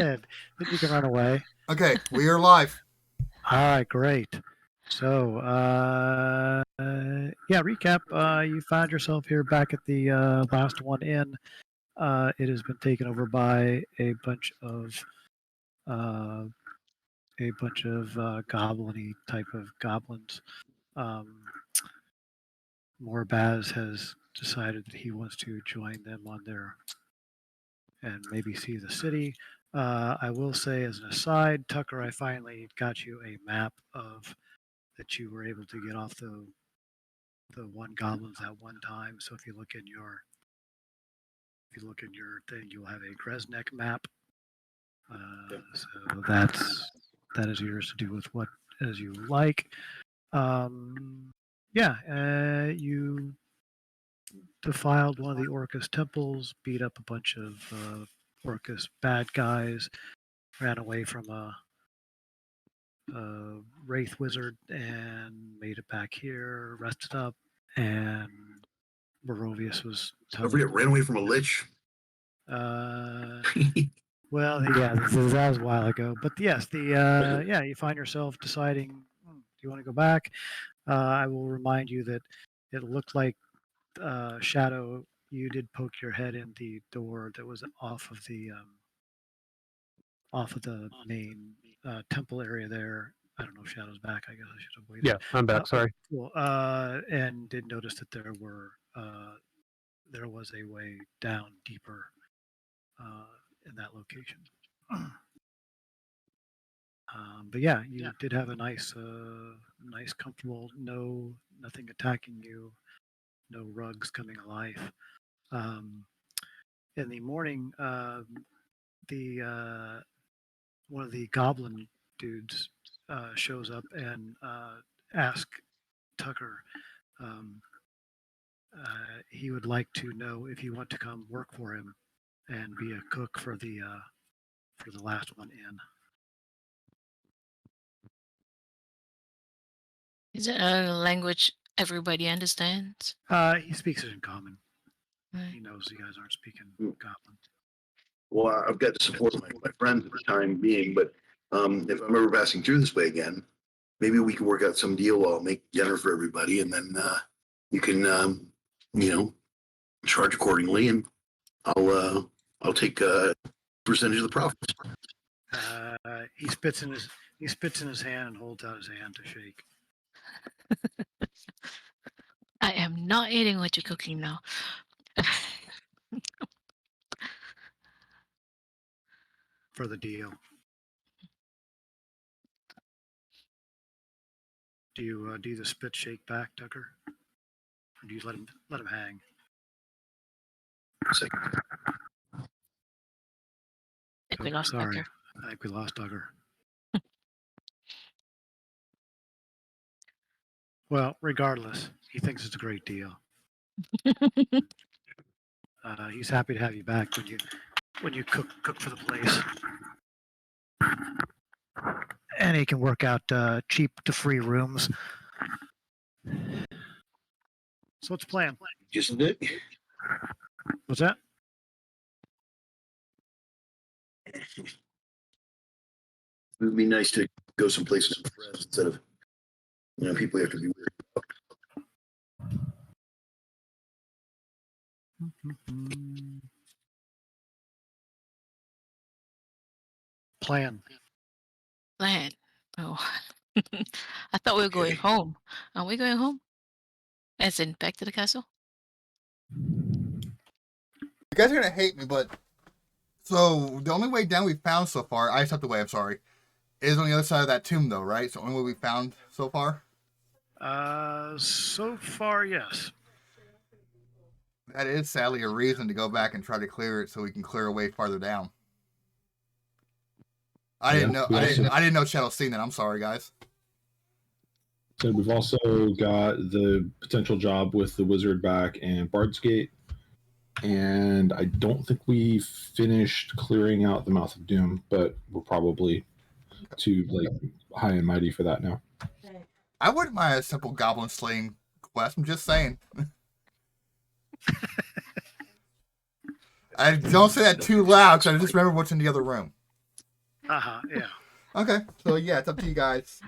ahead. Then you can run away. Okay, we are live. All right, great. So, yeah, recap. You found yourself here back at the last one in. It has been taken over by uh, a bunch of goblin-y type of goblins. Um, Morbaz has decided that he wants to join them on their and maybe see the city. I will say, as an aside, Tucker, I finally got you a map of that you were able to get off the one goblins at one time. So if you look in your thing, you'll have a Gresnek map. So that is yours to do with what as you like. Yeah, you defiled one of the Orcus temples, beat up a bunch of Orcus bad guys, ran away from a wraith wizard, and made it back here, rested up, and Barovius was Don't forget, ran away from a lich. Well, yeah, that was a while ago. But yes, yeah, you find yourself deciding, do you want to go back? I will remind you that it looked like Shadow. You did poke your head in the door that was off of the main temple area there. I don't know if Shadow's back. I guess I should have waited. Yeah, I'm back. Sorry. Cool. And did notice that there was a way down deeper in that location. But yeah, you did have a nice, comfortable, nothing attacking you, no rugs coming alive. In the morning, the one of the goblin dudes shows up and asks Tucker. He would like to know if you want to come work for him and be a cook for the last one in. Is it a language everybody understands? He speaks it in common. Right. He knows you guys aren't speaking goblin. Well, I've got to support my friends for the time being, but if I'm ever passing through this way again, maybe we can work out some deal. I'll make dinner for everybody, and then you can, charge accordingly, and I'll take a percentage of the profits. He spits in his hand and holds out his hand to shake. I am not eating what you're cooking now. For the deal. Do you do the spit shake back, Tucker? Or do you let him hang? I think we lost sorry. Tucker. I think we lost Tucker. Well, regardless, he thinks it's a great deal. He's happy to have you back when you cook for the place, and he can work out cheap to free rooms. So what's the plan? Just it. What's that? It would be nice to go someplace with some friends instead of people you have to be weird about. Plan. Oh, I thought we were going home. Are we going home? As in back to the castle? You guys are gonna hate me, but so the only way down we found so far, I stepped away, I'm sorry, is on the other side of that tomb though, right? So the only way we found so far? So far, yes. That is sadly a reason to go back and try to clear it so we can clear a way farther down. I didn't know Shadow's seen that. I'm sorry, guys. So we've also got the potential job with the Wizard back and Bard's Gate. And I don't think we finished clearing out the Mouth of Doom, but we're probably too high and mighty for that now. I wouldn't mind a simple goblin slaying quest. I'm just saying. I don't say that too loud because I just remember what's in the other room. Yeah. Okay, so yeah, it's up to you guys.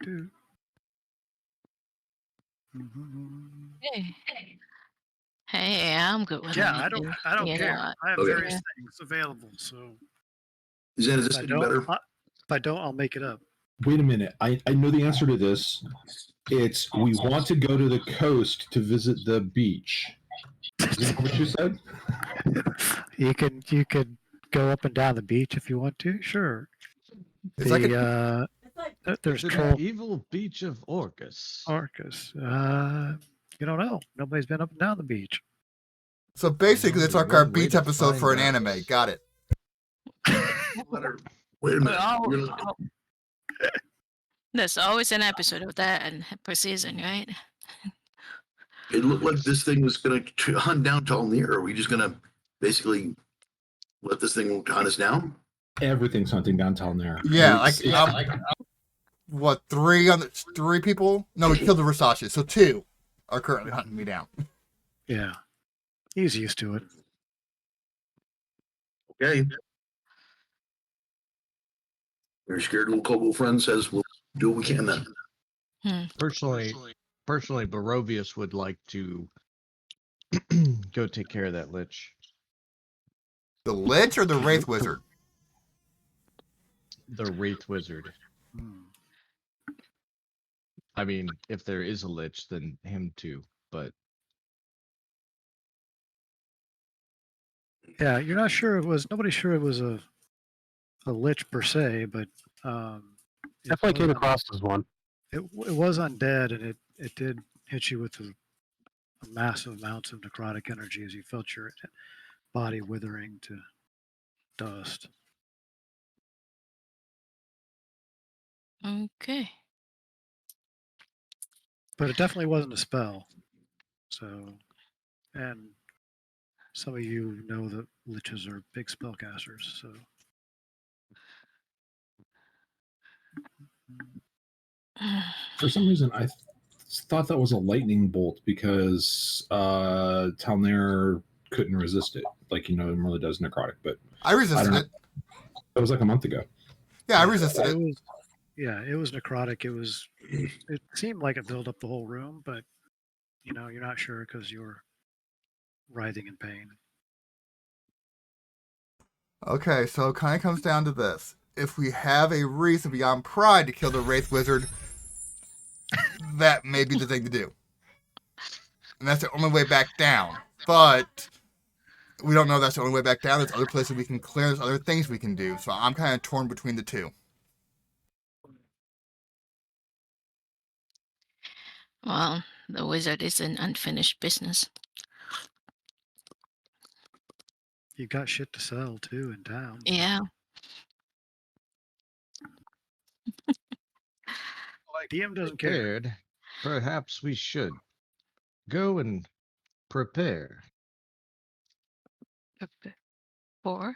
Do. Mhm. Hey, I'm good with Yeah, anything. I don't You care. know, I have Okay. various things available, so Is if this I any don't, better? if I don't, I'll make it up. Wait a minute. I know the answer to this. It's we want to go to the coast to visit the beach. Isn't that what you said? You could go up and down the beach if you want to. Sure. It's like There's To the troll evil beach of Orcus. Arcus. You don't know. Nobody's been up and down the beach. so basically, There's it's only like our one way beach to episode for an find out. anime. Got it. Wait a minute. there's always an episode of that and per season, right? It looked like this thing was going to hunt down Talnir. Are we just going to basically let this thing hunt us down? Everything's hunting downtown there. Yeah, It's- what, three people? No, we killed the Versace, so 2 are currently hunting me down. Yeah. He's used to it. Okay. Your scared little Kobo friend says we'll do what we can then. Personally, Barovius would like to go take care of that lich. The Lich or the Wraith Wizard? The Wraith Wizard. Hmm. I mean, if there is a lich, then him too. But Yeah, you're not sure it was. Nobody's sure it was a lich per se, but it Definitely came was- across as one. It was undead, and it did hit you with a massive amounts of necrotic energy as you felt your body withering to dust. Okay. But it definitely wasn't a spell. So, and some of you know that liches are big spellcasters. So, for some reason, I thought that was a lightning bolt because Talnair couldn't resist it, like it normally does necrotic. But I resisted know. it. that was like a month ago. Yeah, I resisted it. It was necrotic. It seemed like it filled up the whole room, but you're not sure because you're writhing in pain. Okay, so it kind of comes down to this. If we have a reason beyond pride to kill the Wraith Wizard, that may be the thing to do. And that's the only way back down. But we don't know that's the only way back down. There's other places we can clear. There's other things we can do. So I'm kind of torn between the two. Well, the wizard is an unfinished business. You've got shit to sell too in town. Yeah. DM doesn't care. prepared, perhaps we should go and prepare. For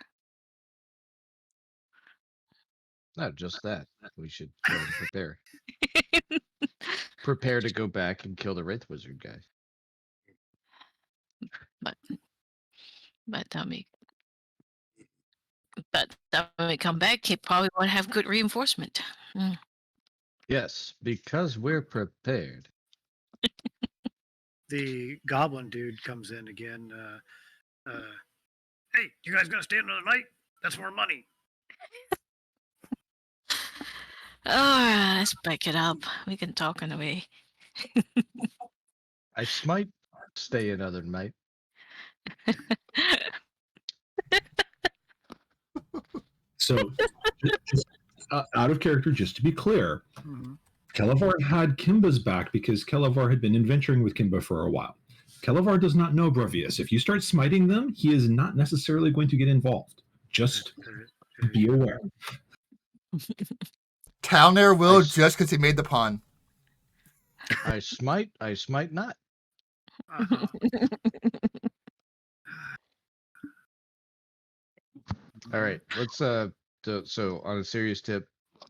Not just that. We should go and prepare. Prepare to go back and kill the Wraith Wizard guy. but Tommy. But when we come back, he probably won't have good reinforcement. Yes, because we're prepared. The goblin dude comes in again. Hey, you guys gonna stay another night? That's more money. Alright, let's back it up. We can talk on the way. I might stay another night. So, just, out of character, just to be clear, Mm-hmm. Kelavar had Kimba's back because Kelavar had been adventuring with Kimba for a while. Kelavar does not know Brovius. If you start smiting them, he is not necessarily going to get involved. Just be aware. Talnair will just because he made the pun. I smite not. Uh-huh. All right, let's so on a serious tip,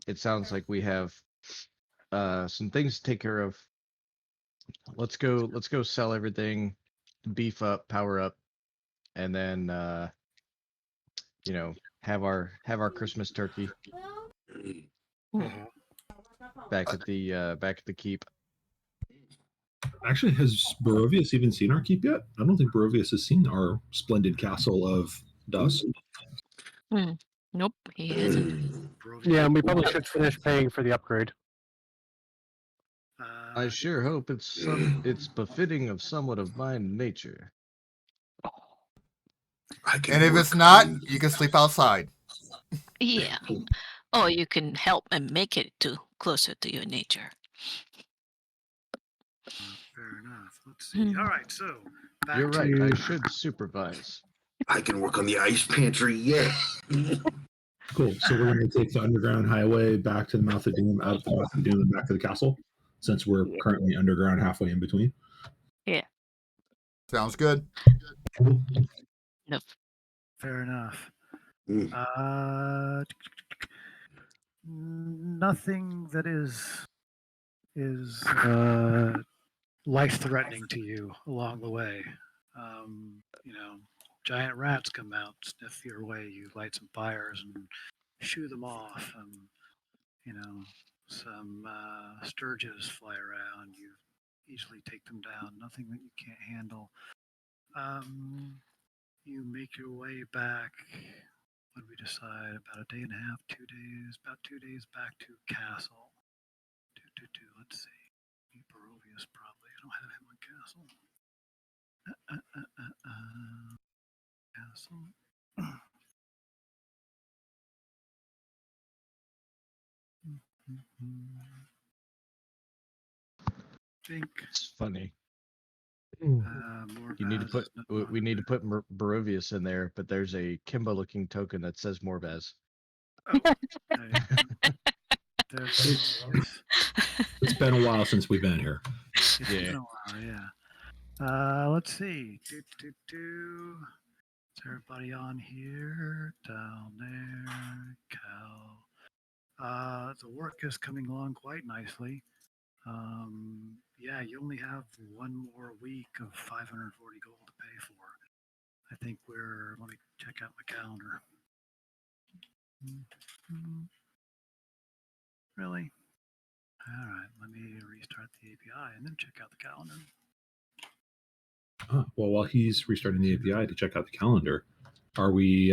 it sounds like we have some things to take care of. Let's go sell everything, beef up, power up, and then have our Christmas turkey Mhm. back at the keep. Actually, has Barovius even seen our keep yet? I don't think Barovius has seen our splendid castle of dust. Nope, he hasn't. Yeah, and we probably should finish paying for the upgrade. I sure hope it's befitting of somewhat of my nature. And if it's not, you can sleep outside. Yeah. Or you can help and make it closer to your nature. Fair enough. Let's see. All right, so back You're right. to I should supervise. I can work on the ice pantry. Yeah. Cool. So we're going to take the underground highway back to the mouth of Doom, out of the mouth of Doom, and back to the castle, since we're currently underground halfway in between. Yeah. Sounds good. Nope. fair enough. Mm. Nothing that is life threatening to you along the way. You know, giant rats come out, sniff your way. You light some fires and shoo them off. You know, some sturges fly around. You easily take them down. Nothing that you can't handle. You make your way back. What did we decide? About a day and a half, 2 days, about 2 days back to Castle. Let's see. Barovius probably. I don't have him on Castle. Castle. Think. It's funny. More You need to Vaz put is no we need to put longer Barovius in there, but there's a Kimba looking token that says Morvaz. there. Oh, okay. There's It's been a while since we've been here. It's Yeah. been a while, yeah. Let's see. Is everybody on here? Down there. Cal. The work is coming along quite nicely. Yeah, you only have one more week of 540 gold to pay for. I think let me check out my calendar. Really? All right, let me restart the API and then check out the calendar. Well, while he's restarting the API to check out the calendar, are we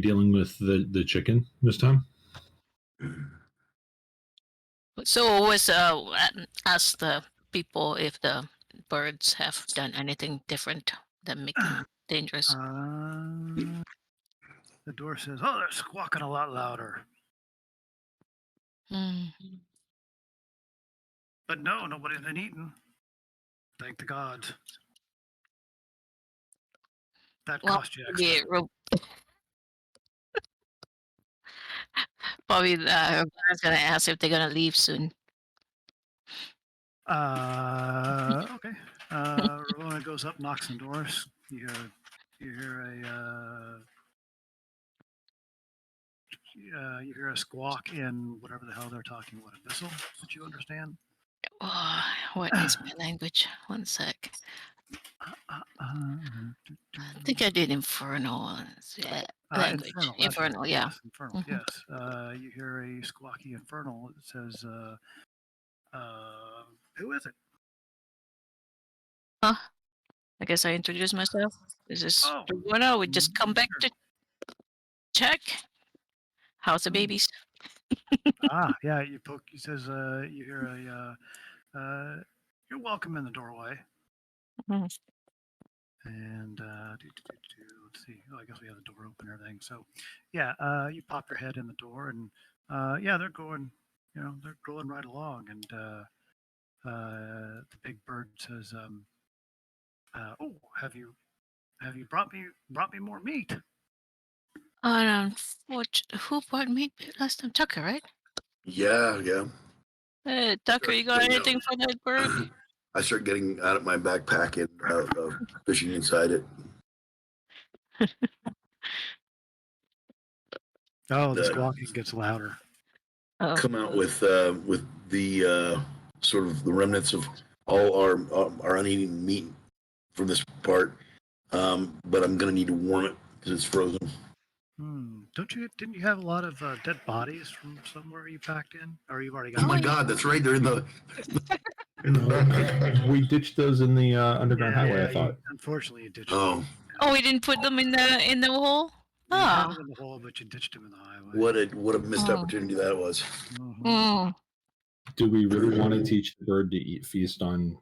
dealing with the chicken this time? So always ask the people if the birds have done anything different that make them dangerous. The door says, "Oh, they're squawking a lot louder." But no, nobody's been eaten. Thank the gods. That cost you extra. Yeah, probably I was gonna ask if they're gonna leave soon. Okay. Ramona goes up, knocks on doors. You hear a squawk in whatever the hell they're talking. What, abyssal? Did you understand? Oh, what is my language? One sec. I think I did infernal. Yeah, language. Infernal. Yeah. Yes, infernal. Yes. You hear a squawky infernal. It says, "Who is it?" I guess I introduced myself. Is this Oh, the one? We just come back sure. to check. How's the babies? Yeah. You poke. He says, you hear "You're welcome in the doorway." Mhm. And let's see. Oh, I guess we have the door open and everything. So, yeah, you pop your head in the door, and yeah, they're going. They're going right along. And the big bird says, "Oh, have you brought me more meat?" Who brought meat last time? Tucker, right? Yeah. Hey, Tucker, you got anything for that bird? I start getting out of my backpack and fishing inside it. Oh, the squawking gets louder. Come out with the sort of the remnants of all our uneaten meat from this part, but I'm gonna need to warm it because it's frozen. Didn't you have a lot of dead bodies from somewhere you packed in, or you've already Oh got? my yeah. God, that's right. They're in the back. We ditched those in the underground highway. I thought. Unfortunately, you ditched Oh, them. Oh, we didn't put them in the hole. You had Ah. them in the hole, but you ditched them in the highway. what a missed Oh. opportunity that was. Mm. Do we really want to teach the bird to feast on?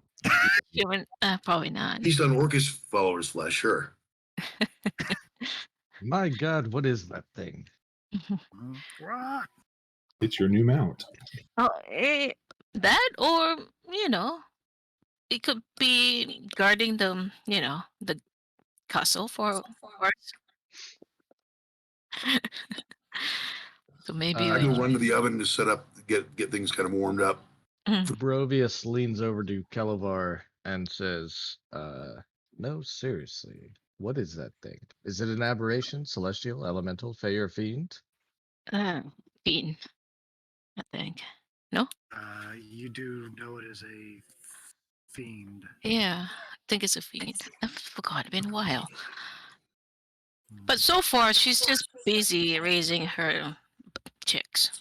Human, probably not. Feast on Orcus followers' flesh, sure. My God, what is that thing? Rah! It's your new mount. Oh, that or it could be guarding the castle for us. So maybe I we. go run to the oven to set up, get things kind of warmed up. Brovius leans over to Calavar and says, no, seriously. What is that thing? Is it an aberration, celestial, elemental, fey, or fiend? Fiend, I think. You do know it is a fiend. Yeah, I think it's a fiend. I forgot. It's been a while. But so far, she's just busy raising her chicks,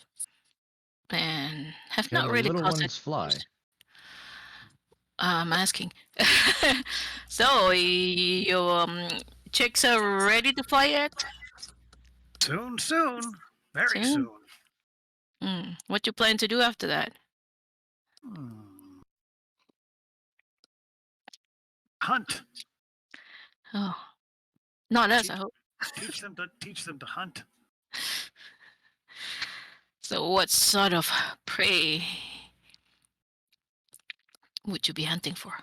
and have Can not the really little caused ones fly? I'm asking. So your chicks are ready to fly yet? Soon, very Soon? soon. What you plan to do after that? Hunt. Oh, not us, I hope. Teach them to hunt. So what sort of prey would you be hunting for?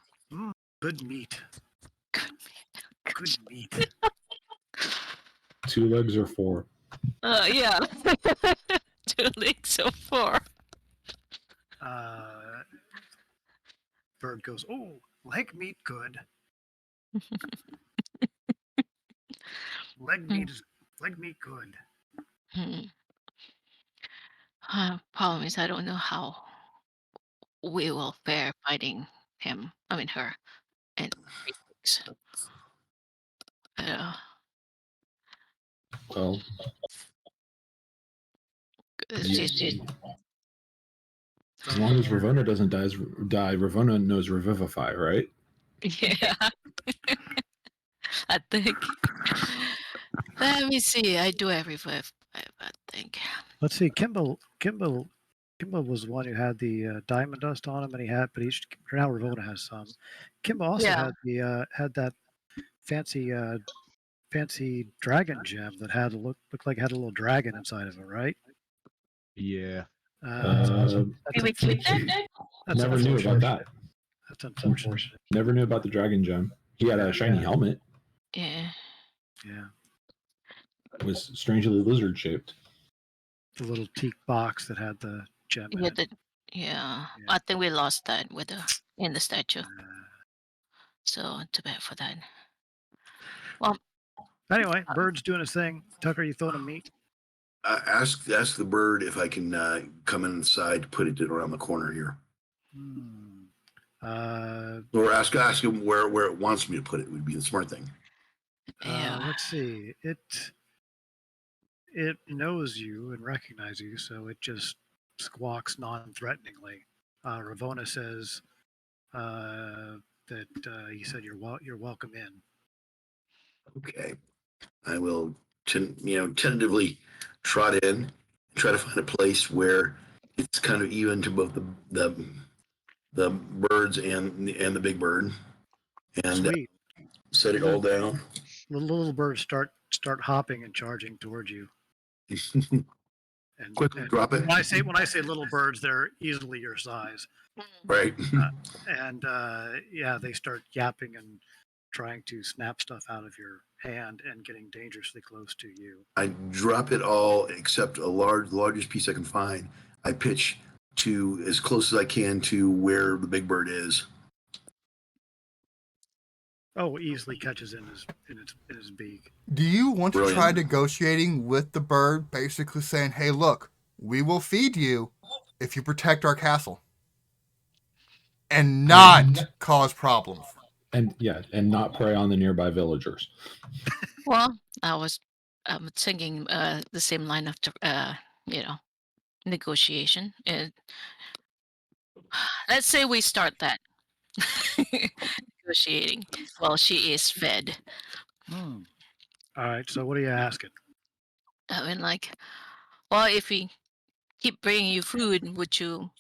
Good meat. Good meat. 2 legs or 4? Yeah. 2 legs or 4. Bird goes, oh, leg meat good. Leg meat good. Problem is, I don't know how we will fare fighting him. I mean, her. And 3 weeks. Well, It's just, as long as Ravonna doesn't die, Ravonna knows revivify, right? yeah. I think. Let me see. I do every 5, I think. Let's see. Kimball was the one who had the diamond dust on him, and he had, but each now Ravona has some. Kimball also Yeah. had that fancy dragon gem that had looked like it had a little dragon inside of it, right? Yeah. Did we keep that? Never knew about that. That's unfortunate. Never knew about the dragon gem. He had a shiny helmet. Yeah. Yeah. It was strangely lizard shaped. The little teak box that had the gem in it. Yeah. I think we lost that in the statue. Uh, So too bad for that. Well, anyway, Bird's doing his thing. Tucker, you throwing him meat? Ask the bird if I can come inside to put it around the corner here. Or ask him where it wants me to put it would be the smart thing. Let's see. It knows you and recognizes you, so it just squawks non-threateningly. Ravona says that he said you're welcome in. Okay, I will tentatively trot in, try to find a place where it's kind of even to both the birds and the big bird, and Sweet. set it all down. The little birds start hopping and charging towards you. And Quickly drop it. When I say little birds, they're easily your size. Right. And they start yapping and trying to snap stuff out of your hand and getting dangerously close to you. I drop it all except the largest piece I can find. I pitch to as close as I can to where the big bird is. Oh, easily catches in his beak. Do you want to Brilliant. try negotiating with the bird, basically saying, hey, look, we will feed you if you protect our castle and not cause problems? And not prey on the nearby villagers. well, I thinking the same line of negotiation. And let's say we start that negotiating while she is fed. All right. So what are you asking? I mean, like, well, if we keep bringing you food, would you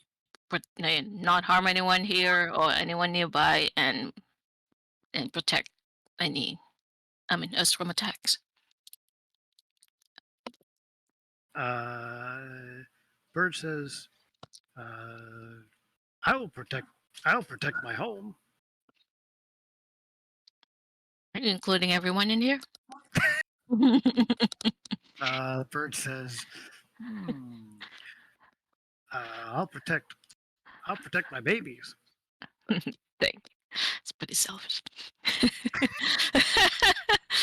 not harm anyone here or anyone nearby and protect us from attacks? Bird says, I will protect my home. Are you including everyone in here? Bird says, I'll protect my babies. Thank you. It's pretty selfish.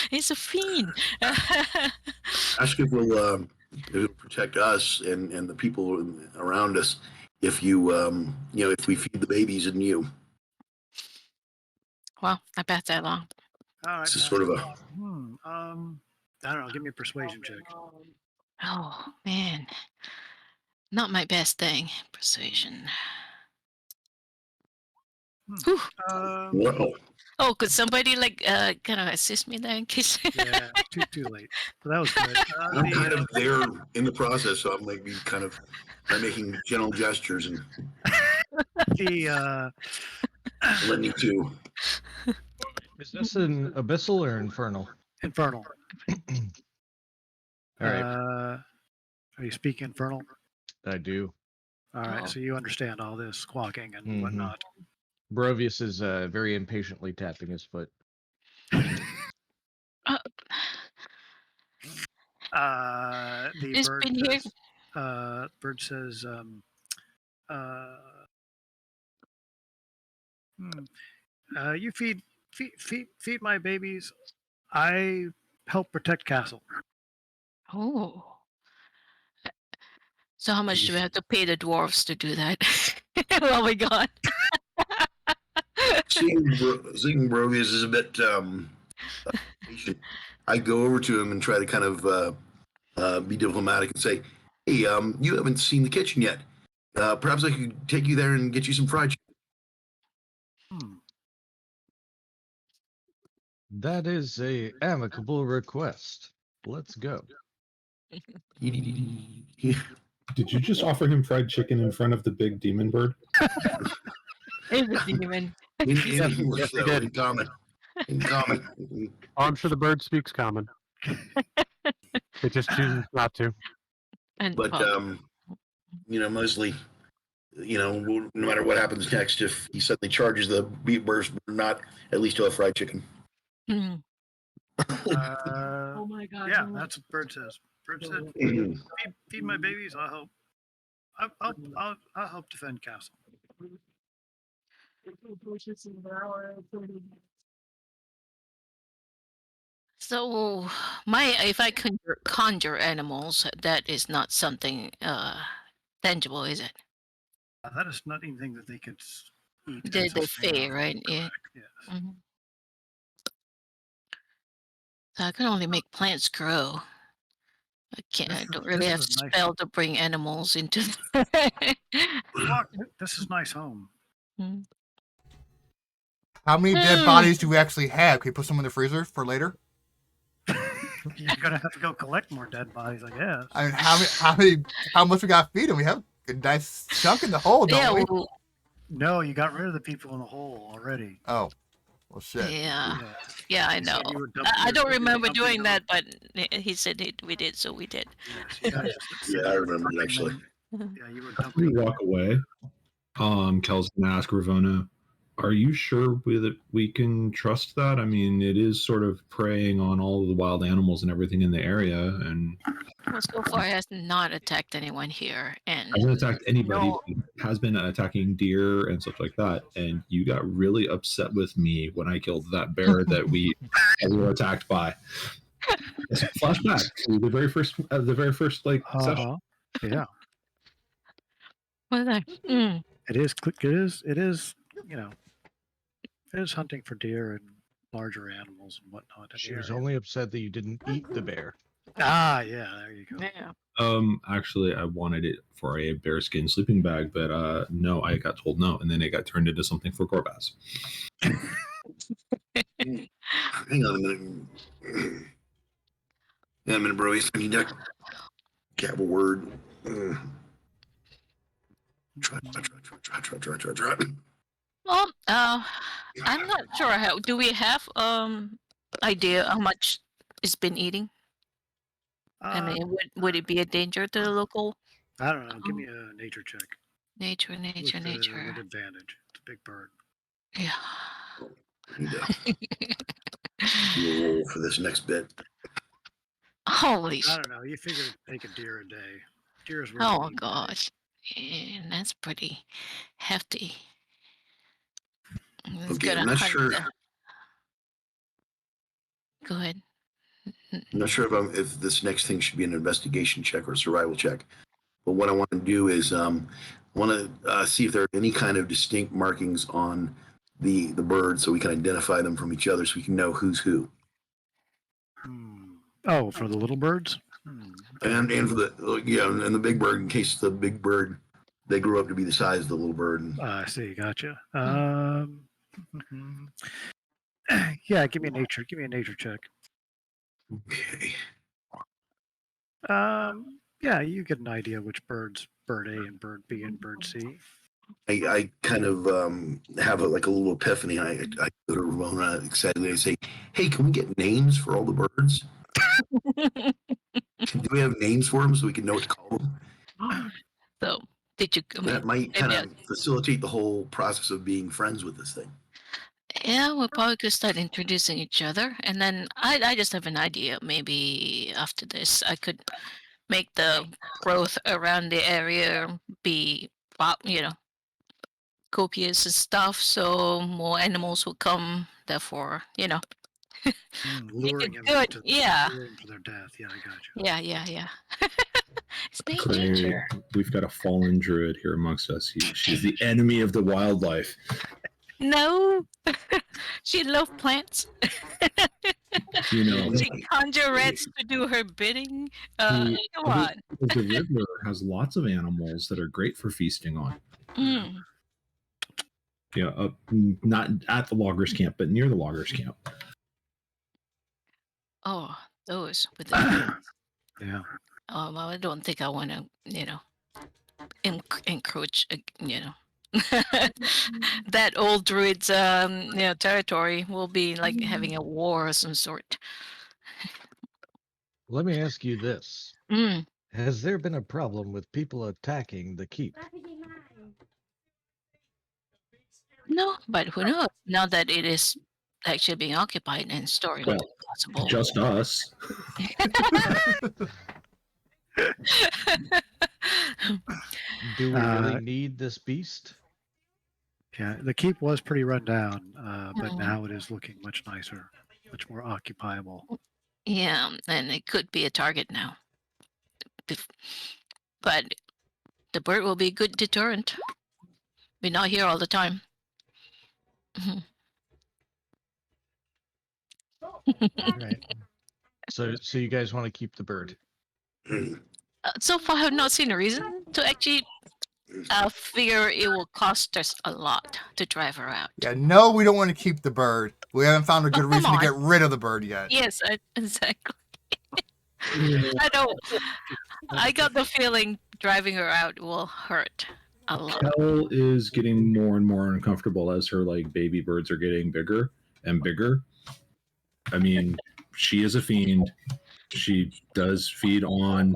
He's a fiend. Ask if it'll protect us and the people around us if you if we feed the babies and you. Well, I bet that long. All right. This is sort of a. I don't know. Give me a persuasion check. Oh man, not my best thing. Persuasion. Whew. Wow. Oh, could somebody kind of assist me there in case? Yeah, too late. So that was good. I'm kind of there in the process, so I'm like I'm making gentle gestures and the letting you too. Is this an abyssal or infernal? infernal. All right, Are you speaking infernal? I do. All right. Oh. So you understand all this squawking and Mhm. whatnot. Barovius is very impatiently tapping his foot. The It's bird been here. says, you feed my babies. I help protect castle. Oh. So how much do we have to pay the dwarves to do that? Oh my god. Seeing Brovius is a bit patient. I go over to him and try to kind of be diplomatic and say, "Hey, you haven't seen the kitchen yet. Perhaps I could take you there and get you some fried chicken." That is a amicable request. Let's go. Did you just offer him fried chicken in front of the big demon bird? It's a demon. In English, yes, he though, did. in common. Oh, I'm sure the bird speaks common. It just chooses not to. And But mostly, no matter what happens next, if he suddenly charges the beat burst, we're not at least to have fried chicken. mm. Oh my god. Yeah, that's what bird says. Bird said, feed my babies. I'll help defend castle. So if I conjure animals, that is not something tangible, is it? That is not anything that they could eat. They until fey, right? Yeah. Yes. Mhm. So I can only make plants grow. I don't really have This is a nice. spell to bring animals into. Fuck, this is nice home. Mm. How many dead bodies do we actually have? Can we put some in the freezer for later? You're gonna have to go collect more dead bodies, I guess. I mean, how much we got to feed them? We have a nice chunk in the hole, don't Yeah, we? well, No, you got rid of the people in the hole already. Oh, well, shit. yeah, I You know. said you were dumping- I don't you were remember dumping doing them. that, but he said we did, so we did. Yes, you guys said Yeah, you I were remember dumping actually. them. Yeah, you were We dumping them. walk away. Kel's gonna ask Ravona, "Are you sure that we can trust that? I mean, it is sort of preying on all of the wild animals and everything in the area, and Well, so far it has not attacked anyone here, and hasn't attacked anybody. No. It has been attacking deer and stuff like that. And you got really upset with me when I killed that bear that we were attacked by." Flashback to the very first session. Yeah, what was that? it is. It is hunting for deer and larger animals and whatnot. in She the was area. only upset that you didn't eat the bear. Ah, yeah, there you go. Yeah. Actually, I wanted it for a bearskin sleeping bag, but no, I got told no, and then it got turned into something for Corbass. Hang on a minute. Yeah, a minute, bro. I need to have a word. Try. Well, I'm not sure how. Do we have idea how much it's been eating? I mean, would it be a danger to the local I don't know. Give me a nature check nature? with advantage. It's a big bird. Yeah. I need to do a roll for this next bit. Holy I sh! don't know. You figure it'd take a deer a day. Deer is worth Oh meat my a day. gosh. Yeah, that's pretty hefty. It's Okay, gonna I'm not hunt sure. Go ahead. I'm not sure if this next thing should be an investigation check or a survival check. But what I want to do is want to see if there are any kind of distinct markings on the bird, so we can identify them from each other, so we can know who's who. Oh, for the little birds. And for the and the big bird, in case the big bird they grew up to be the size of the little bird. I see. Gotcha. Yeah. Give me a nature check. Okay. Yeah, you get an idea which birds, bird A and bird B and bird C. I kind of have a little epiphany. I go to Ramona excitedly. I say, "Hey, can we get names for all the birds? Do we have names for them so we can know what to call them?" So, did you? I mean, That might kind maybe of facilitate the whole process of being friends with this thing. yeah, we probably could start introducing each other, and then I just have an idea. Maybe after this, I could make the growth around the area be, copious and stuff, so more animals will come. Therefore, Luring it him good. to Yeah, luring him to their death. Yeah, I got you. yeah. It's Great. nature. We've got a fallen druid here amongst us. She's the enemy of the wildlife. No, she loves plants. You know, She conjure rats to do her bidding. Come on. the river has lots of animals that are great for feasting on. Mm. Yeah, not at the loggers' camp, but near the loggers' camp. Oh, those with the Yeah. well, I don't think I want to, encroach, that old druid's, territory. Will be like having a war of some sort. Let me ask you this. Mm. Has there been a problem with people attacking the keep? No, but who knows? Now that it is actually being occupied and storing Well, possible. just us. Do we really need this beast? Yeah, the keep was pretty run down, but Mhm. now it is looking much nicer, much more occupiable. Yeah, and it could be a target now. But the bird will be a good deterrent. We're not here all the time. Right. So you guys want to keep the bird? So far, I have not seen a reason to actually figure it will cost us a lot to drive her out. Yeah, no, we don't want to keep the bird. We haven't found a good come reason to on. get rid of the bird yet. Yes, exactly. I don't. I got the feeling driving her out will hurt a lot. Kel is getting more and more uncomfortable as her baby birds are getting bigger and bigger. I mean, she is a fiend. She does feed on,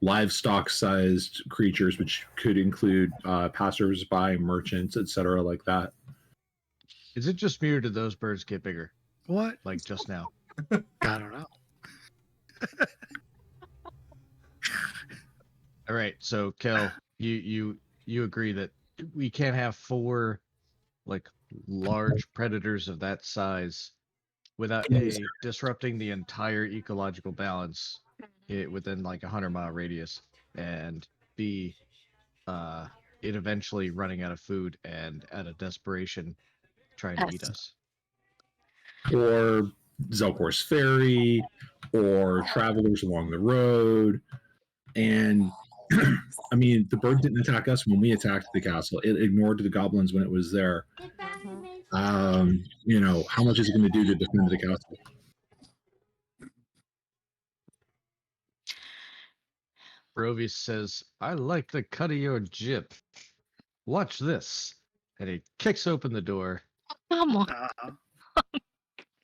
livestock-sized creatures, which could include passers-by, merchants, etc., like that. Is it just me or did those birds get bigger? What? Like just now? I don't know. All right, so Kel, you agree that we can't have 4 large predators of that size without disrupting the entire ecological balance within 100-mile radius, and B, it eventually running out of food and out of desperation trying to eat us. Or Zelkor's Ferry, or travelers along the road. And I mean, the bird didn't attack us when we attacked the castle. It ignored the goblins when it was there. You know, how much is it going to do to defend the castle? Barovius says, I like the cut of your jib. Watch this. And he kicks open the door Come on.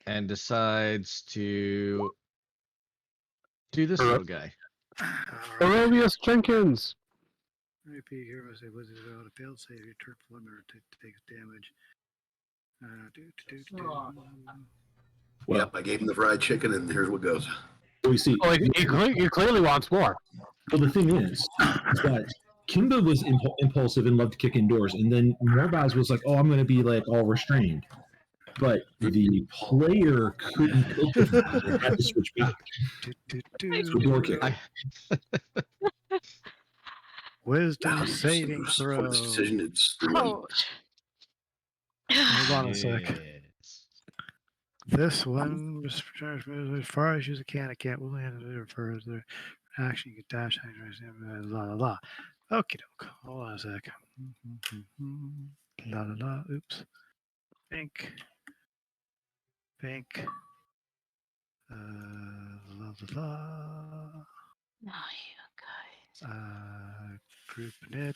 and decides to do this little guy. Barovius Jenkins. Repeat here was a wizard without a failed save. Your turn for 1 minute to take damage. Well, Yep, I gave him the fried chicken, and here's what goes. we see. Oh, he clearly wants more. Well, the thing is that Kimba was impulsive and loved to kick indoors, and then Morbaz was like, "Oh, I'm going to be like all restrained." But the player couldn't cope with that. They had to switch back. So door kick. Wisdom saving This throw. decision is the one. Hold on a sec. Yes. This one was as far as you can. I can't will hand it further. Action, you can dash, la la la. Okie doke. Hold on a sec. La la la. Oops. Pink. Pink. La la la. Oh, you guys. Group knit.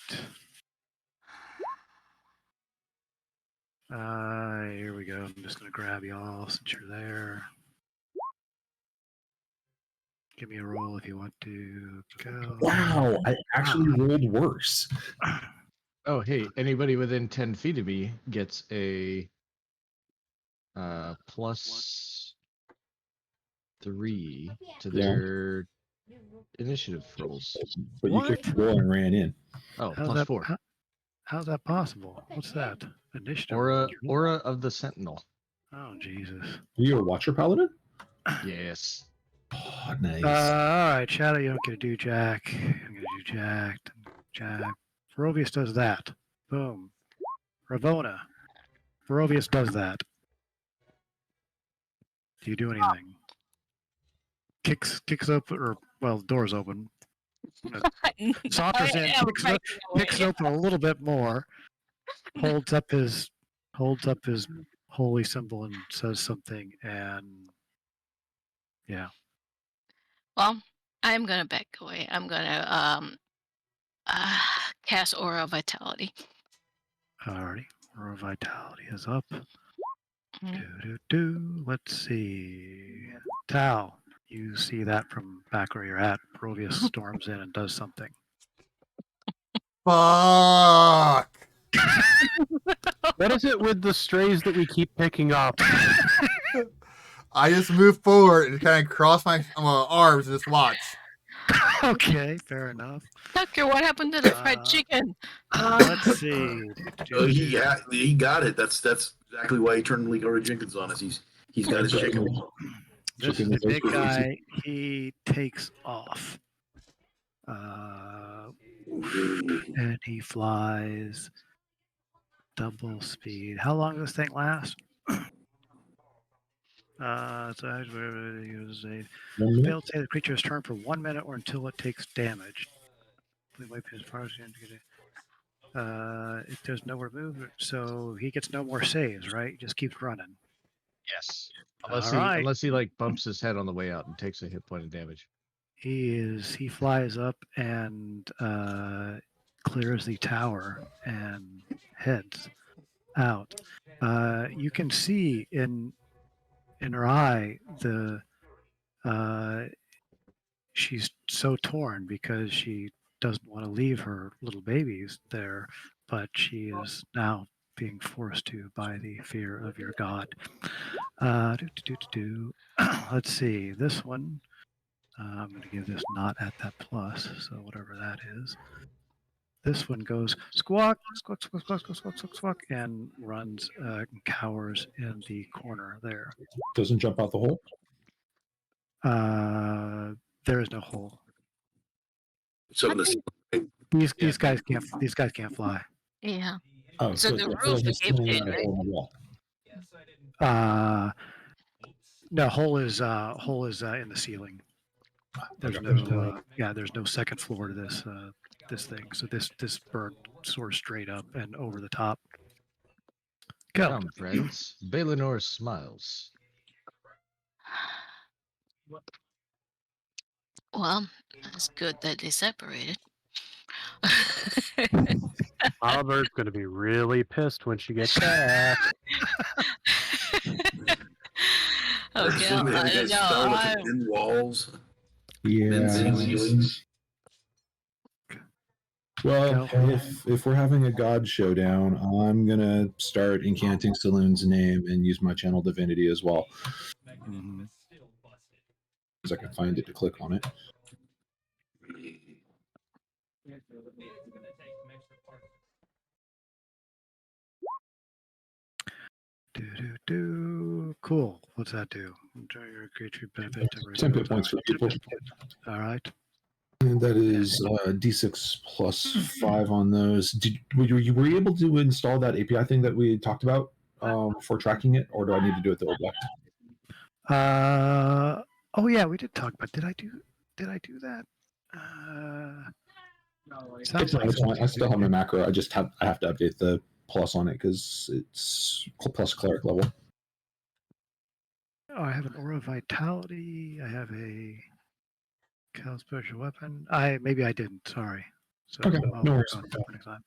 Here we go. I'm just gonna grab y'all since you're there. Give me a roll if you want to go. Wow, I actually rolled worse. Oh, hey, anybody within 10 feet of me gets a +3 to their initiative rolls. But you kicked the door and ran in. Oh, How's that, +4. How's that possible? What's that? Initiative. Aura of the Sentinel. Oh Jesus. Are you a Watcher Paladin? Yes. Oh, nice. All right, Shadow, you don't get to do Jack. I'm gonna do Jack. Jack. Barovius does that. Boom. Ravona. Barovius does that. Do you do anything? Kicks open, or well, the door's open. Saunters in, kicks it open a little bit more. Holds up his holy symbol and says something, and yeah. Well, I'm gonna back away. I'm gonna cast Aura of Vitality. Alrighty. Aura of Vitality is up. Mhm. Let's see. Tal, you see that from back where you're at. Barovius storms in and does something. Fuck. What is it with the strays that we keep picking up? I just move forward and kind of cross my arms and just watch. Okay, fair enough. Tucker, what happened to the fried chicken? Let's see. Oh, he got it. That's exactly why he turned Leora Jenkins on us. He's got his chicken. This is the big guy. He takes off. And he flies double speed. How long does this thing last? So wherever he uses a failed save, the creature is turned for 1 minute or until it takes damage. As far as if there's nowhere movement, so he gets no more saves, right? He just keeps running. Yes. All right. Unless he like bumps his head on the way out and takes a hit point of damage. He flies up and clears the tower and heads out. You can see in her eye she's so torn because she doesn't want to leave her little babies there, but she is now being forced to by the fear of your god. Let's see, this one. I'm going to give this not at that plus, so whatever that is. This one goes squawk, squawk, squawk, squawk, squawk, squawk, squawk, squawk, and runs, cowers in the corner there. Doesn't jump out the hole? There is no hole. So These guys can't fly. Yeah. Oh, So the it's roof like gave standing it, on a right? hole in the wall. No, hole is in the ceiling. There's there's no second floor to this thing. So this burned sort of straight up and over the top. Go. Come, friends. Balinor smiles. Well, it's good that they separated. Oliver's going to be really pissed when she gets back. Okay, Assuming I you don't guys know. start with the thin walls. Yeah. ceilings. Well, Go. if we're having a god showdown, I'm gonna start incanting Saloon's name and use my channel divinity as well, Mhm. because I can find it to click on it. Cool. What's that do? Enjoy your creature benefit. 10 hit points for people. All right. And that is D6 plus 5 on those. Were you able to install that API thing that we talked about for tracking it, or do I need to do it the old way? Oh yeah, we did talk about. Did I do that? Sounds like It's fine. I still have my macro. I have to update the plus on it because it's plus cleric level. Oh, I have an aura of vitality. I have a Cal special weapon. Maybe I didn't. Sorry. So Okay, I'll no work worries. on it for next time.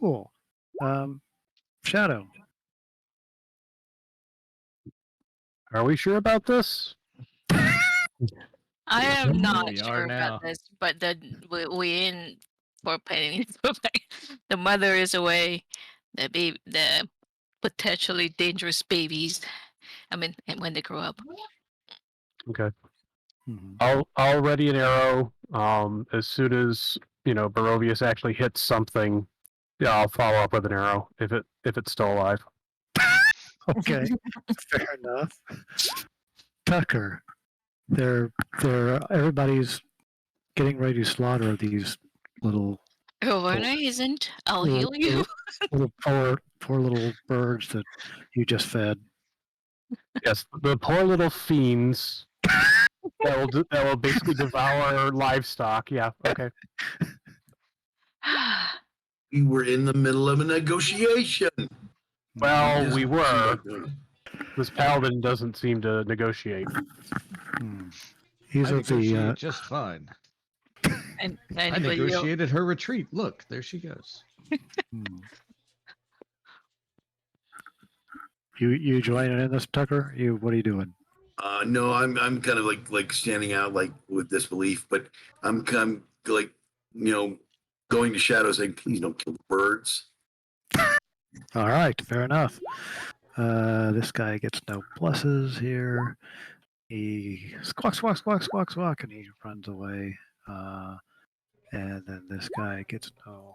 Cool. Shadow. Are we sure about this? I am not We sure are now. about this, but we in for penny. The mother is away. The potentially dangerous babies. I mean, and when they grow up. Okay. Mhm. I'll ready an arrow. As soon as Barovius actually hits something, yeah, I'll follow up with an arrow if it's still alive. Okay. Fair enough. Tucker. They're everybody's getting ready to slaughter these little Rowena isn't. I'll heal you. little poor little birds that you just fed. Yes, the poor little fiends that will basically devour livestock. Yeah. Okay. We were in the middle of a negotiation. Well, Just we seemed were. like doing This paladin doesn't seem to negotiate. He's I of the negotiate just fine. and I but you- negotiated her retreat. Look, there she goes. You joining in this, Tucker? What are you doing? No, I'm kind of like standing out like with disbelief, but I'm like going to Shadow saying, please don't kill the birds. All right, fair enough. This guy gets no pluses here. He squawk, squawk, squawk, squawk, squawk, and he runs away. And then this guy gets no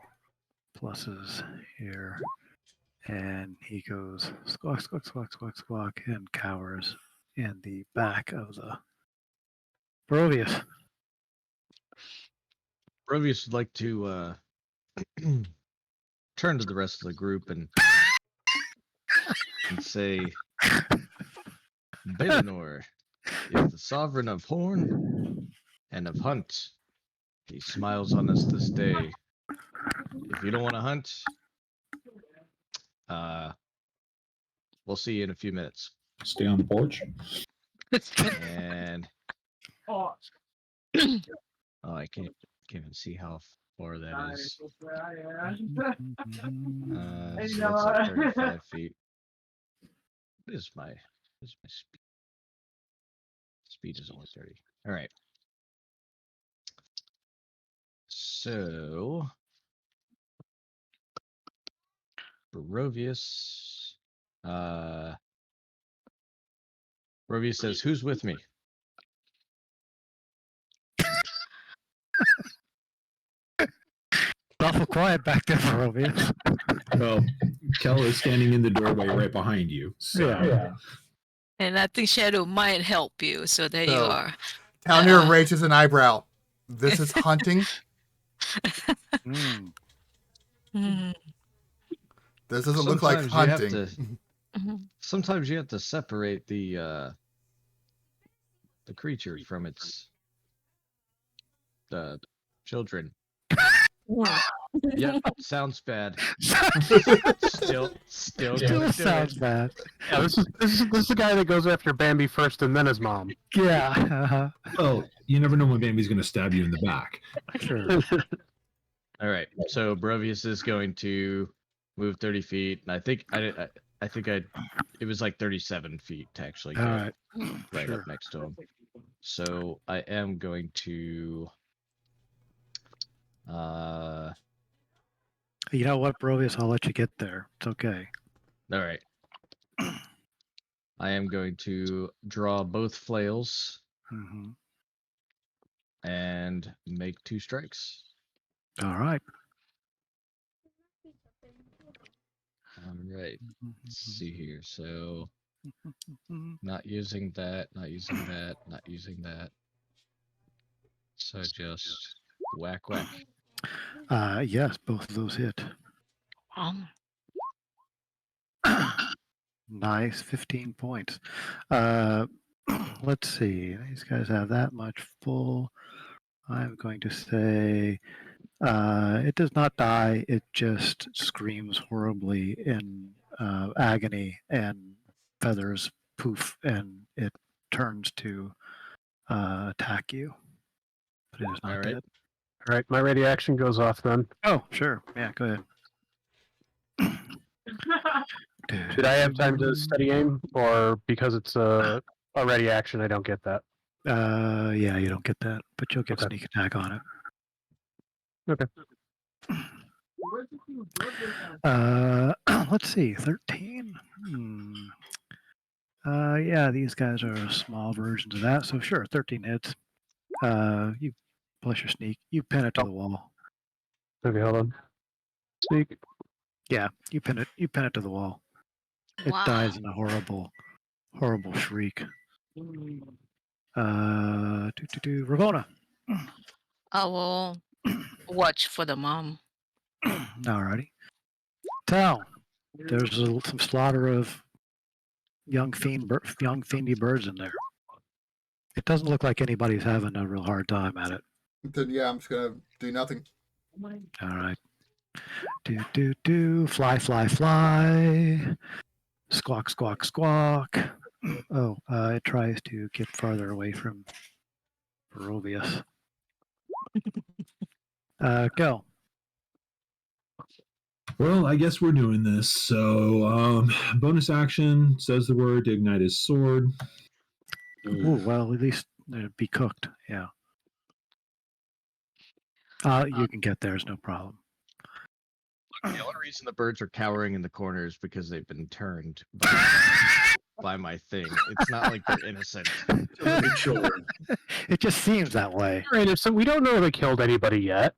pluses here. And he goes squawk, squawk, squawk, squawk, squawk, and cowers in the back of the Barovius. Rovius would like to turn to the rest of the group and say, Balinor is the sovereign of Horn and of Hunt. He smiles on us this day. If you don't want to hunt, we'll see you in a few minutes. Stay on the porch. And I can't even see how far that is. So that's like 35 feet. What is my speed? Speed is only 30. All right. So Barovius. Barovius says, "Who's with me?" Awful quiet back there, Barovius. Well, Kel is standing in the doorway right behind you. So. Yeah. and I think Shadow might help you. So there you So- are. Townier raises an eyebrow. This is hunting. Mm. Mhm. This doesn't look like Sometimes you have hunting. to Sometimes you have to separate the creature from its children. Yep, sounds bad. Still gonna do sounds it. bad. Yeah, this is the guy that goes after Bambi first and then his mom. Yeah. Uh-huh. Well, you never know when Bambi's going to stab you in the back. Sure. All right, so Brovius is going to move 30 feet, and I think it was like 37 feet to actually All get right. right Sure. up next to him. So I am going to You know what, Brovius? I'll let you get there. It's okay. all right. I am going to draw both flails Mm-hmm. and make 2 strikes. All right. All right. Let's see here. So Mm-hmm. not using that, not using that, not using that. So just whack whack. Yes, both of those hit. Nice, 15 points. Let's see. These guys have that much full. I'm going to say it does not die. It just screams horribly in agony, and feathers poof, and it turns to attack you. But it is not All right. dead. All right, my ready action goes off then. Oh, sure. Yeah, go ahead. Did I have time to steady aim, or because it's a ready action, I don't get that? Yeah, you don't get that, but you'll get Okay. sneak attack on it. Okay. Let's see, 13. Yeah, these guys are small versions of that, so sure, 13 hits. You plus your sneak, you pin it to the wall. Okay, hold on. Sneak. Yeah, you pin it to the wall. It Wow. dies in a horrible shriek. Ravona. I will watch for the mom. Alrighty. Tal, there's some slaughter of young fiendy birds in there. It doesn't look like anybody's having a real hard time at it. Then yeah, I'm just gonna do nothing. All right. Fly, fly, fly. Squawk, squawk, squawk. Oh, it tries to get farther away from Barovius. Go. Well, I guess we're doing this. So, bonus action says the word to ignite his sword. Ooh, well, at least it'd be cooked. Yeah. You can get there. It's no problem. The only reason the birds are cowering in the corner is because they've been turned by my thing. It's not like they're innocent. Children. It just seems that way. All right, so we don't know if they killed anybody yet.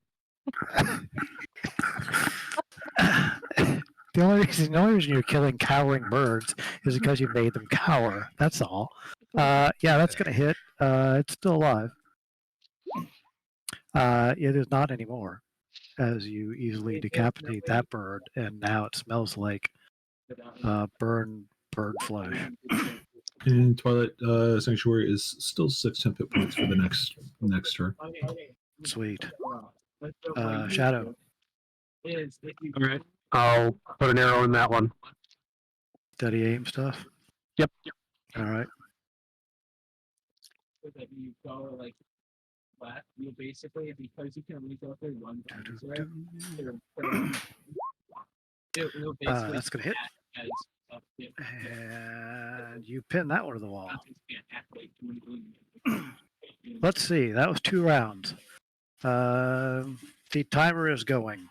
The only reason you're killing cowering birds is because you made them cower. That's all. Yeah, that's gonna hit. It's still alive. It is not anymore, as you easily decapitate that bird, and now it smells like burned bird flesh. And Twilight Sanctuary is still 6 temp hit points for the next turn. Sweet. Shadow. All right. I'll put an arrow in that one. Steady aim stuff. Yep. All right. That you go like flat, you basically, because you can only go through one bounce, right? It'll basically That's gonna hit. as up there. And you pin that one to the wall. Let's see. That was 2 rounds. The timer is going.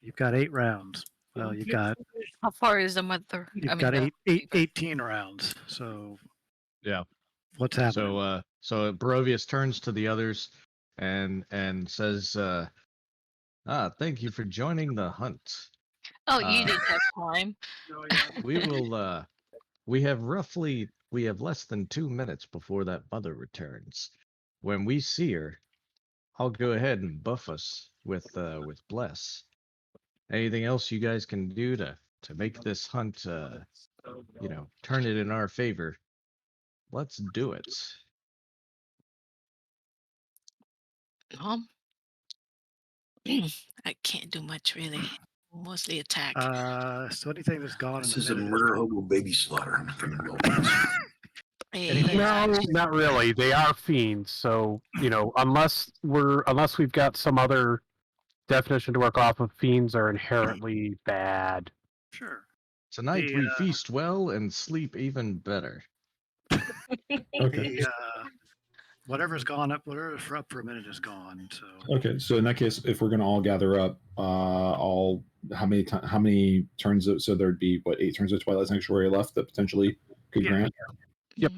You've got 8 rounds. Well, you've got How far is the mother? you've got 18 rounds. So Yeah. what's happening? So Barovius turns to the others and says, thank you for joining the hunt. Oh, you didn't have time. We will we have less than 2 minutes before that mother returns. When we see her, I'll go ahead and buff us with bless. Anything else you guys can do to make this hunt turn it in our favor, let's do it. Um, I can't do much really. Mostly attack. So anything that's gone This in is a a minute murder hobo baby slaughter. anything- Yeah, No, not really. They are fiends, so unless we've got some other definition to work off of, fiends are inherently bad. Sure. Tonight The, we feast well and sleep even better. Okay. The whatever's up for a minute is gone. So Okay. So in that case, if we're gonna all gather up, how many turns? So there'd be 8 turns of Twilight Sanctuary left that potentially could Yeah. grant. Yep.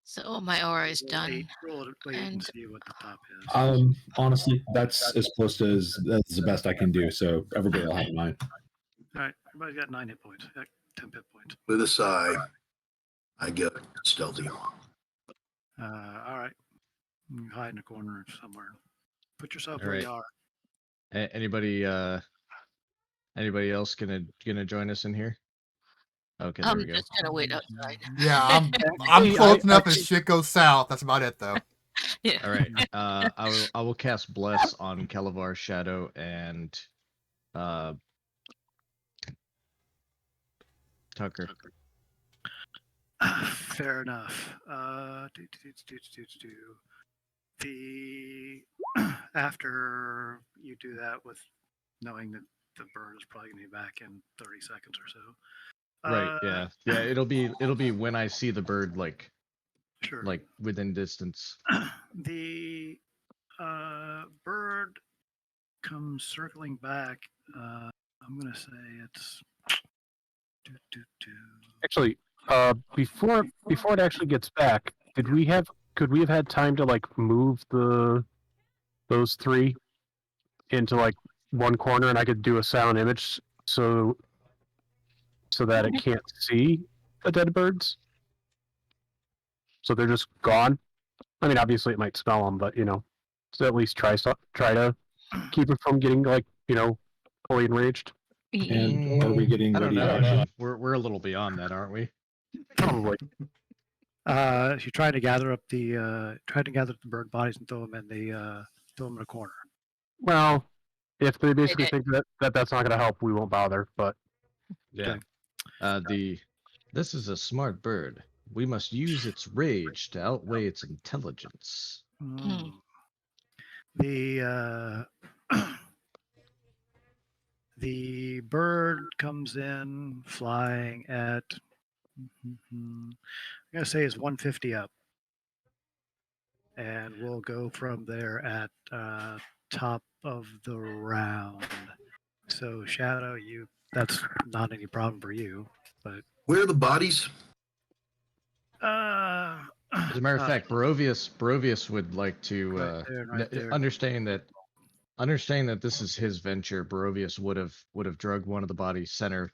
So my aura is done. Roll it, wait and And see what the top is. Honestly, that's as close to that's the best I can do. So everybody will have mine. All right, everybody's got 9 hit points. 10 hit points. With a sigh, I get stealthy. All right, you hide in a corner somewhere. Put yourself All where right. you are. Anybody else gonna join us in here? Okay, there I'm we go. just gonna wait outside. Yeah, I'm Hey, close I enough as think- shit goes south. That's about it, though. Yeah. All right. I will cast Bless on Calavar Shadow and Tucker. Fair enough. The after you do that with knowing that the bird is probably gonna be back in 30 seconds or so. Right. Yeah. Yeah. It'll be when I see the bird Sure. like within distance. The bird comes circling back. I'm gonna say it's. Actually, before it actually gets back, could we have had time to move those 3 into one corner, and I could do a sound image so that it can't see the dead birds, so they're just gone. I mean, obviously it might smell them, but so at least try to keep it from getting fully enraged. And are we getting I don't ready? know. to I action? mean, we're a little beyond that, aren't we? Probably. You're trying to gather up the bird bodies and throw them in a corner. Well, if they basically think that's not going to help, we won't bother. But Yeah. Okay. This is a smart bird. We must use its rage to outweigh its intelligence. Mm. The the bird comes in flying at I'm gonna say is 150 up, and we'll go from there at top of the round. So Shadow, that's not any problem for you, but Where are the bodies? As a matter of fact, Barovius would like to right there, right there. understanding that this is his venture. Barovius would have drugged one of the bodies center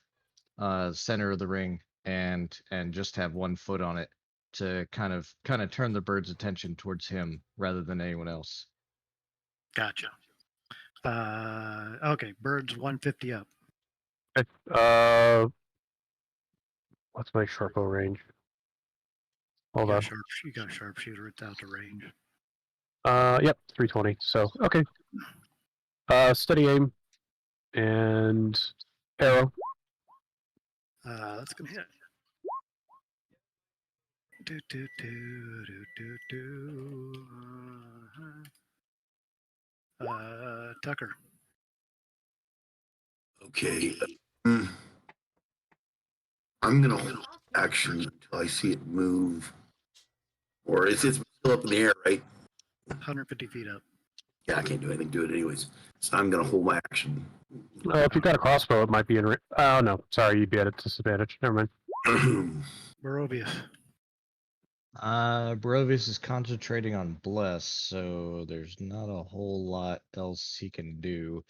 of the ring and just have one foot on it to kind of turn the bird's attention towards him rather than anyone else. Gotcha. Okay, bird's 150 up. what's my sharpo range? Hold on. You got a sharpshooter without the range. Yep, 320. So okay. Steady aim and arrow. That's gonna hit. Do, do, do, do, do, do. Tucker. Okay. mm, I'm gonna hold action until I see it move. Or it's still up in the air, right? 150 feet up. Yeah, I can't do anything to it anyways. So I'm gonna hold my action. If you've got a crossbow, it might be in. Oh no, sorry, you'd be at a disadvantage. Never mind. Barovius. Barovius is concentrating on Bless, so there's not a whole lot else he can do.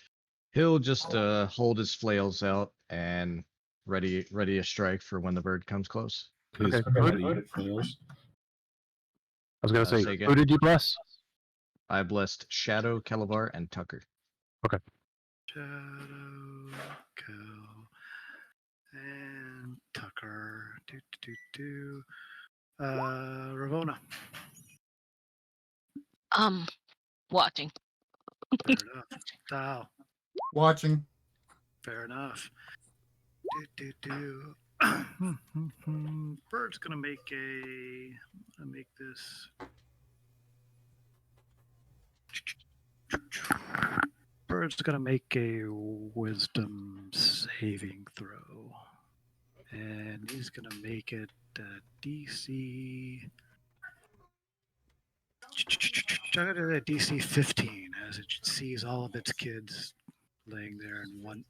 He'll just hold his flails out and ready a strike for when the bird comes close. His Okay. body fails. I was gonna say say, again. who did you bless? I blessed Shadow, Calavar, and Tucker. Shadow, Cal, and Tucker. Ravona. Watching. Fair enough. Tao. Watching. Fair enough. Bird's gonna make this. Bird's gonna make a wisdom saving throw, and he's gonna make it DC. DC 15 as it sees all of its kids laying there and one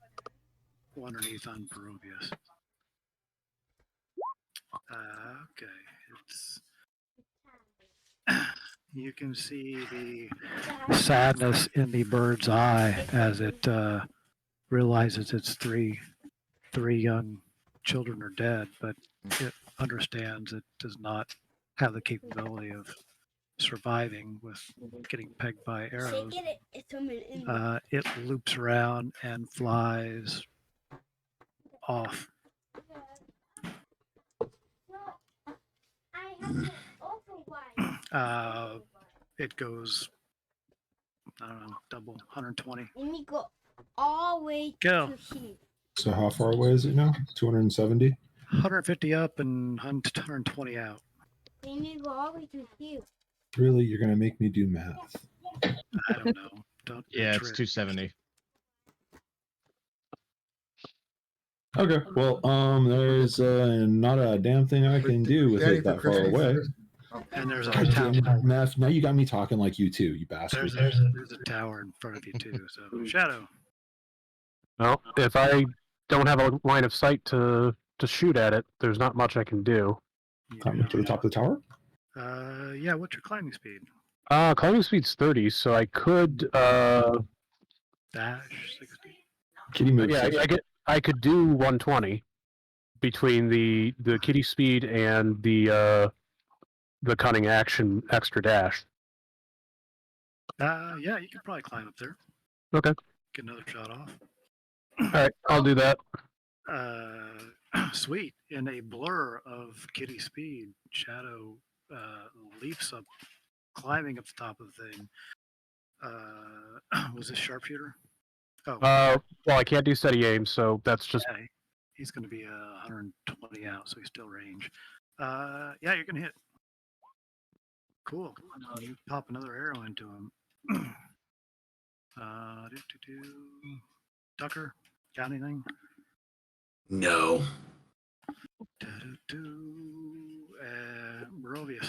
underneath on Barovius. Okay, it's you can see the sadness in the bird's eye as it realizes its three young children are dead, but it understands it does not have the capability of surviving with getting pegged by arrows. It loops around and flies off. It goes, I don't know, double 120. Let me go all the way Go. to here. So how far away is it now? 270? 150 up and 120 out. Let me go all the way to here. Really? You're going to make me do math? I don't know. Don't. Yeah, it's trick. 270. Okay. Well, there's not a damn thing I can do with it that far away. And there's a God tower. damn it, Meth. Now you got me talking like you too, you bastard. There's a tower in front of you too. So Shadow. Well, if I don't have a line of sight to shoot at it, there's not much I can do. You Climb do up to the top of the tower? yeah. What's your climbing speed? Climbing speed's 30, so I could Dash 60. Kitty moves. yeah, I could do 120 between the kitty speed and the cunning action extra dash. Yeah, you could probably climb up there. Okay. Get another shot off. All right, I'll do that. Sweet. In a blur of kitty speed, Shadow leaps up, climbing up the top of the thing. Was this sharpshooter? Oh, Well, I can't do steady aim, so that's just yeah, he's going to be 120 out, so he's still range. Yeah, you're going to hit. Cool. You pop another arrow into him. Tucker, got anything? No. Barovius.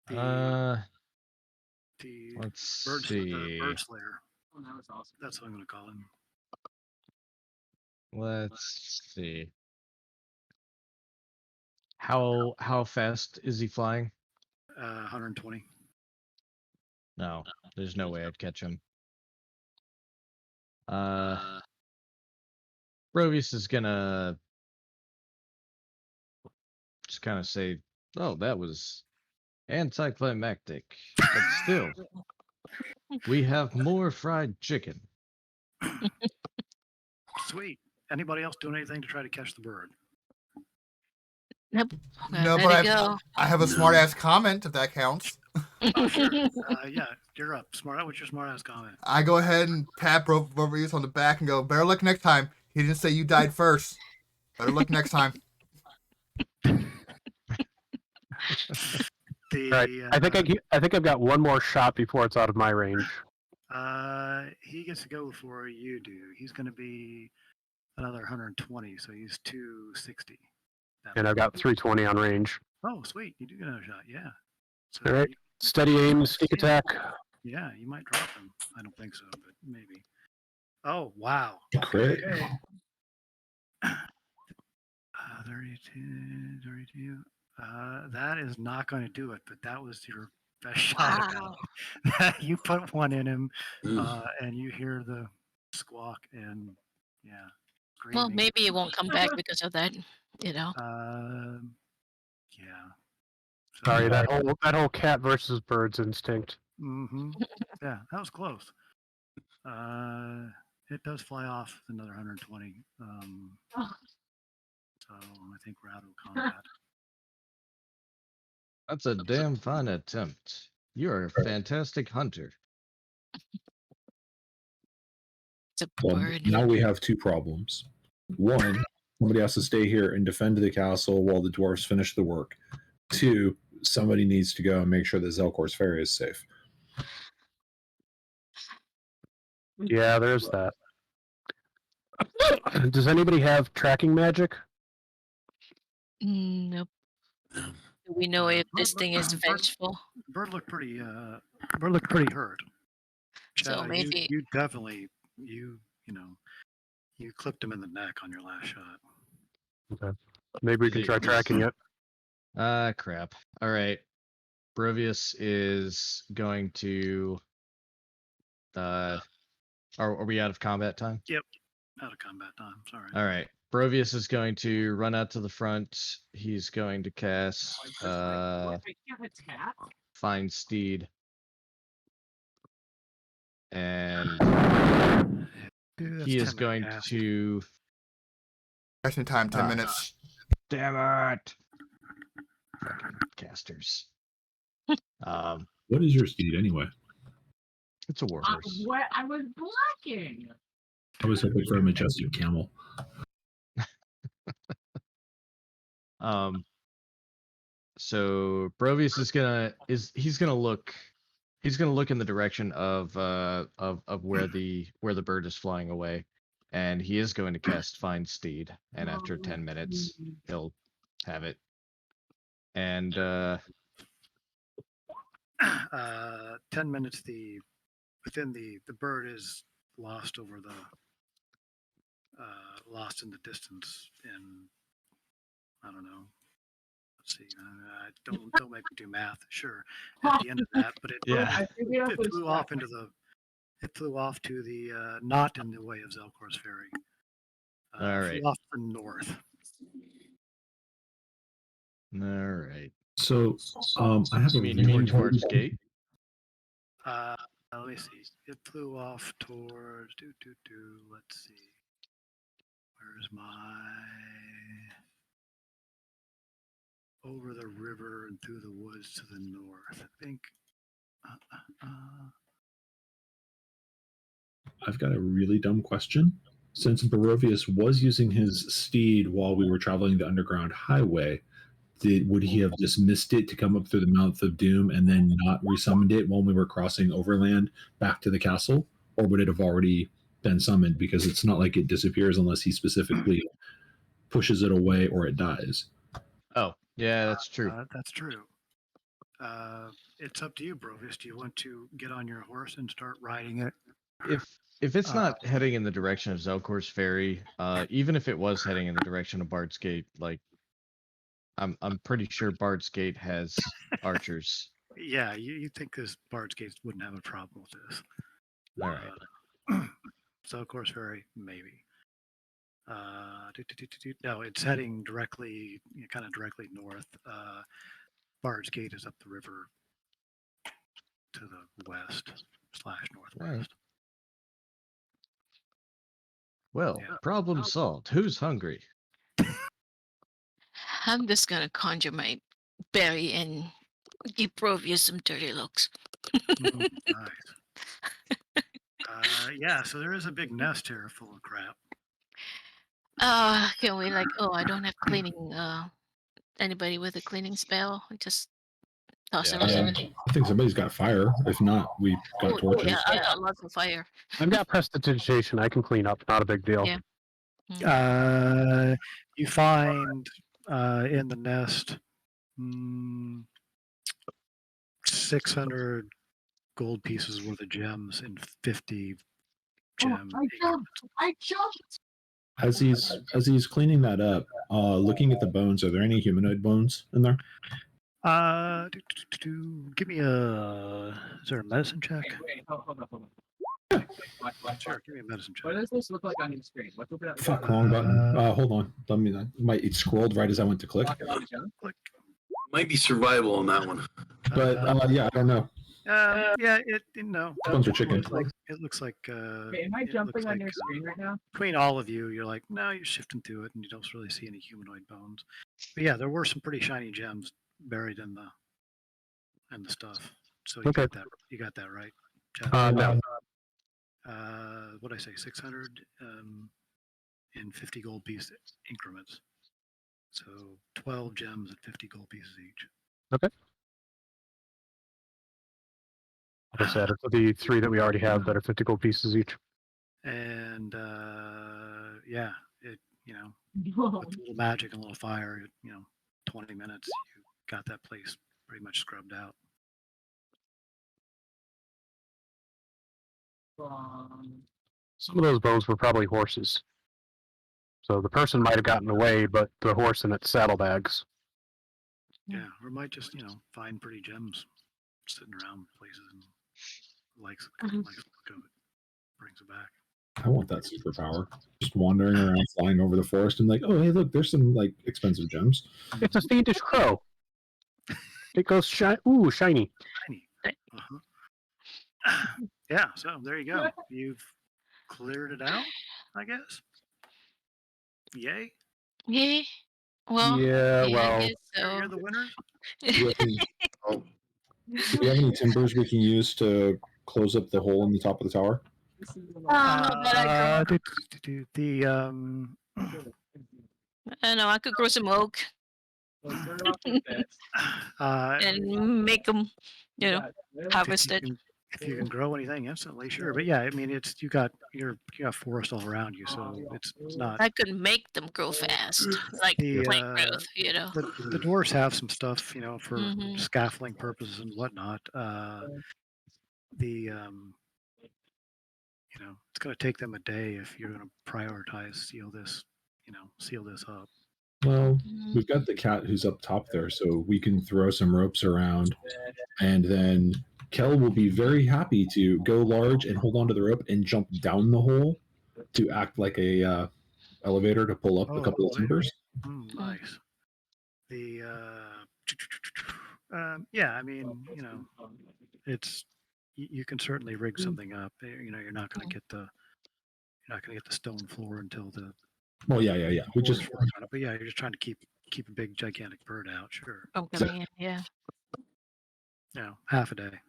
The Let's bird, see. bird slayer. Oh, that was awesome. That's what I'm going to call him. Let's see. How fast is he flying? 120. No, there's no way I'd catch him. Rovius is gonna just kind of say, "Oh, that was anticlimactic, but still, we have more fried chicken." Sweet. Anybody else doing anything to try to catch the bird? Nope. No, Let but it go. I have a smart ass comment if that counts. Oh, sure. Yeah, you're up. What's your smart ass comment? I go ahead and tap Rovius on the back and go, better luck next time. He didn't say you died first. Better luck next time. right. I think I've got one more shot before it's out of my range. He gets to go before you do. He's going to be another 120, so he's 260. And I've got 320 on range. Oh, sweet! You do get another shot. Yeah. So All right. Steady aim, sneak attack. Yeah, you might drop him. I don't think so, but maybe. Oh, wow. Crit. Okay. 32. That is not going to do it, but that was your best shot. Wow. You put one in him, and you hear the squawk, and yeah. Well, Screaming. maybe it won't come back because of that. You know. Yeah. Sorry, that whole cat versus birds instinct. Mm-hmm. Yeah, that was close. It does fly off another 120. So I think we're out of combat. That's a damn fine attempt. You're a fantastic hunter. It's a Well, bird. now we have two problems. One, somebody has to stay here and defend the castle while the dwarves finish the work. Two, somebody needs to go and make sure that Zelkor's ferry is safe. Yeah, there's that. Does anybody have tracking magic? Nope. Do we know if this thing is vengeful? Bird looked pretty hurt. So Chad, maybe you definitely you clipped him in the neck on your last shot. Okay. Maybe we can try tracking it. Crap. All right. Brovius is going to. Are we out of combat time? Yep, out of combat time. Sorry. All right. Brovius is going to run out to the front. He's going to cast Find Steed. And Dude, that's he 10 is going minute cast. to. Action time, 10 minutes. Damn it! Fucking casters. What is your speed anyway? It's a warhorse. What? I was blocking. I was hoping for a majestic camel. So Brovius is gonna look in the direction of where the bird is flying away, and he is going to cast Find Steed, and after 10 minutes he'll have it. And 10 minutes. The bird is lost over the lost in the distance. In I don't know. Let's see. Don't make me do math. Sure. At the end of that, but it flew off into the. It flew off to the not in the way of Zelkor's ferry. All right. Flew off to the north. all right. So, I have You a mean you were really towards gate? Let me see. It flew off towards. Let's see. Where's my over the river and through the woods to the north? I think. I've got a really dumb question. Since Barovius was using his steed while we were traveling the underground highway, would he have just missed it to come up through the mouth of doom and then not resummoned it while we were crossing overland back to the castle? Or would it have already been summoned? Because it's not like it disappears unless he specifically pushes it away or it dies. Oh, yeah, that's true. That's true. It's up to you, Brovius. Do you want to get on your horse and start riding it? If it's not heading in the direction of Zelkor's ferry, even if it was heading in the direction of Bard's Gate, like I'm pretty sure Bard's Gate has archers. Yeah, you think this Bard's Gate wouldn't have a problem with this? All right. Zelkor's ferry, maybe. No, it's heading directly, kind of directly north. Bard's Gate is up the river to the west/northwest. Right. Well, Yeah. problem solved. Who's hungry? I'm just gonna conjure my berry and give Brovius some dirty looks. Nice. Yeah, so there is a big nest here full of crap. Can we I don't have cleaning. Anybody with a cleaning spell? Just toss everything. I think somebody's got fire. If not, we got torches. Yeah, I got lots of fire. I've got prestidigitation. I can clean up. Not a big deal. Yeah. You find in the nest 600 gold pieces worth of gems and 50 gems. I jumped. As he's cleaning that up, looking at the bones, are there any humanoid bones in there? Give me is there a medicine check? Wait, hold on. Sure, give me a medicine What check. does this look like on your screen? What's open up? Fuck, wrong button. Hold on. Let me. It scrolled right as I went to click. Click. Might be survival on that one. But yeah, I don't know. Yeah, Bones are chicken. it looks like Okay, am I it jumping looks on like your screen right now? between all of you, you're like, no, you're shifting through it, and you don't really see any humanoid bones. But yeah, there were some pretty shiny gems buried in the stuff. So you Okay. got that right, Chad. No. What I say, 600 in 50 gold piece increments. So 12 gems at 50 gold pieces each. Okay. Like I said, it's the 3 that we already have that are 50 gold pieces each. And yeah, it with a little magic and a little fire, 20 minutes, you got that place pretty much scrubbed out. Some of those bones were probably horses. So the person might have gotten away, but the horse in its saddlebags. Yeah, or might just find pretty gems sitting around places and likes the look of it, brings it back. I want that superpower. Just wandering around, flying over the forest, and like, oh hey, look, there's some like expensive gems. It's a fiendish crow. It goes shiny. Ooh, shiny. Tiny. Yeah, so there you go. You've cleared it out, I guess. Yay! Yeah. Well. Yeah, I well, guess so. You're the winners. Do we have any, Oh, do we have any timbers we can use to close up the hole in the top of the tower? The I know I could grow some oak and make them, harvest it. if you can grow anything instantly, sure. But yeah, I mean, it's you got forest all around you, so it's not. I could make them grow fast, like The, plant growth. The dwarves have some stuff, for Mhm. scaffolding purposes and whatnot. It's going to take them a day if you're going to prioritize seal this up. Well, Mhm. we've got the cat who's up top there, so we can throw some ropes around, and then Kel will be very happy to go large and hold onto the rope and jump down the hole to act like a elevator to pull up a couple of boy. timbers. Nice. The yeah, I mean, it's you can certainly rig something up. You're not going to get the stone floor until the Well, yeah. We just but yeah, you're just trying to keep a big gigantic bird out. Sure. Oh, coming in, yeah. Half a day.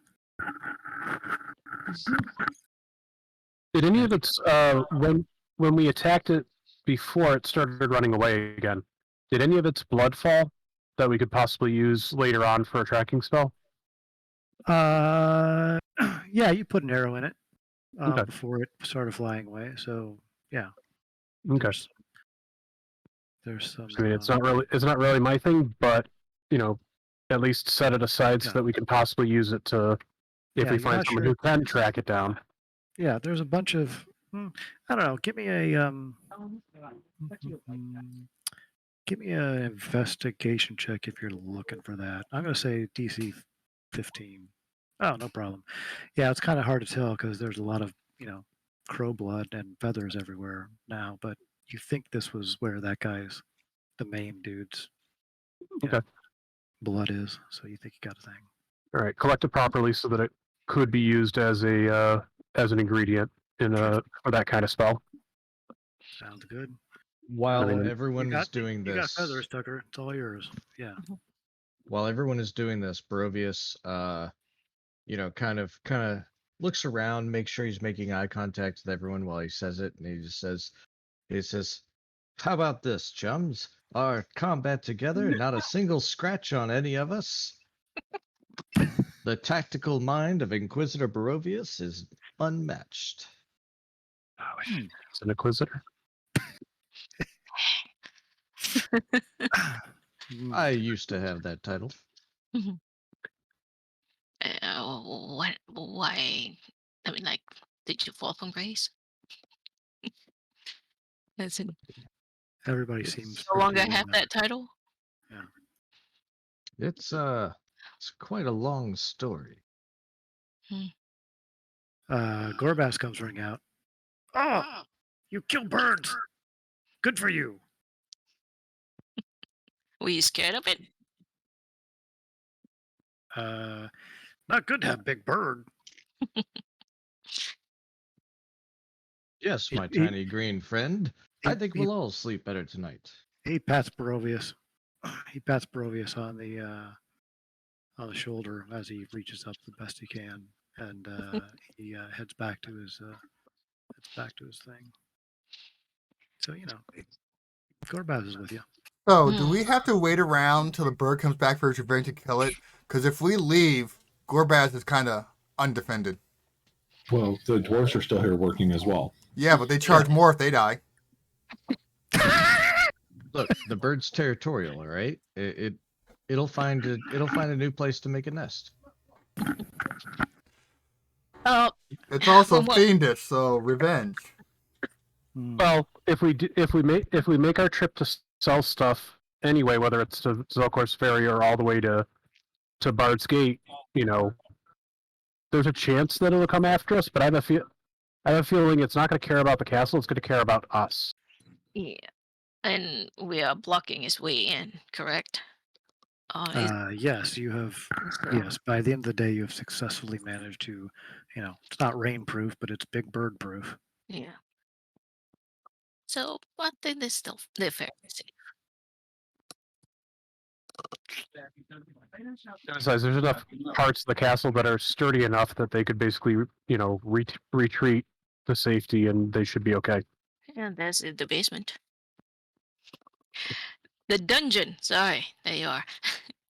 did any of its when we attacked it before it started running away again? Did any of its blood fall that we could possibly use later on for a tracking spell? Yeah, you put an arrow in it Okay. before it started flying away. So yeah. Okay. There's some. I mean, it's not really my thing, but at least set it aside so Yeah. that we can possibly use it to, if Yeah, we you're find not someone sure. who can track it down. Yeah, there's a bunch of. I don't know. Give me a Give me an investigation check if you're looking for that. I'm going to say DC 15. Oh, no problem. Yeah, it's kind of hard to tell because there's a lot of crow blood and feathers everywhere now. But you think this was where that guy's, the main dude's, Okay. blood is. So you think you got a thing. All right, collect it properly so that it could be used as an ingredient for that kind of spell. Sounds good. While I mean, everyone is doing You got this, feathers, Tucker. It's all yours. Yeah. while everyone is doing this, Barovius, kind of looks around, makes sure he's making eye contact with everyone while he says it, and he says, "How about this, chums? Our combat together, not a single scratch on any of us. The tactical mind of Inquisitor Barovius is unmatched." It's an inquisitor. I used to have that title. What? Why? I mean, like, did you fall from grace? As in, Everybody seems no longer pretty, have that title? It's quite a long story. Gorbas comes running out. Oh, you kill birds. Good for you. Were you scared of it? Not good to have Big Bird. Yes, my He- tiny green friend. I he- think he- we'll all sleep better tonight. He pats Barovius. He pats Barovius on the shoulder as he reaches up the best he can, and he heads back to his thing. So Gorbaz is with you. So, do we have to wait around till the bird comes back for his revenge to kill it? Because if we leave, Gorbaz is kind of undefended. Well, the dwarves are still here working as well. Yeah, but they charge more if they die. Look, the bird's territorial, all right? It'll find a new place to make a nest. Oh, It's also From what- fiendish, so revenge. Well, if we make our trip to sell stuff anyway, whether it's to Zelkor's Ferry or all the way to Bard's Gate, there's a chance that it'll come after us. But I have a feeling it's not going to care about the castle. It's going to care about us. yeah. And we are blocking his way in, correct? Yes, you have. Yes, by the end of the day, you have successfully managed to, it's not rain-proof, but it's Big Bird-proof. Yeah. So, I think they're fairly safe. Besides, there's enough parts of the castle that are sturdy enough that they could basically, retreat to safety, and they should be okay. And that's in the basement. The dungeon. Sorry, there you are.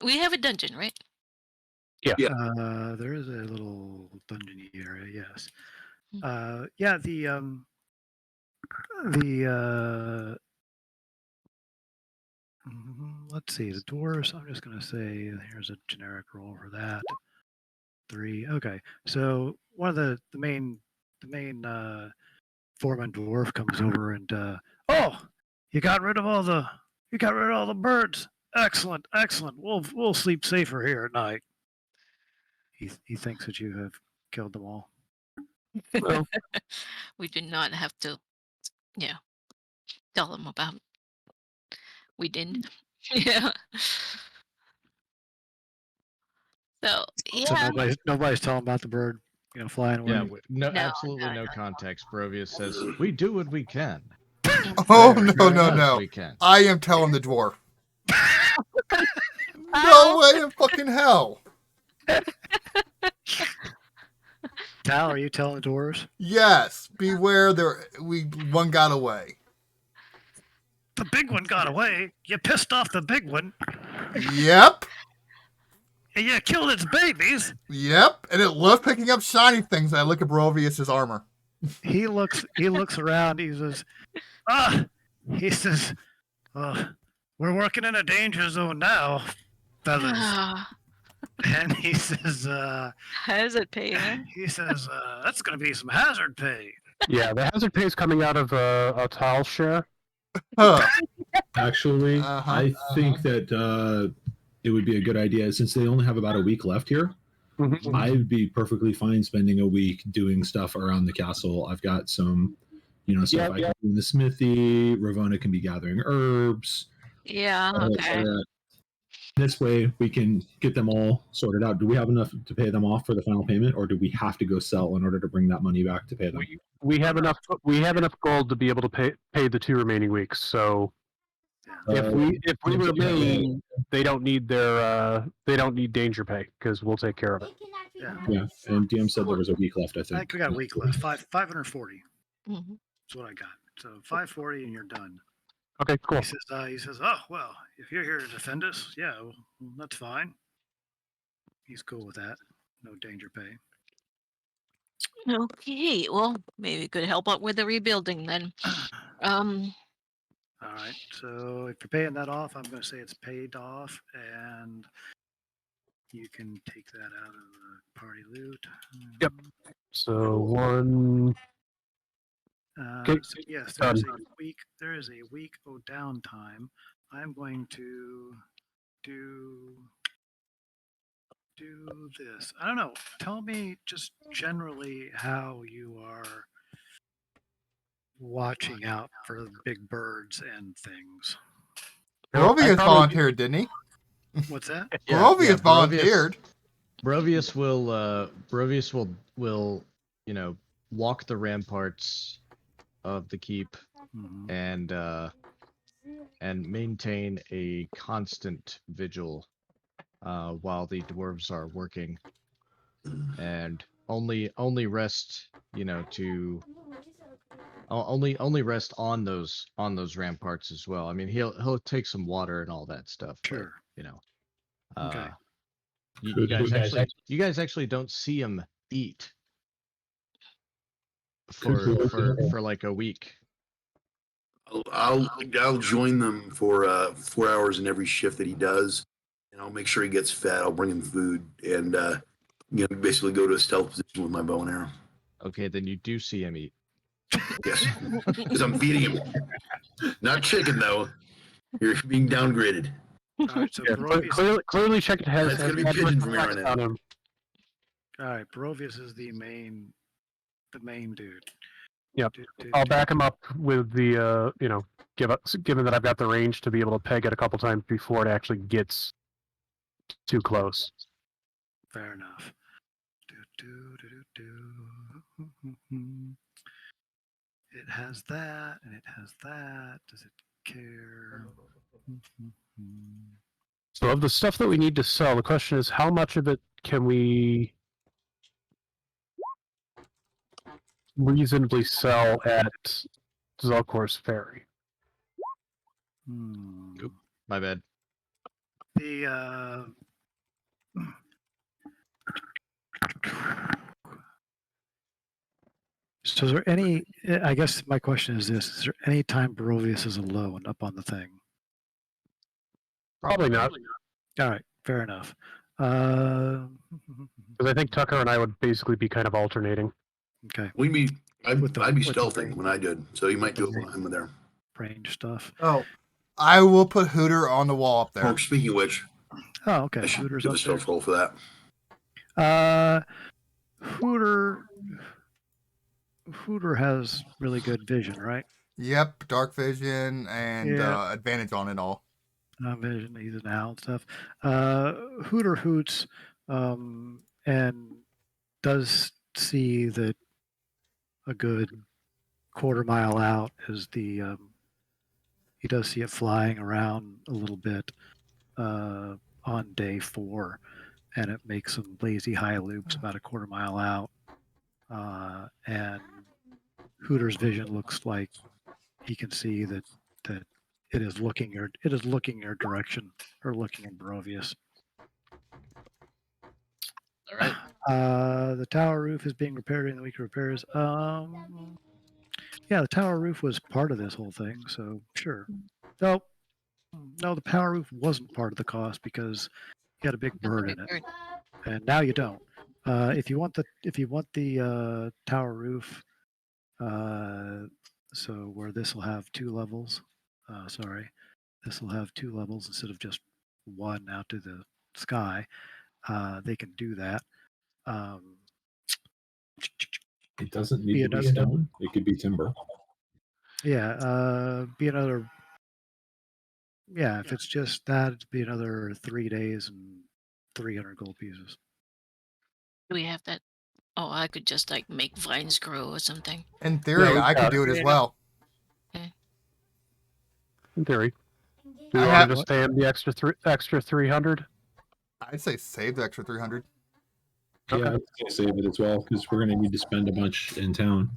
We have a dungeon, right? There is a little dungeon area. Yes. Yeah. Let's see, the dwarves. I'm just gonna say here's a generic roll for that. 3. Okay. So one of the main foreman dwarf comes over and oh, you got rid of all the birds. Excellent. We'll sleep safer here at night. He thinks that you have killed them all. Well, We do not have to, tell them about. We didn't. Yeah. So So yeah. nobody's telling about the bird, flying away. Yeah, No, absolutely no context. Barovius says, we do what we can. Oh, Fair, no, as no. We can. I am telling the dwarf. No way in fucking hell. Tal, are you telling the dwarves? Yes, beware, one got away. The big one got away. You pissed off the big one. Yep. And you killed its babies. Yep, and it loves picking up shiny things. I look at Barovius' armor. He looks around. He says, we're working in a danger zone now, fellas. And he says, Hazard pay, huh? he says, that's going to be some hazard pay. yeah, the hazard pay is coming out of a tile share. Huh. Actually, Uh-huh, I think that it would be a good idea, since they only have about a week left here. Mhm. I'd be perfectly fine spending a week doing stuff around the castle. I've got some, stuff I can do in the smithy. Ravona can be gathering herbs. Yeah. Okay. This way, we can get them all sorted out. Do we have enough to pay them off for the final payment, or do we have to go sell in order to bring that money back to pay them? We have enough. We have enough gold to be able to pay the 2 remaining weeks. So if we remain, they don't need danger pay because we'll take care of it. Yeah, and DM said there was a week left. I I think think we got a week left. 540. Mhm. That's what I got. So 540 and you're done. Okay, cool. He says, oh, well, if you're here to defend us, yeah, well, that's fine. He's cool with that. No danger pay. Okay. Well, maybe we could help out with the rebuilding then. All right. So if you're paying that off, I'm going to say it's paid off, and you can take that out of the party loot. Yep. So one. Okay. So yes, Done. there is a week of downtime. I'm going to do this. I don't know. Tell me just generally how you are watching out for big birds and things. Barovius volunteered, didn't he? What's that? Barovius volunteered. Brovius will walk the ramparts of the keep Mhm. and maintain a constant vigil while the dwarves are working, and only rest only rest on those ramparts as well. I mean, he'll take some water and all that stuff, Sure. but Okay. you guys actually don't see him eat for like a week. I'll join them for 4 hours in every shift that he does, and I'll make sure he gets fed. I'll bring him food, and basically go to a stealth position with my bow and arrow. Okay, then you do see him eat. Yes, because I'm feeding him. Not chicken though. You're being downgraded. All right. So Yeah, Brovius. clearly Chicken has It's gonna be adverse pigeon from here effects on out. on him. All right. Brovius is the main dude. Yep. Do, do, I'll do. back him up with the given that I've got the range to be able to peg it a couple times before it actually gets too close. Fair enough. It has that, and it has that. Does it care? So of the stuff that we need to sell, the question is how much of it can we reasonably sell at Zelkor's Ferry? Oop, my bad. The so is there any? I guess my question is this: is there any time Barovius is alone up on the thing? Probably not, All right, fair enough. because I think Tucker and I would basically be kind of alternating. Okay, I'd be With the stealthing range. when I did, so you might do it the when I'm there. range stuff. Oh, I will put Hooter on the wall up there. Oh, speaking of which, Oh, okay. I should Hooter's do up the there. stealth roll for that. Hooter has really good vision, right? Yep, dark vision and Yeah. advantage on it all. Vision, he's an owl and stuff. Hooter hoots and does see that a good quarter mile out is the he does see it flying around a little bit on day 4, and it makes some lazy high loops about a quarter mile out, and Hooter's vision looks like he can see that it is looking your direction, or looking in Barovius. All right. The tower roof is being repaired in the week of repairs. Yeah, the tower roof was part of this whole thing, so sure. No, the tower roof wasn't part of the cost because you had a big bird in it, and now you don't. If you want the tower roof, so where this will have 2 levels. Sorry, this will have 2 levels instead of just one out to the sky. They can do that. It doesn't need to be stone. It could be timber. Yeah, be another. Yeah, if it's just that, it'd be another 3 days and 300 gold pieces. Do we have that? Oh, I could just like make vines grow or something. In theory, I could do it as well. In theory. Do we I want have- to just pay him the extra 300? I'd say save the extra 300. Yeah, Okay. I'd say save it as well because we're going to need to spend a bunch in town.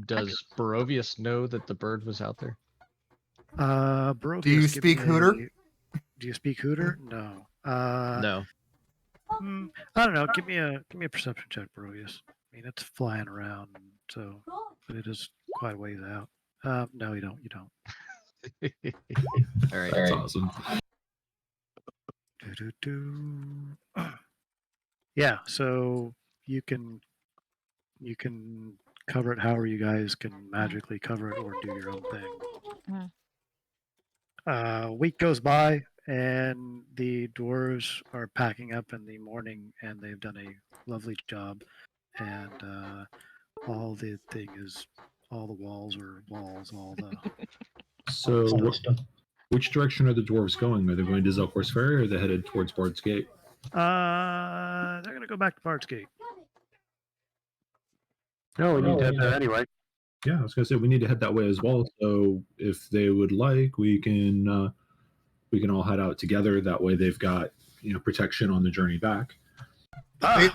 Does Barovius know that the bird was out there? Barovius, Do you give speak me Hooter? Do you speak Hooter? No. No. I don't know. Give me a perception check, Barovius. I mean, it's flying around, so but it is quite a ways out. No, you don't. You don't. All right. That's awesome. Yeah, so you can cover it however you guys can magically cover it or do your own thing. Week goes by and the dwarves are packing up in the morning, and they've done a lovely job, and all the thing is all the walls are walls, all the So Which direction are the dwarves going? Are they going to Zelkor's Ferry or are they headed towards Bard's Gate? They're going to go back to Bard's Gate. No, we need to head there anyway. Yeah, I was going to say we need to head that way as well. So if they would like, we can all head out together. That way, they've got protection on the journey back.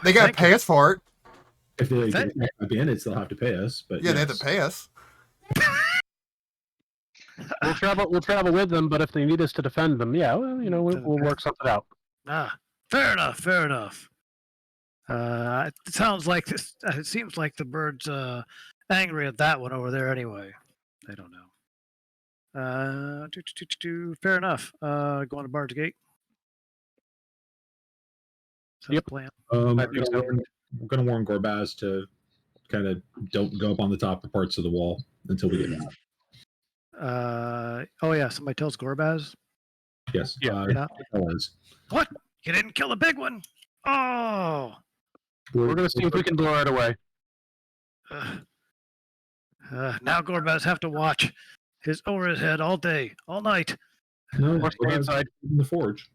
They got to pay us for it. If they get attacked by bandits, they'll have to pay us. But yeah, they have to pay us. We'll travel with them, but if they need us to defend them, yeah, well, we'll work something out. Fair enough. Fair enough. It sounds like this. It seems like the bird's angry at that one over there. Anyway, I don't know. Fair enough. Going to Bard's Gate. Is that Yep. the plan? We're going to warn Gorbaz to kind of don't go up on the top of parts of the wall until we get back. Oh yeah, somebody tells Gorbaz. Yes. Yeah. What? You didn't kill a big one? Oh. We're going to see if we can blow it away. Now Gorbaz have to watch over his head all day, all night. No, Or stay inside in the forge.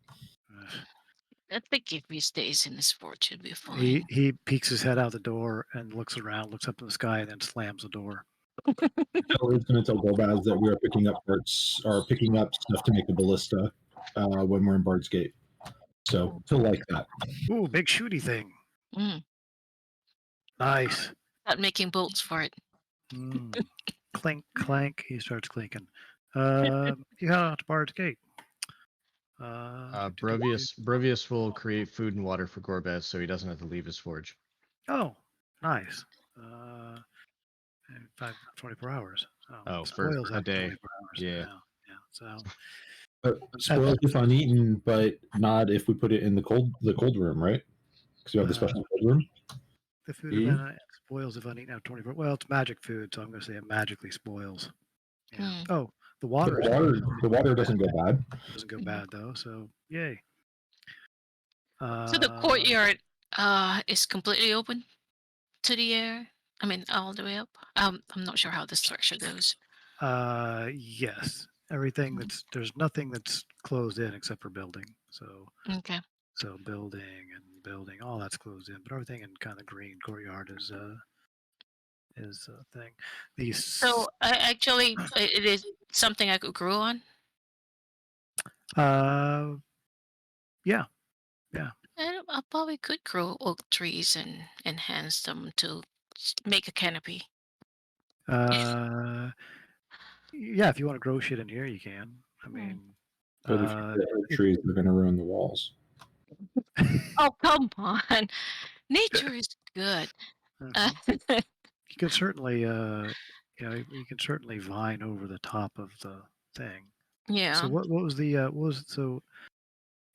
I think if he stays in his forge, he'll be fine. He peeks his head out the door and looks around, looks up in the sky, and then slams the door. It's going to tell Gorbaz that we are picking up stuff to make a ballista when we're in Bard's Gate. So he'll like that. Ooh, big shooty thing. Mm. Nice. Not making bolts for it. Clink, clank. He starts clinking. You head out to Bard's Gate. Brovius will create food and water for Gorbaz so he doesn't have to leave his forge. Oh, nice. 24 hours. For a day. 24 hours. Yeah. So spoils if uneaten, but not if we put it in the cold room, right? Because you have the special cold room. The food spoils if uneaten after 24. Well, it's magic food, so I'm going to say it magically spoils. Yeah. Oh, the water. The water doesn't go bad. Doesn't go bad though. So yay. So the courtyard is completely open to the air. I mean, all the way up. I'm not sure how the structure goes. Yes. Everything there's nothing that's closed in except for building. So Okay. So building, all that's closed in, but everything in kind of green courtyard is a thing. So actually, it is something I could grow on. Yeah. And I probably could grow oak trees and enhance them to make a canopy. Yeah, if you want to grow shit in here, you can. I mean, But if you put oak trees, they're going to ruin the walls. Oh, come on. Nature is good. You can certainly, you can certainly vine over the top of the thing. Yeah. So what was so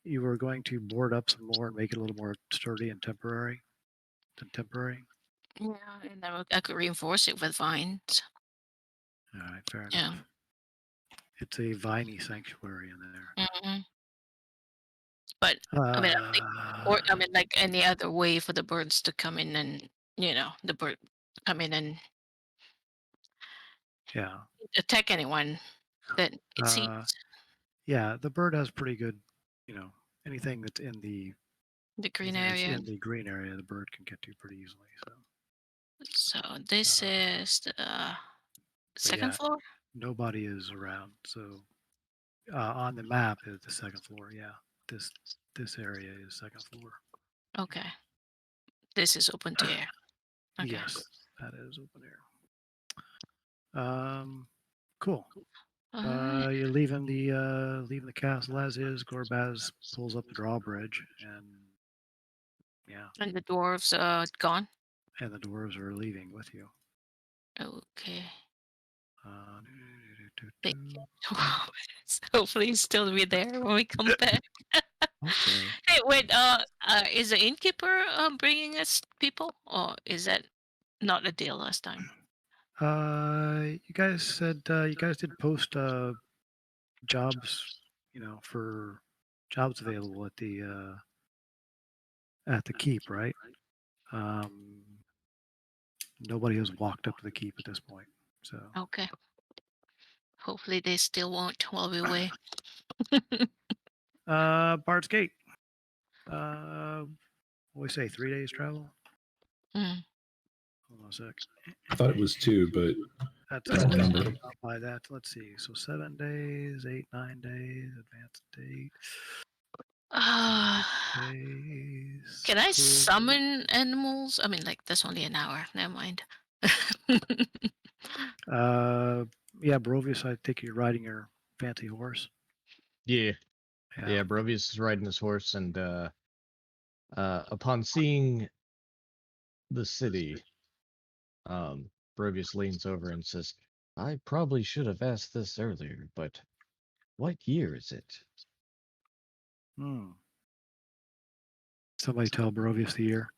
you were going to board up some more and make it a little more sturdy and temporary? Yeah, and then I could reinforce it with vines. All right, fair enough. Yeah. It's a viney sanctuary in there. Mm-hmm. But I mean, like any other way for the birds to come in and the bird come in and attack anyone that it sees. Yeah, the bird has pretty good, anything that's in the green area. In the green area, the bird can get to pretty easily. So this is the second floor. Nobody is around. So on the map is the second floor. Yeah, this area is second floor. Okay. This is open to air. Okay. Yes, that is open air. Cool. You're leaving the castle as is. Gorbaz pulls up the drawbridge, and And the dwarves gone. And the dwarves are leaving with you. Okay. Hopefully still be there when we come back. Okay. Hey, wait. Is the innkeeper bringing us people, or is that not a deal last time? You guys said you guys did post jobs, for jobs available at the keep, right? Nobody has walked up to the keep at this point. So okay. Hopefully they still won't while we're away. Bard's Gate. What do we say? 3 days travel. Mm. Hold on a sec. I thought it was 2, but That's I don't remember. by that. Let's see. So 7 days, 8, 9 days, advanced date. Days. Can I cool. summon animals? I mean, like, that's only an hour. Never mind. Yeah, Barovius, I think you're riding your fancy horse. Yeah. Barovius is riding his horse, and upon seeing the city, Barovius leans over and says, "I probably should have asked this earlier, but what year is it?" Somebody tell Barovius the year.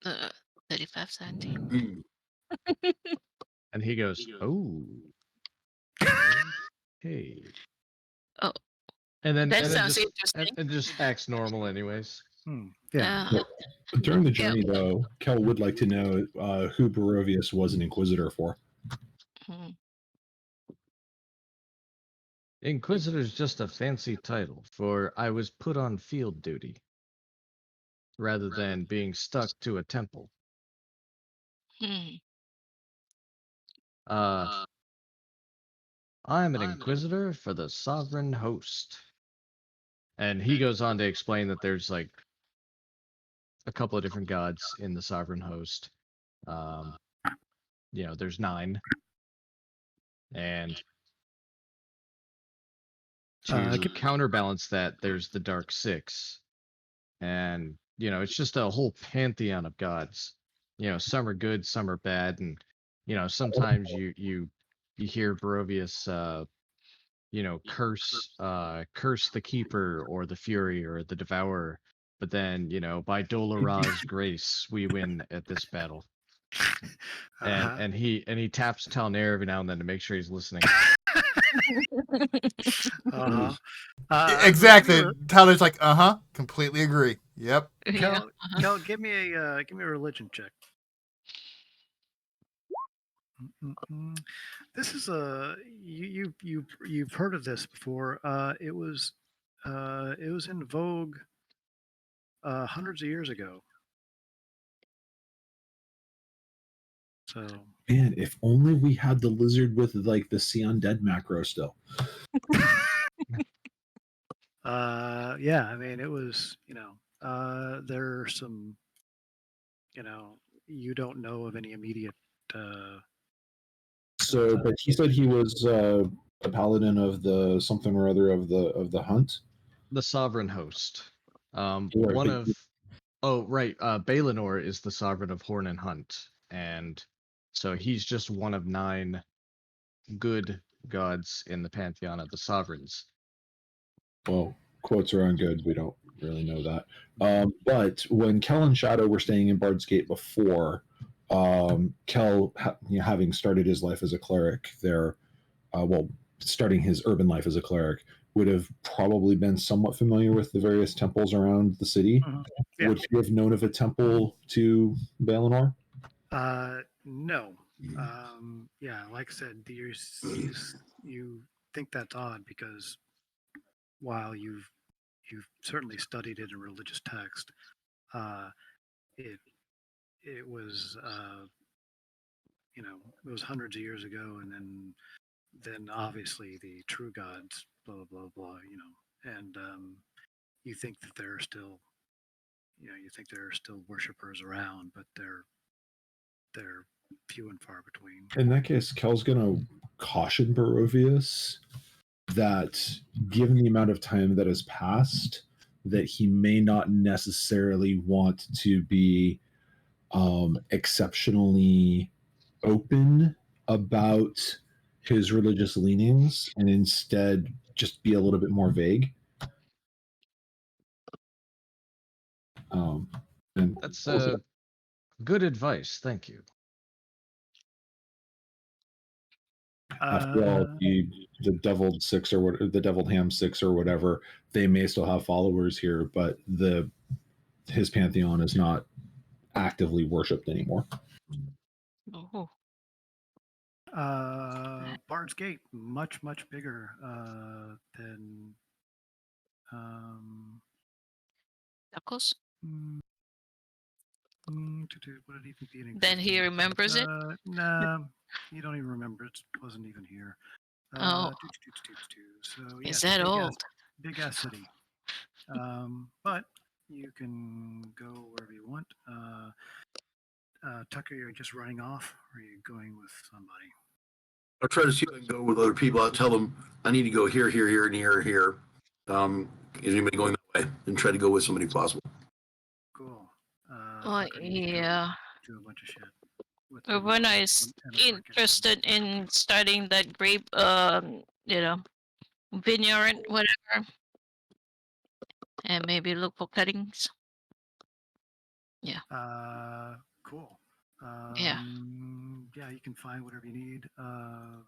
3517. And he goes, "Oh, okay." Oh, and then that and then sounds just interesting. and just acts normal, anyways. Yeah. During the journey, though, Kel would like to know who Barovius was an inquisitor for. Inquisitor's just a fancy title for I was put on field duty, rather than being stuck to a temple. I'm an inquisitor for the sovereign host. And he goes on to explain that there's like a couple of different gods in the sovereign host. There's 9. And to counterbalance that, there's the Dark 6. And, it's just a whole pantheon of gods. Some are good, some are bad. And, sometimes you hear Barovius, curse the Keeper or the Fury or the Devourer. But then, by Dolara's grace, we win at this battle. And he taps Talnair every now and then to make sure he's listening. Exactly. Tyler's like, completely agree. Yep. Kel, give me a religion check. This is you've heard of this before. It was in vogue hundreds of years ago. So, man, if only we had the lizard with like the see undead macro still. yeah, I mean, it was, there are some, you don't know of any immediate. But he said he was a paladin of the something or other of the hunt. The sovereign host. Right, Balinor is the sovereign of Horn and Hunt, and so he's just one of 9 good gods in the pantheon of the sovereigns. Well, quotes are on good. We don't really know that. But when Kel and Shadow were staying in Bard's Gate before, Kel, having started his life as a cleric there, starting his urban life as a cleric, would have probably been somewhat familiar with the various temples around the city. Yeah. Would he have known of a temple to Balinor? No. Yeah, like I said, you think that's odd because while you've certainly studied it in religious text, it was it was hundreds of years ago, and then obviously the true gods, blah blah blah, and you think that there are still, you think there are still worshipers around, but they're few and far between. In that case, Kel's gonna caution Barovius that given the amount of time that has passed, that he may not necessarily want to be exceptionally open about his religious leanings and instead just be a little bit more vague. And that's good advice. Thank you. After all, the deviled 6 or what, the deviled ham 6 or whatever, they may still have followers here, but his pantheon is not actively worshipped anymore. Oh. Bard's Gate, much bigger than. Knuckles? Mm, Would it even be an Then he existence? remembers it? Nah, you don't even remember. It wasn't even here. Oh, So is yes, that old? big ass city. But you can go wherever you want. Tucker, you're just running off, or are you going with somebody? I'll try to see if I can go with other people. I'll tell them I need to go here, and here. Is anybody going that way? And try to go with somebody if possible. Cool. Oh, Tucker, you yeah. do a bunch of shit. With Urbana is interested in starting that grape, vineyard, whatever, and maybe look for cuttings. Cool. Yeah. Yeah, you can find whatever you need. How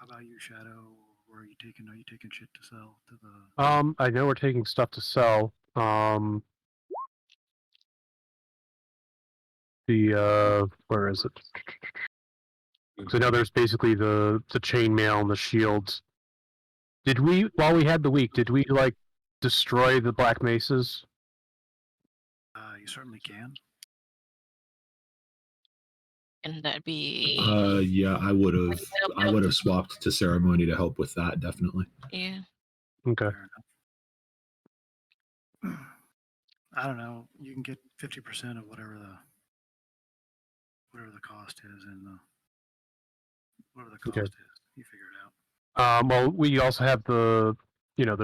about you, Shadow? Where are you taking? Are you taking shit to sell to the? I know we're taking stuff to sell. Where is it? So I know there's basically the chainmail and the shields. Did we, while we had the week, did we like destroy the black maces? You certainly can. And that'd be Yeah, I would have swapped to ceremony to help with that, definitely. yeah. Okay. Fair enough. I don't know. You can get 50% of whatever the cost is, and whatever the cost Okay. is, you figure it out. Well, we also have the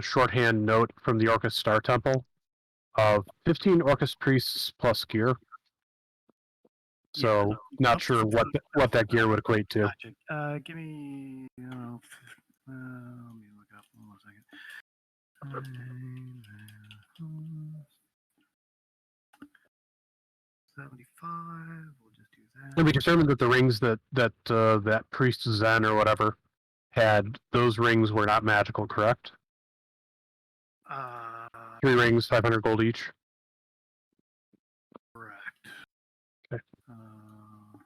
shorthand note from the Orcus Star Temple of 15 Orcus priests plus gear. So not sure what that gear would equate to. Gotcha. Give me, let me look up 1 second. 75. We'll just do that. And we determined that the rings that priest Zen or whatever had, those rings were not magical, correct? 3 rings, 500 gold each. Correct. Okay.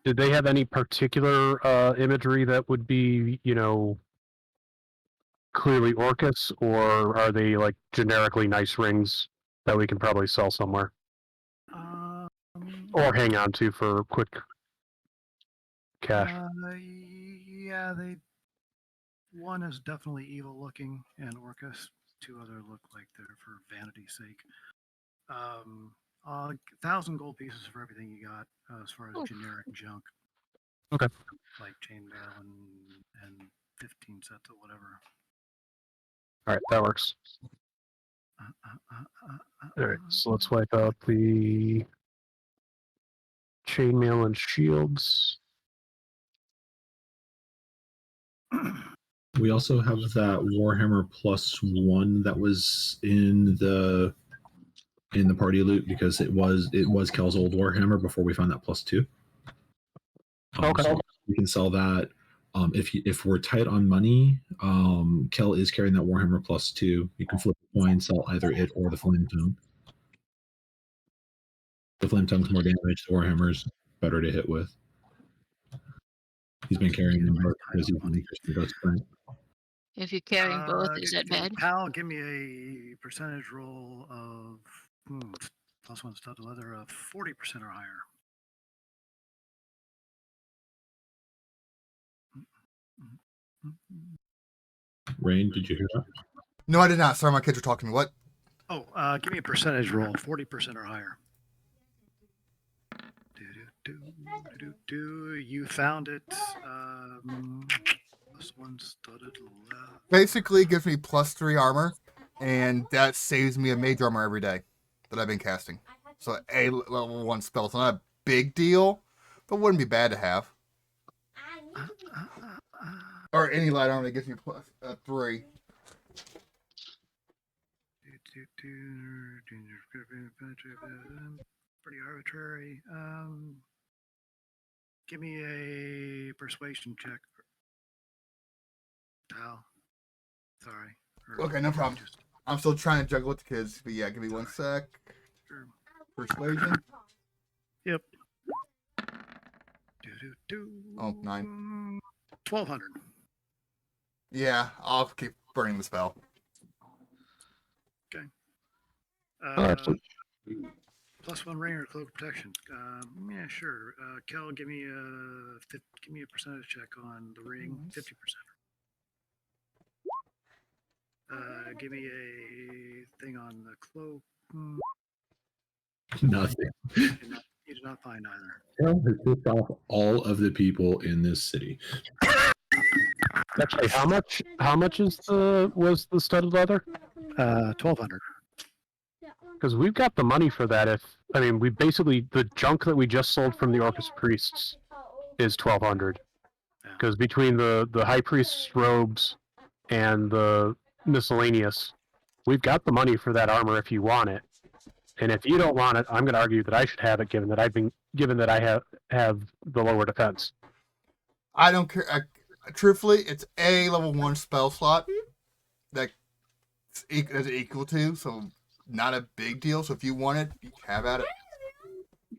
Did they have any particular imagery that would be, clearly Orcus, or are they like generically nice rings that we can probably sell somewhere or hang on to for quick cash? Yeah, one is definitely evil looking, and Orcus. 2 other look like they're for vanity's sake. 1,000 gold pieces for everything you got as far as generic junk. Okay. Like chainmail and 15 sets of whatever. All right, that works. All right, so let's wipe out the chainmail and shields. We also have that Warhammer +1 that was in the party loot because it was Kel's old Warhammer before we found that +2. Okay. So we can sell that. If we're tight on money, Kel is carrying that Warhammer +2. You can flip a coin, sell either it or the Flame Tongue. The Flame Tongue's more damage. The Warhammer's better to hit with. He's been carrying them both because he's been interested in strength. If you're carrying both, is that bad? Pal, give me a percentage roll of +1 stud to leather of 40% or higher. Rain, did you hear that? No, I did not. Sorry, my kids were talking to me. What? Oh, give me a percentage roll, 40% or higher. You found it. +1 studded leather. Basically, gives me +3 armor, and that saves me a mage armor every day that I've been casting. So a level 1 spell. It's not a big deal, but wouldn't be bad to have. Or any light armor that gives me +3. Pretty arbitrary. Give me a persuasion check. Pal. Sorry. Okay, no problem. I'm still trying to juggle with the kids, but yeah, give me 1 sec. Sure. Persuasion. Yep. Oh, 9. 1,200. Yeah, I'll keep burning the spell. +1 ring or cloak protection. Yeah, sure. Kel, give me a percentage check on the ring. 50%. Give me a thing on the cloak. Nothing. You did not find either. Hell has pissed off all of the people in this city. Actually, how much was the studded leather? 1,200. Because we've got the money for that. We basically, the junk that we just sold from the Orcus priests is 1,200. Yeah. Because between the high priest's robes and the miscellaneous, we've got the money for that armor if you want it. And if you don't want it, I'm going to argue that I should have it, given that I have the lower defense. I don't care. Truthfully, it's a level 1 spell slot that's equal to, so not a big deal. So if you want it, you have at it.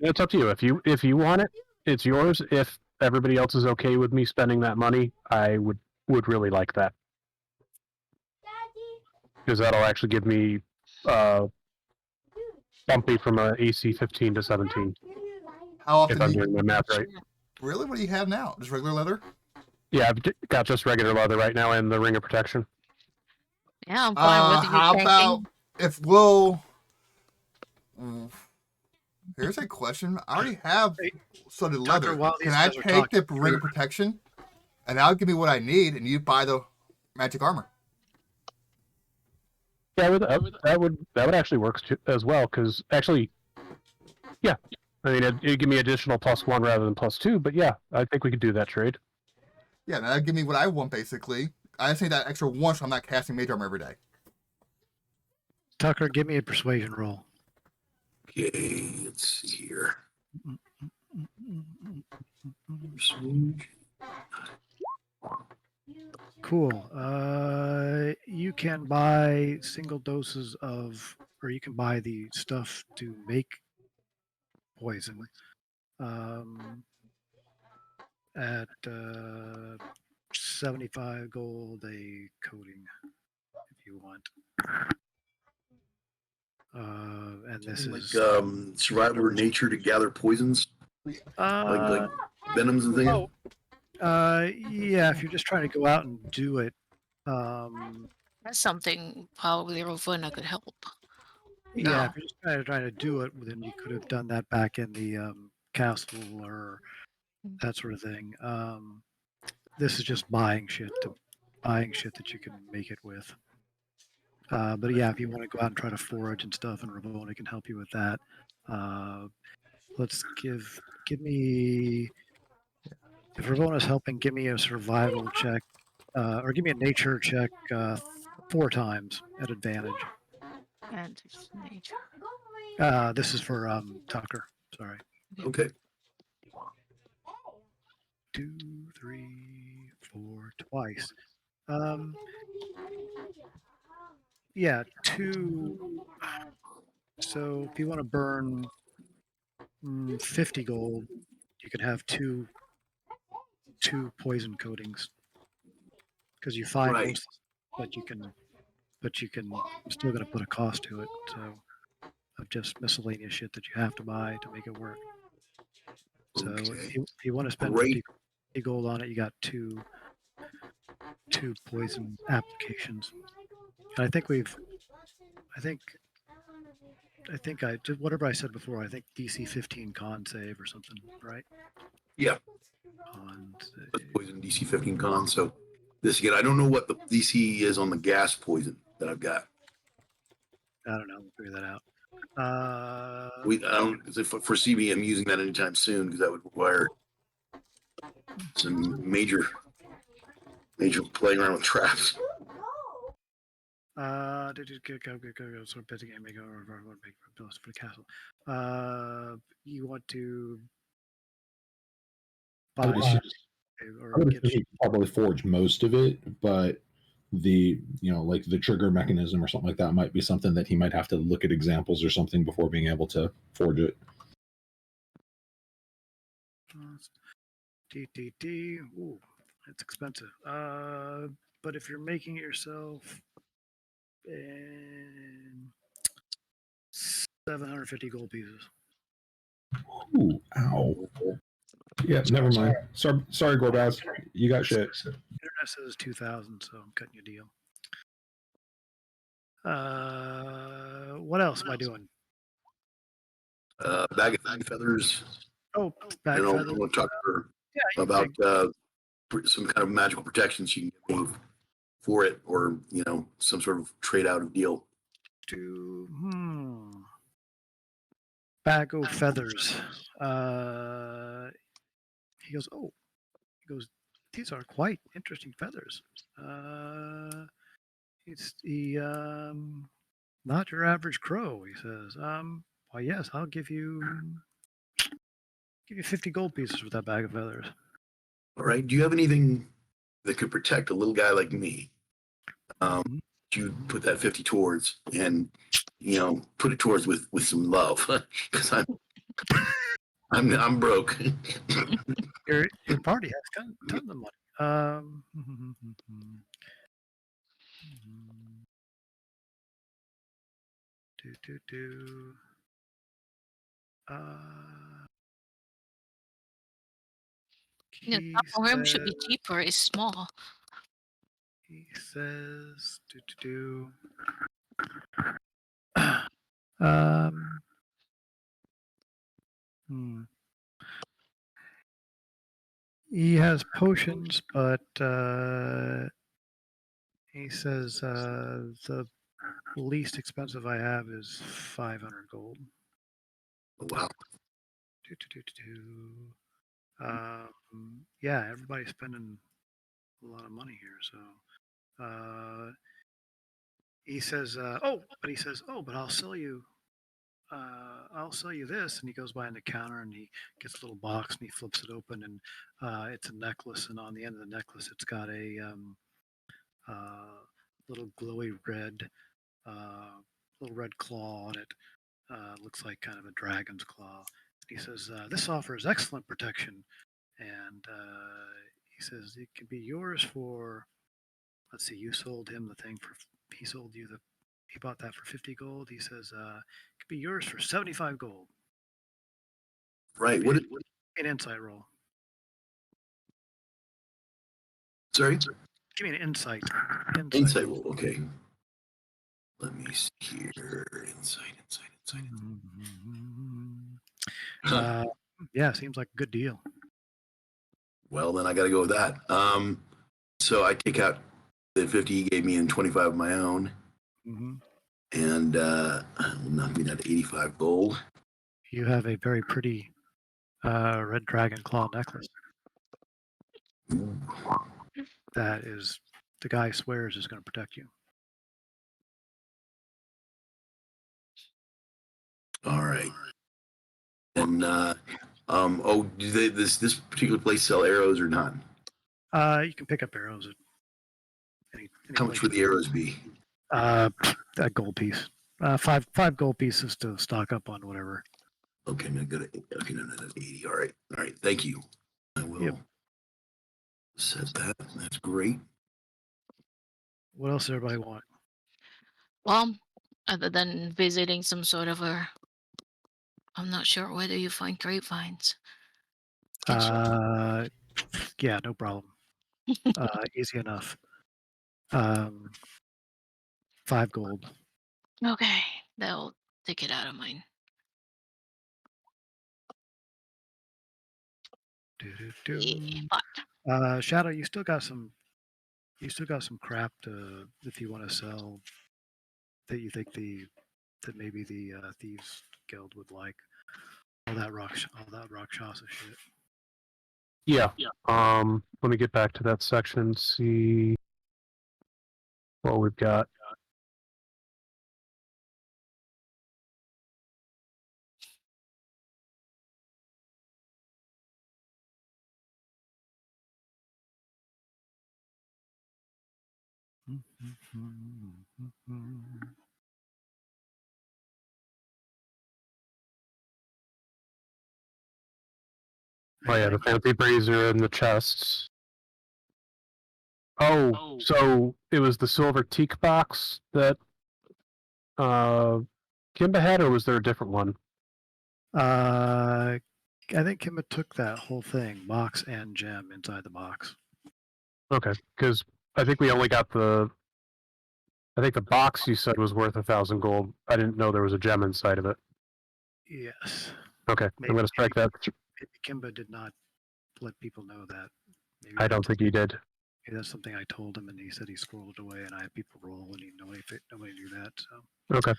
It's up to you. If you want it, it's yours. If everybody else is okay with me spending that money, I would really like that. Because that'll actually give me bumping from a AC 15 to 17. How often If I'm doing my math right. Really? What do you have now? Just regular leather? Yeah, I've got just regular leather right now and the ring of protection. Yeah, I'm fine with you How changing. about if we'll... Here's a question. I already have studded leather. while these Can I guys are take the talking, ring of protection and that'll give me what I need and you buy the magic armor? Yeah, that would actually work as well. Because actually, yeah, I mean it'd give me additional +1 rather than +2. But yeah, I think we could do that trade. Yeah, that'll give me what I want basically. I just need that extra 1 so I'm not casting mage armor every day. Tucker, give me a persuasion roll. Okay, let's see here. Cool. You can buy single doses of, or you can buy the stuff to make poison at 75 gold a coating if you want. And this Like is survivor nature to gather poisons, like venoms and things. Yeah, if you're just trying to go out and do it. That's something probably Ravonna could help. Yeah, if you're just trying to do it, then you could have done that back in the castle or that sort of thing. This is just buying shit that you can make it with. But yeah, if you want to go out and try to forage and stuff, and Ravonna can help you with that. Let's give me, if Ravonna's helping, give me a survival check, or give me a nature check 4 times at advantage. And it's nature. This is for Tucker. Sorry. Okay. 2, 3, 4, twice. Yeah, 2. So if you want to burn 50 gold, you can have two poison coatings because you find Right. most, but you can I'm still going to put a cost to it. So of just miscellaneous shit that you have to buy to make it work. So Okay. if you want to spend Great. 50 gold on it, you got two poison applications. And I think I did whatever I said before. I think DC 15 con save or something, right? Yeah. Con save. That's poison DC 15 con. So this again, I don't know what the DC is on the gas poison that I've got. I don't know. We'll figure that out. I don't foresee me using that anytime soon because that would require some major playing around with traps. Go. Sort of betting game make over for the castle. You want to buy I would assume probably forge most of it, but the like the trigger mechanism or something like that might be something that he might have to look at examples or something before being able to forge it. Ooh, it's expensive. But if you're making it yourself, and 750 gold pieces. Ooh, ow. Yeah, never mind. Sorry, Gorbaz. You got shit. Internet says 2,000, so I'm cutting you a deal. What else am I doing? Bag of feathers. Oh, bag And of I'll, feathers. I'll talk to her Yeah, you about can some kind of magical protection she can give me for it, or some sort of trade out of deal. do bag of feathers. He goes, oh, he goes, these are quite interesting feathers. He not your average crow. He says, why yes, I'll give you 50 gold pieces for that bag of feathers. All right. Do you have anything that could protect a little guy like me? Mhm. You put that 50 towards, and put it towards with some love, because I'm broke. Your party has tons of money. Do. The He top room should be says, cheaper. It's small. do. Um, hmm. He has potions, but he says the least expensive I have is 500 gold. Wow. Yeah, everybody's spending a lot of money here. So he says, but I'll sell you. I'll sell you this. And he goes behind the counter and he gets a little box and he flips it open and it's a necklace. And on the end of the necklace, it's got a little glowy red, little red claw on it. Looks like kind of a dragon's claw. He says, this offers excellent protection. And he says, it can be yours for, let's see, you sold him the thing for, he bought that for 50 gold. He says, it could be yours for 75 gold. Right. What? An insight roll. Sorry. Give me an insight. Insight roll. Okay. Let me see here. Insight. Yeah, seems like a good deal. Well, then I got to go with that. So I take out the 50 he gave me and 25 of my own, and knock me down to 85 gold. You have a very pretty red dragon claw necklace. That is, the guy swears is going to protect you. All right. And do this particular place sell arrows or not? You can pick up arrows at any How much would the arrows be? a gold piece. Five gold pieces to stock up on whatever. Okay, I'm gonna okay, no, that's 80. All right. Thank you. I will set that. That's great. What else does everybody want? Well, other than visiting some sort of I'm not sure whether you find grapevines. Yeah, no problem. Easy enough. 5 gold. Okay, they'll take it out of mine. Shadow, you still got some crap to, if you want to sell, that you think that maybe the thieves guild would like. All that Rakshasa shit. Yeah. Let me get back to that section. See what we've got. Oh yeah, the fancy brazier and the chests. Oh, so it was the silver teak box that Kimba had, or was there a different one? I think Kimba took that whole thing, box and gem inside the box. Okay, because I think we only got the. I think the box you said was worth 1,000 gold. I didn't know there was a gem inside of it. Yes. Okay, I'm going to strike that. Maybe Kimba did not let people know that. Maybe I don't think he did. maybe that's something I told him, and he said he squirreled it away, and I had people roll, and nobody knew that. So Okay.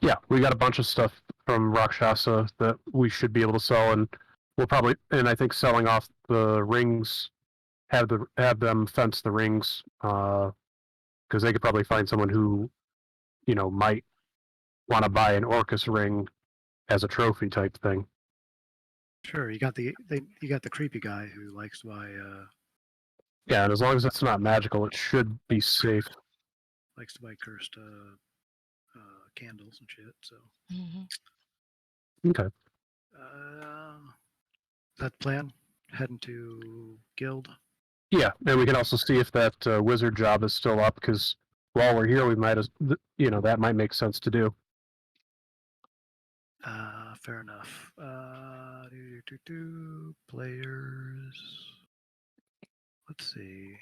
Yeah, we got a bunch of stuff from Rakshasa that we should be able to sell, and we'll probably, and I think selling off the rings, have them fence the rings, because they could probably find someone who, might want to buy an Orcus ring as a trophy type thing. sure, you got the creepy guy who likes to buy Yeah, and as long as it's not magical, it should be safe. cursed candles and shit. So Okay. that plan heading to guild. Yeah, and we can also see if that wizard job is still up, because while we're here, we might, that might make sense to do. Fair enough. Players. Let's see.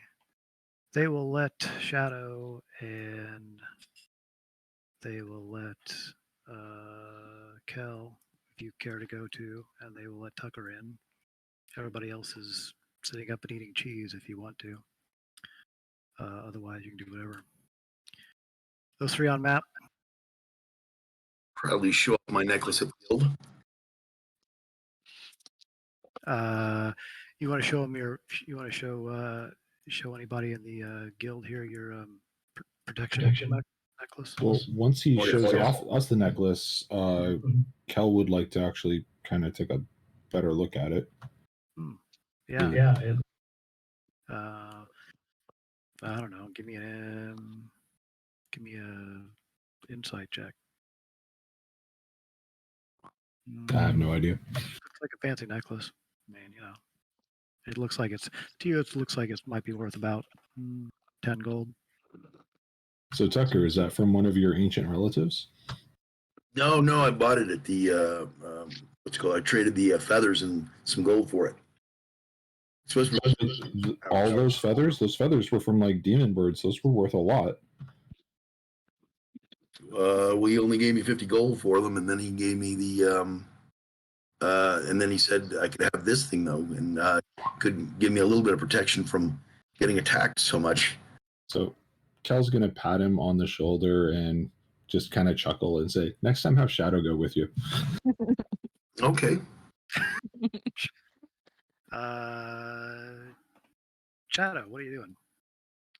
They will let Shadow and they will let Kel, if you care to go to, and they will let Tucker in. Everybody else is sitting up and eating cheese if you want to. Otherwise, you can do whatever. Those three on map. Proudly show off my necklace at the guild. You want to show them your? You want to show anybody in the guild here your protection necklace? Well, once he Oh, yeah, shows oh, yeah. off us the necklace, Kel would like to actually kind of take a better look at it. Yeah. I don't know. Give me a insight check. I have no idea. Looks like a fancy necklace. I mean, it looks like it's to you. It looks like it might be worth about 10 gold. So Tucker, is that from one of your ancient relatives? No, I bought it at the what's it called? I traded the feathers and some gold for it. It's supposed to be All those feathers were from like demon birds. Those were worth a lot. well, he only gave me 50 gold for them, and then he gave me the and then he said I could have this thing though, and could give me a little bit of protection from getting attacked so much. So Kel's gonna pat him on the shoulder and just kind of chuckle and say, "Next time, have Shadow go with you." Okay. Shadow, what are you doing?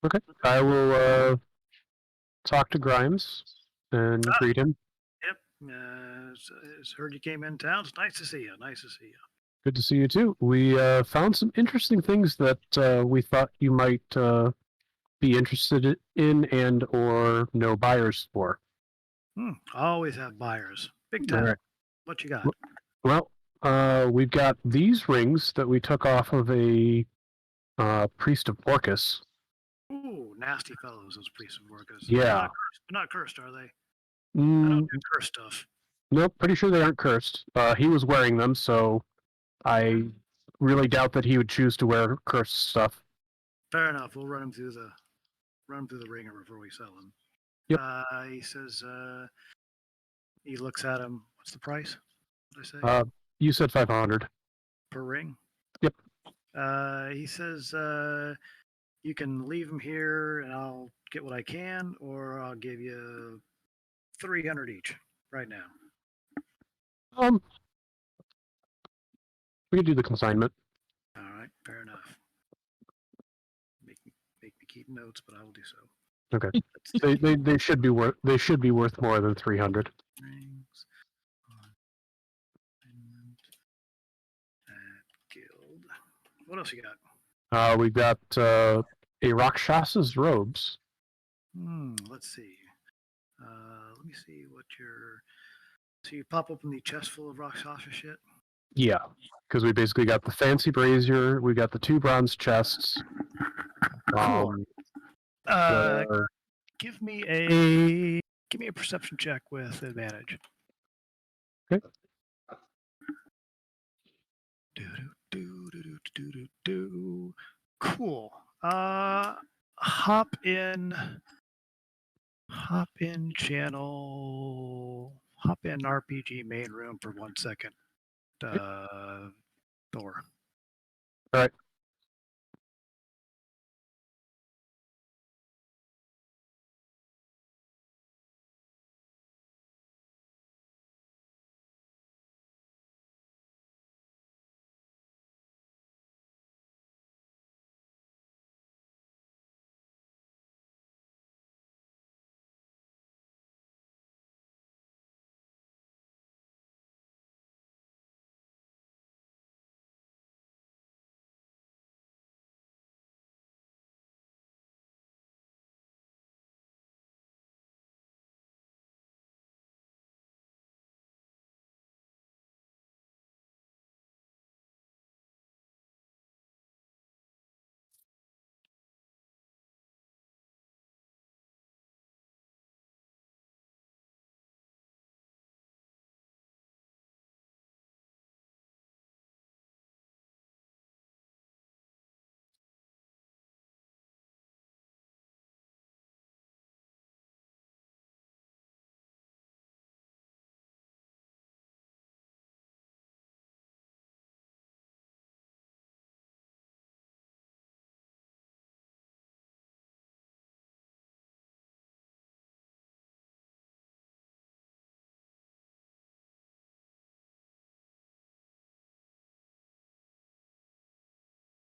Okay, I will talk to Grimes and greet him. Yep. Heard you came in town. It's nice to see you. Good to see you too. We found some interesting things that we thought you might be interested in and or know buyers for. Always have buyers. Big time. Right. What you got? Well, we've got these rings that we took off of a priest of Orcus. Ooh, nasty fellows, those priests and workers. Yeah. They're not cursed, are they? I don't do cursed stuff. Nope, pretty sure they aren't cursed. He was wearing them, so I really doubt that he would choose to wear cursed stuff. Fair enough. We'll run him through the ringer before we sell him. Yep. He says he looks at him. What's the price? What did I say? You said 500 per ring. Yep. He says you can leave him here, and I'll get what I can, or I'll give you 300 each right now. We could do the consignment. All right, fair enough. Make me keep notes, but I will do so. Okay. they should be worth more than 300. Rings at guild. What else you got? We got a Rakshasa's robes. Let's see. Let me see what your. So you pop open the chest full of Rakshasa shit. Yeah, because we basically got the fancy brazier, we got the 2 bronze chests. Cool. The- Give me a perception check with advantage. Okay. Do. Cool. Hop in channel. Hop in RPG main room for 1 second. Thor. All right.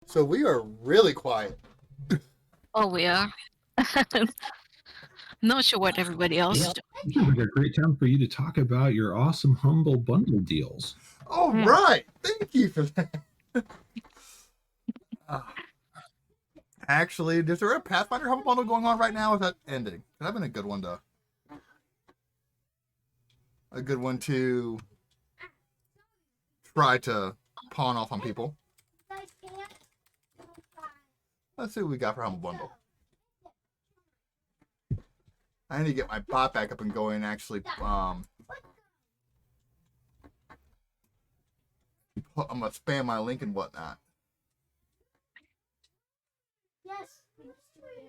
So we are really quiet. Oh, we are. Not sure what everybody else. This is like a great time for you to talk about your awesome Humble Bundle deals. Oh, right. Thank you for that. Actually, is there a Pathfinder Humble Bundle going on right now? Or is that ending? That'd been a good one, though. A good one to try to pawn off on people. Let's see what we got for Humble Bundle. I need to get my bot back up and going and actually, I'm going to spam my link and whatnot.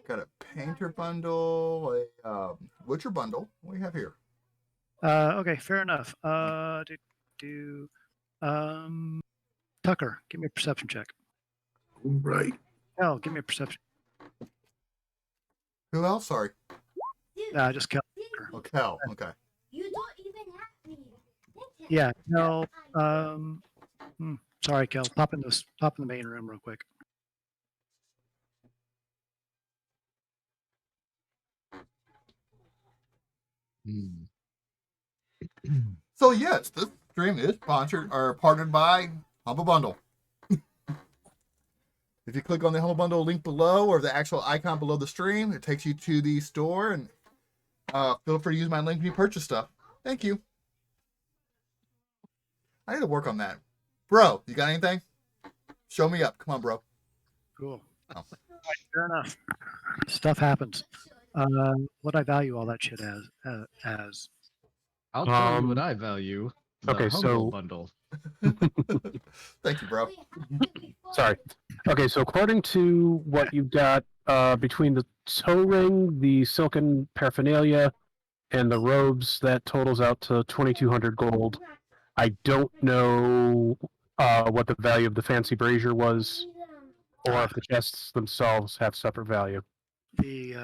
Got a Painter Bundle, a Witcher Bundle. What do we have here? Okay, fair enough. Tucker, give me a perception check. Right. Kel, give me a perception. Who else? Sorry. Just Kel. Oh, Kel. Okay. You don't even have me. Yeah, Kel. Sorry, Kel. Pop in the main room real quick. So yes, this stream is sponsored or partnered by Humble Bundle. If you click on the Humble Bundle link below or the actual icon below the stream, it takes you to the store, and feel free to use my link when you purchase stuff. Thank you. I need to work on that. Bro, you got anything? Show me up. Come on, bro. Cool. Oh. Fair enough. Stuff happens. What I value all that shit as. I'll tell you what I value. The okay, Humble so- Bundle. Thank you, bro. Sorry. Okay, so according to what you got between the toe ring, the silken paraphernalia, and the robes, that totals out to 2,200 gold. I don't know what the value of the fancy brazier was, or if the chests themselves have separate value. The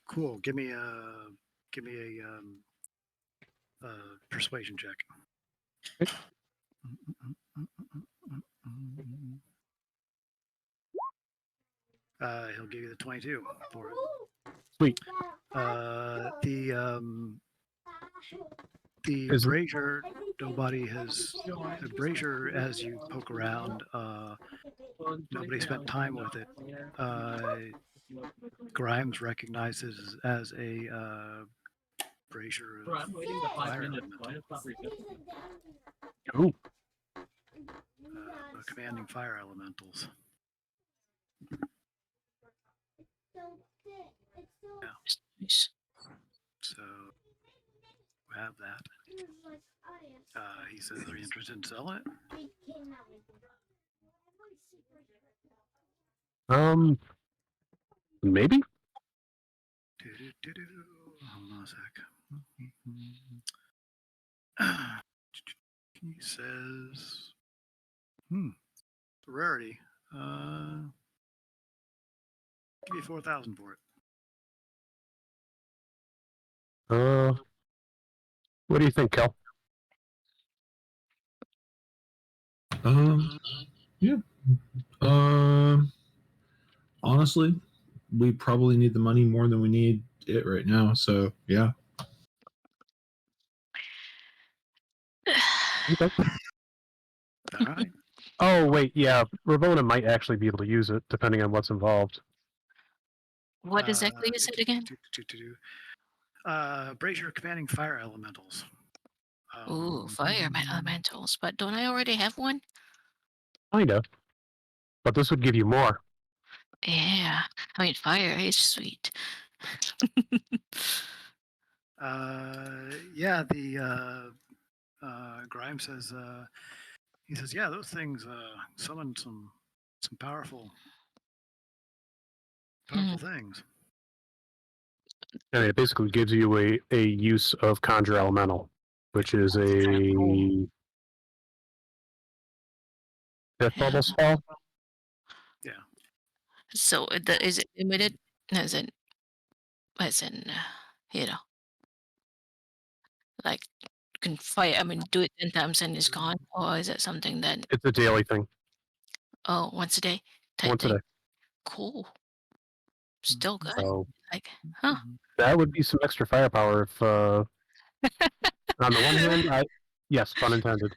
cool. Give me a persuasion check. Okay. He'll give you the 22 for it. Sweet. The Is- brazier, nobody has. The brazier, as you poke around, nobody spent time with it. Grimes recognizes as a Brazier Bro, I'm waiting the 5 fire minutes. elemental. Why it's not resetting? Ooh. Commanding fire elementals. Nice. So we have that. He says, "Are you interested in selling it?" Maybe. Hold on a sec. He says, rarity. Give me 4,000 for it. What do you think, Kel? Yeah. Honestly, we probably need the money more than we need it right now. So yeah. Okay. All right. Oh wait, yeah. Ravona might actually be able to use it, depending on what's involved. What exactly is it again? Brazier commanding fire elementals. Ooh, fire elementals. But don't I already have one? Kind of. But this would give you more. Yeah. I mean, fire is sweet. Yeah, the Grimes says, he says, yeah, those things summon some powerful things. I mean, it basically gives you a use of Conjure Elemental, which is a Cool. fifth level spell. Yeah. So is it limited? As in, you know, like can fire. I mean, do it 10 times and it's gone, or is it something that It's a daily thing. once a day type Once a thing? day. Cool. Still good. So Like, huh? that would be some extra firepower if on the one hand, yes, pun intended.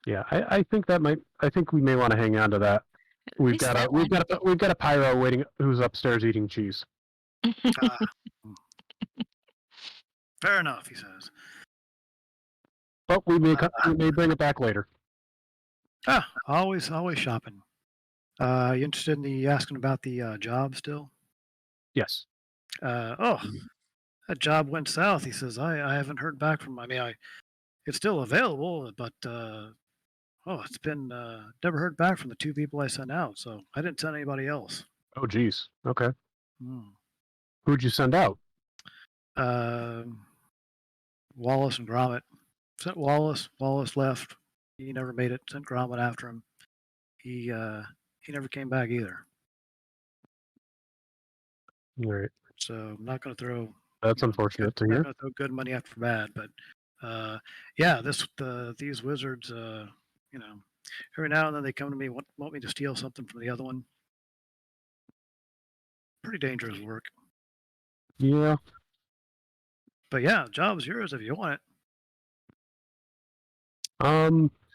Yeah, I think that might. I think we may want to hang on to that. At least that one. We've got a pyro waiting who's upstairs eating cheese. Fair enough, he says. But we may bring it back later. Always shopping. You interested in asking about the job still? Yes. That job went south. He says, I haven't heard back from. I mean, it's still available, but it's been never heard back from the 2 people I sent out. So I didn't send anybody else. Oh, geez. Okay. Hmm. Who'd you send out? Wallace and Gromit. Sent Wallace. Wallace left. He never made it. Sent Gromit after him. He never came back either. All right. So I'm not going to throw. That's unfortunate to hear. Not going to throw good money after bad, but yeah, these wizards, every now and then they come to me want me to steal something from the other one. Pretty dangerous work. Yeah. But yeah, job's yours if you want it.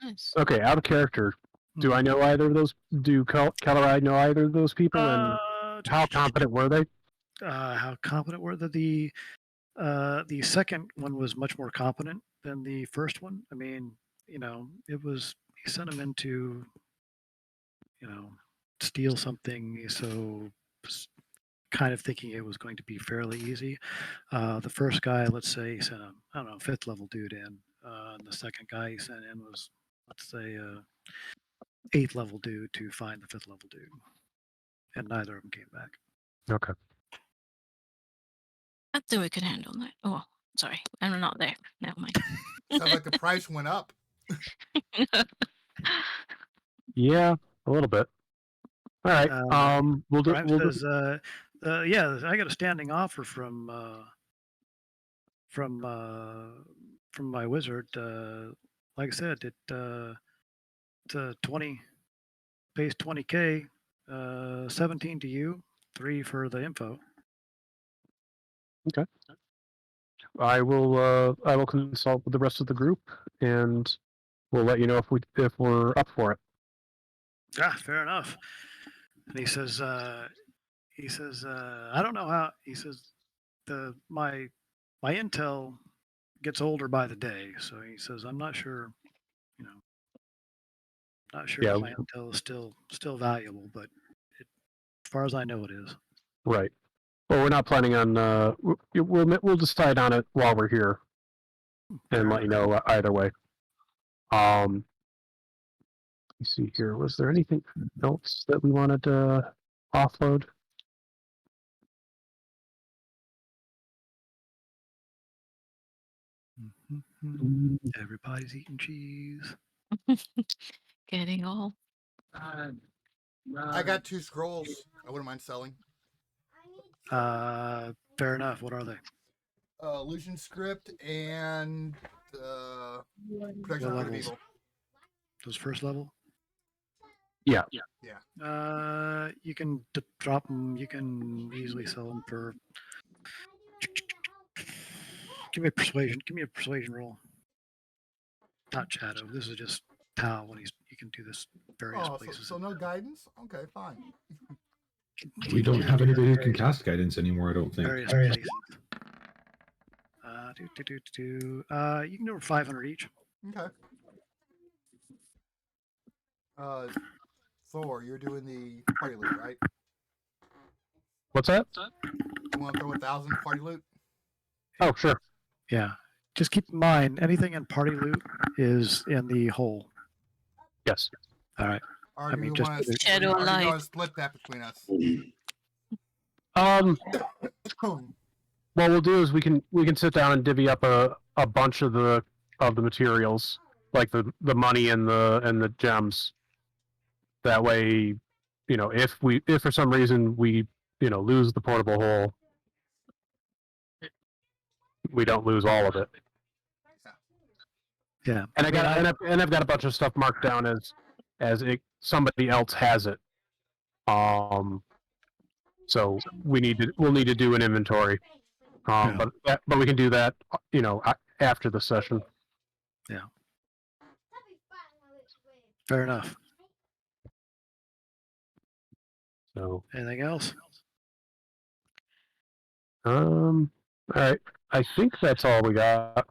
Nice. Okay, out of character. Do I know either of those? Do Kelleride know either of those people? And how competent were they? How competent were they? The second one was much more competent than the first one. I mean, it was he sent him into, steal something. So kind of thinking it was going to be fairly easy. The first guy, let's say, he sent a 5th level dude in. And the second guy he sent in was, let's say, 8th level dude to find the 5th level dude. And neither of them came back. Okay. I think we can handle that. Oh, sorry. I'm not there. Never mind. Sounds like the price went up. Yeah, a little bit. All right. We'll do. Says, yeah, I got a standing offer from my wizard. Like I said, it's 20, pays 20K, 17 to you, 3 for the info. Okay. I will consult with the rest of the group, and we'll let you know if we're up for it. Fair enough. And he says, I don't know how. He says, my intel gets older by the day. So he says, I'm not sure, not sure Yeah. if my intel is still valuable, but as far as I know, it is. Right. Well, we're not planning on. We'll decide on it while we're here, and let you know either way. Let me see here. Was there anything else that we wanted to offload? Everybody's eating cheese. Getting all. I got 2 scrolls. I wouldn't mind selling. Fair enough. What are they? Illusion script and protection What of levels? evil. Those first level? Yeah. You can drop them. You can easily sell them for. Give me a persuasion. Give me a persuasion roll. Not Shadow. This is just Tao when you can do this various places. So no guidance? Okay, fine. We don't have anybody who can cast guidance anymore, I don't think. Various places. You can do 500 each. Okay. Thor, you're doing the party loot, right? What's that? You want to throw 1,000 party loot? Oh, sure. Yeah. Just keep in mind, anything in party loot is in the hole. Yes. All right. Or I do mean, you just want to Shadow Light. split that between us? Well, what we'll do is we can sit down and divvy up a bunch of the materials, like the money and the gems. That way, if for some reason we lose the portable hole, we don't lose all of it. Yeah. And I've got a bunch of stuff marked down as somebody else has it. So we'll need to do an inventory. But we can do that, after the session. Yeah. Fair enough. So anything else? All right. I think that's all we got.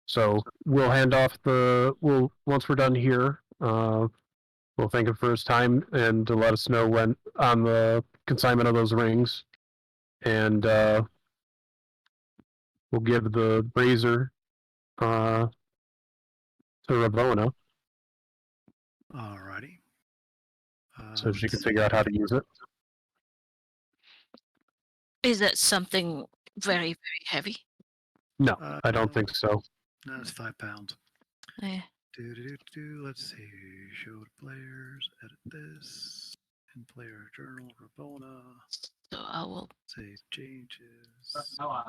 So we'll hand off once we're done here, we'll thank him for his time and to let us know when on the consignment of those rings. And we'll give the brazier to Ravona. Alrighty. So she can figure out how to use it. Is that something very, very heavy? No, I don't think so. No, it's 5 pounds. Yeah. Let's see. Show to players. Edit this. In player journal. Rabona. So I will save changes. So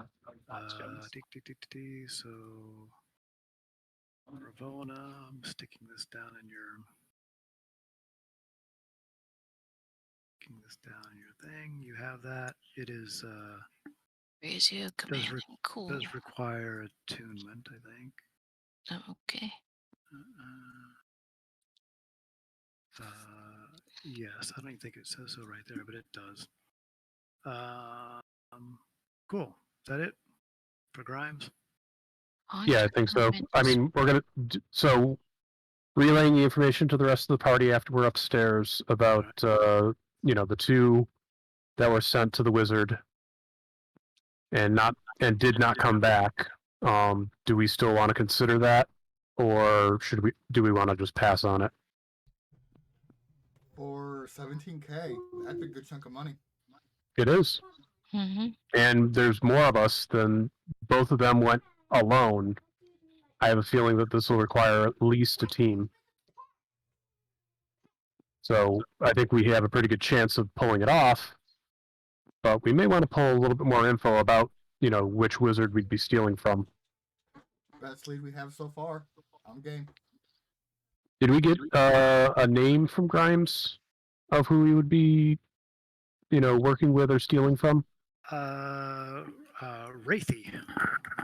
Ravona. I'm sticking this down in your. Thing. You have that. It is. Brazier command. Cool. Does require attunement, I think. Okay. Yes, I don't even think it says so right there, but it does. Cool. Is that it for Grimes? Yeah, I think so. I mean, we're gonna relaying the information to the rest of the party after we're upstairs about the 2 that were sent to the wizard and did not come back. Do we still want to consider that, or do we want to just pass on it? For 17K, that's a good chunk of money. It is. Mm-hmm. And there's more of us than both of them went alone. I have a feeling that this will require at least a team. So I think we have a pretty good chance of pulling it off, but we may want to pull a little bit more info about, which wizard we'd be stealing from. Best lead we have so far. I'm game. Did we get a name from Grimes of who we would be, working with or stealing from? Raithi.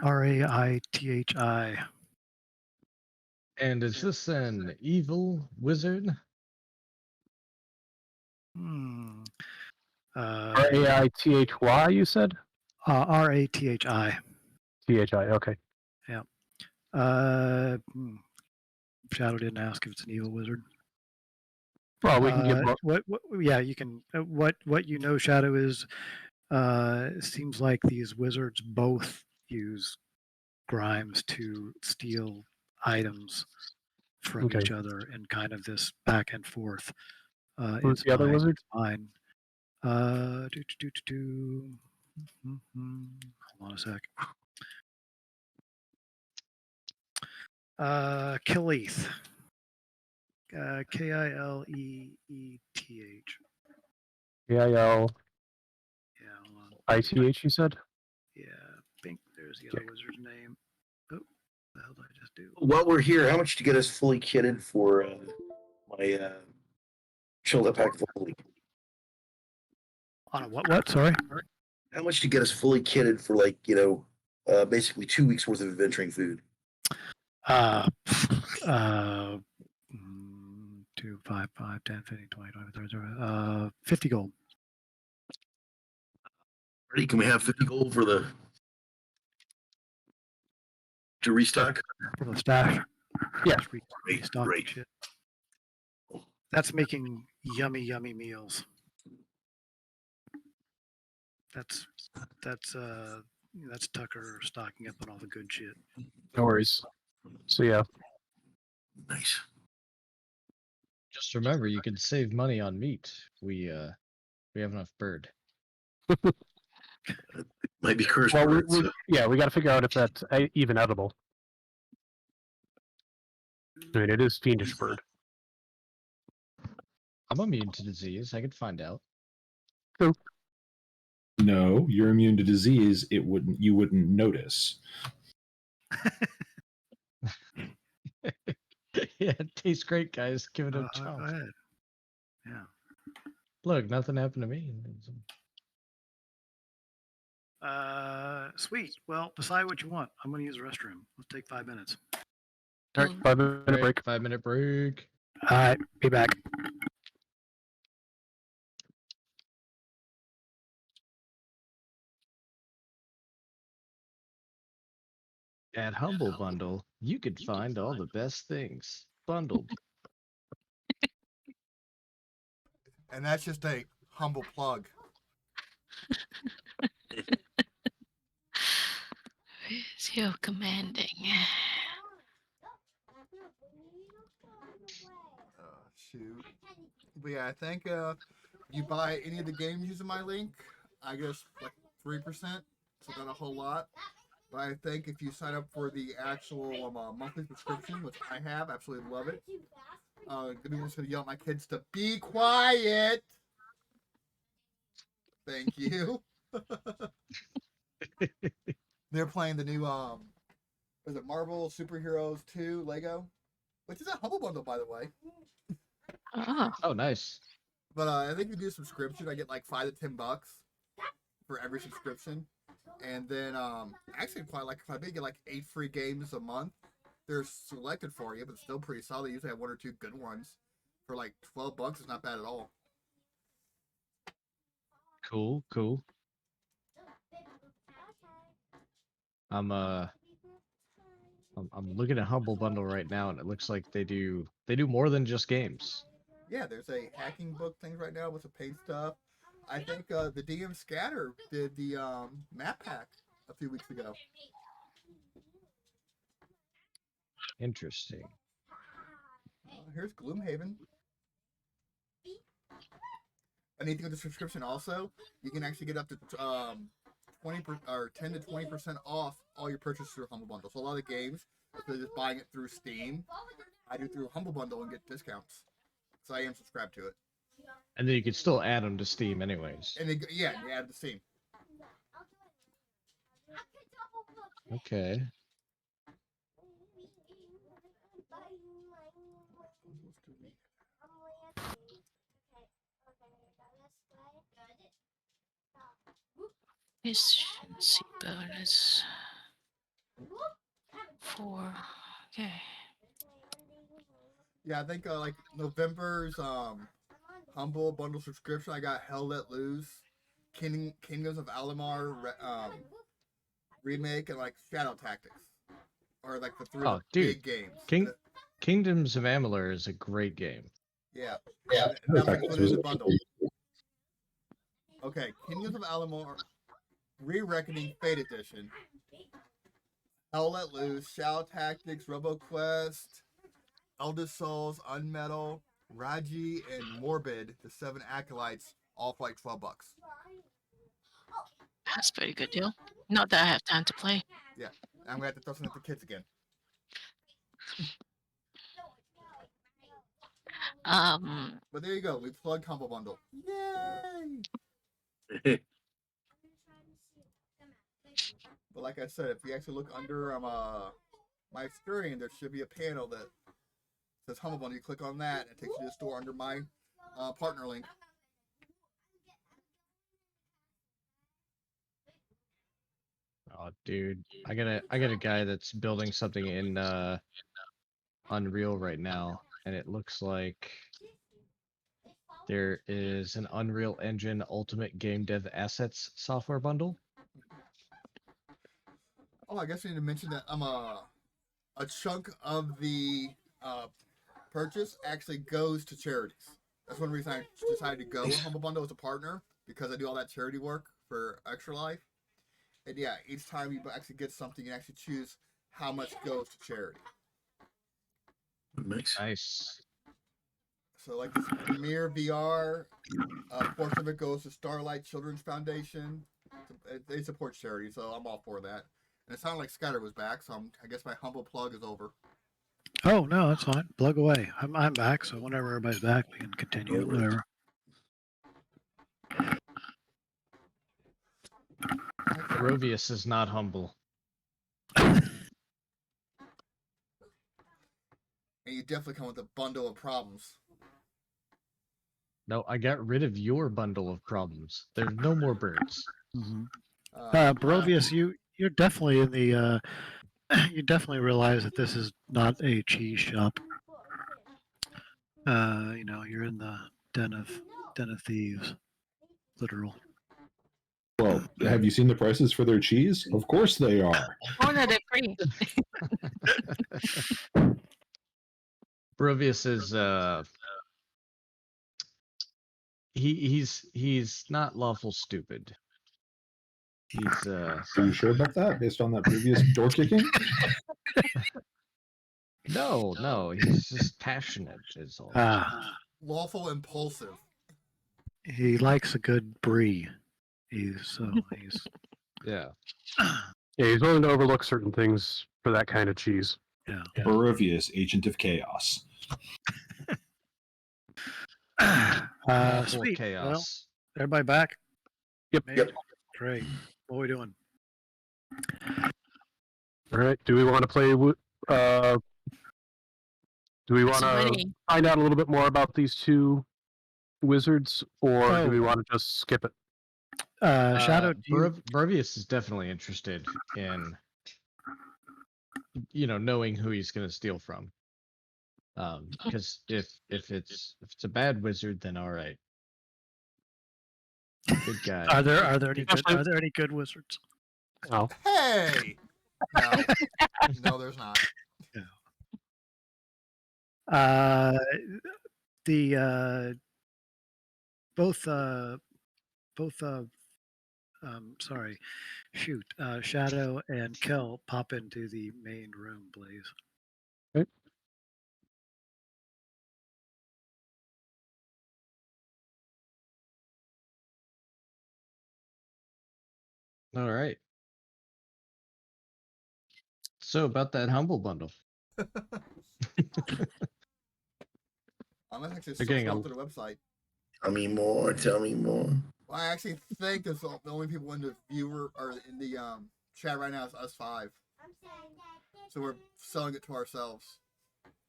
Raithi. And is this an evil wizard? Raithy, you said? Rathi. THI, okay. Shadow didn't ask if it's an evil wizard. Well, we can give what yeah, you can. What you know, Shadow, is it seems like these wizards both use Grimes to steal items from Okay. each other in kind of this back and forth. Who's the other wizard? It's mine. Hold on a sec. Kileeth. Kileeth. KIL Yeah, hold on. ITH, you said? Yeah, I think there's the other wizard's name. Oh, the hell did I just do? While we're here, how much to get us fully kitted for my chill pack fully? On a what? Sorry. How much to get us fully kitted for, like, basically 2 weeks worth of adventuring food? 2, 5, 5, 10, 15, 20, 20, 30, 50 gold. Ready? Can we have 50 gold for to restock? For the stash. Yeah. Just Great, restock great. shit. That's making yummy meals. That's Tucker stocking up on all the good shit. No worries. So yeah. Nice. Just remember, you can save money on meat. We have enough bird. Might be cursed. Well, birds, so- we got to figure out if that's even edible. I mean, it is fiendish bird. I'm immune to disease. I could find out. No, you're immune to disease. You wouldn't notice. Yeah, it tastes great, guys. Give it a Go chance. ahead. Yeah. Look, nothing happened to me. Sweet. Well, decide what you want. I'm going to use the restroom. Let's take 5 minutes. All right, 5-minute break. 5-minute break. All right. Be back. At Humble Bundle, you could find all the best things bundled. And that's just a humble plug. Physio commanding. Shoot. But yeah, I think you buy any of the games using my link, I guess like 3%, so not a whole lot. But I think if you sign up for the actual monthly subscription, which I have, absolutely love it. Gonna yell at my kids to be quiet. Thank you. They're playing the new is it Marvel Superheroes 2 Lego, which is a humble bundle, by the way. Oh, nice. But I think if you do a subscription, I get like $5 to $10 for every subscription. And then actually quite like if I get like 8 free games a month, they're selected for you, but still pretty solid. They usually have 1 or 2 good ones. For like $12, it's not bad at all. Cool. I'm looking at Humble Bundle right now, and it looks like they do more than just games. Yeah, there's a hacking book thing right now with some paint stuff. I think the DM Scatter did the map pack a few weeks ago. Interesting. Here's Gloomhaven. Anything with the subscription also, you can actually get up to 10 to 20% off all your purchases through Humble Bundle. So a lot of games, if they're just buying it through Steam, I do through Humble Bundle and get discounts. So I am subscribed to it. And then you could still add them to Steam anyways. And you add to Steam. Okay. efficiency bonus. 4. Okay. Yeah, I think like November's Humble Bundle subscription, I got Hell Let Loose Kingdoms of Alamar remake and like Shadow Tactics, or like the three Oh, dude. big games. Kingdoms of Amalur is a great game. Yeah, Yeah. and that was included in the bundle. Okay, Kingdoms of Alamar Re-Reckoning Fate Edition. Hell Let Loose, Shadow Tactics, RoboQuest, Elder Souls, Unmetal, Raji, and Morbid, the 7 acolytes, all for like $12. That's a pretty good deal. Not that I have time to play. Yeah, I'm gonna have to throw something at the kids again. But there you go. We plugged Humble Bundle. Yay! But like I said, if you actually look under my screen, there should be a panel that says Humble Bundle. You click on that, and it takes you to the store under my partner link. Oh, dude, I got a guy that's building something in Unreal right now, and it looks like there is an Unreal Engine Ultimate Game Dev Assets software bundle. Oh, I guess I need to mention that a chunk of the purchase actually goes to charities. That's one reason I decided to go with Humble Bundle as a partner, because I do all that charity work for Extra Life. And yeah, each time you actually get something, you actually choose how much goes to charity. Nice. So like this Premiere VR, a portion of it goes to Starlight Children's Foundation. They support charity, so I'm all for that. And it sounded like Skyler was back, so I guess my humble plug is over. Oh no, that's fine. Plug away. I'm back, so whenever everybody's back, we can continue. Whatever. Rovius is not humble. And you definitely come with a bundle of problems. No, I got rid of your bundle of problems. There's no more birds. Mm-hmm. Barovius, you're definitely in the. You definitely realize that this is not a cheese shop. You're in the den of thieves, literal. Well, have you seen the prices for their cheese? Of course they are. Oh no, they're free. Barovius is he's not lawful stupid. He's Are you sure about that based on that previous door kicking? No, he's just passionate is all. Lawful impulsive. He likes a good brie. He's Yeah. Yeah, he's willing to overlook certain things for that kind of cheese. Yeah. Barovius, agent of chaos. Sweet. Chaos. Well, everybody back? Yep. Great. What are we doing? All right. Do we want to play? Do we want to find out a little bit more about these two wizards, or do we want to just skip it? Shadow, Barovius is definitely interested in, knowing who he's going to steal from. Because if it's a bad wizard, then all right. Good guy. Are there any good wizards? Oh. Hey. No, there's not. Yeah. Shadow and Kel pop into the main room, please. Okay. All right. So about that humble bundle. I'm actually They're getting still to the website. Tell me more. Well, I actually think there's the only people in the viewer or in the chat right now is us 5. So we're selling it to ourselves.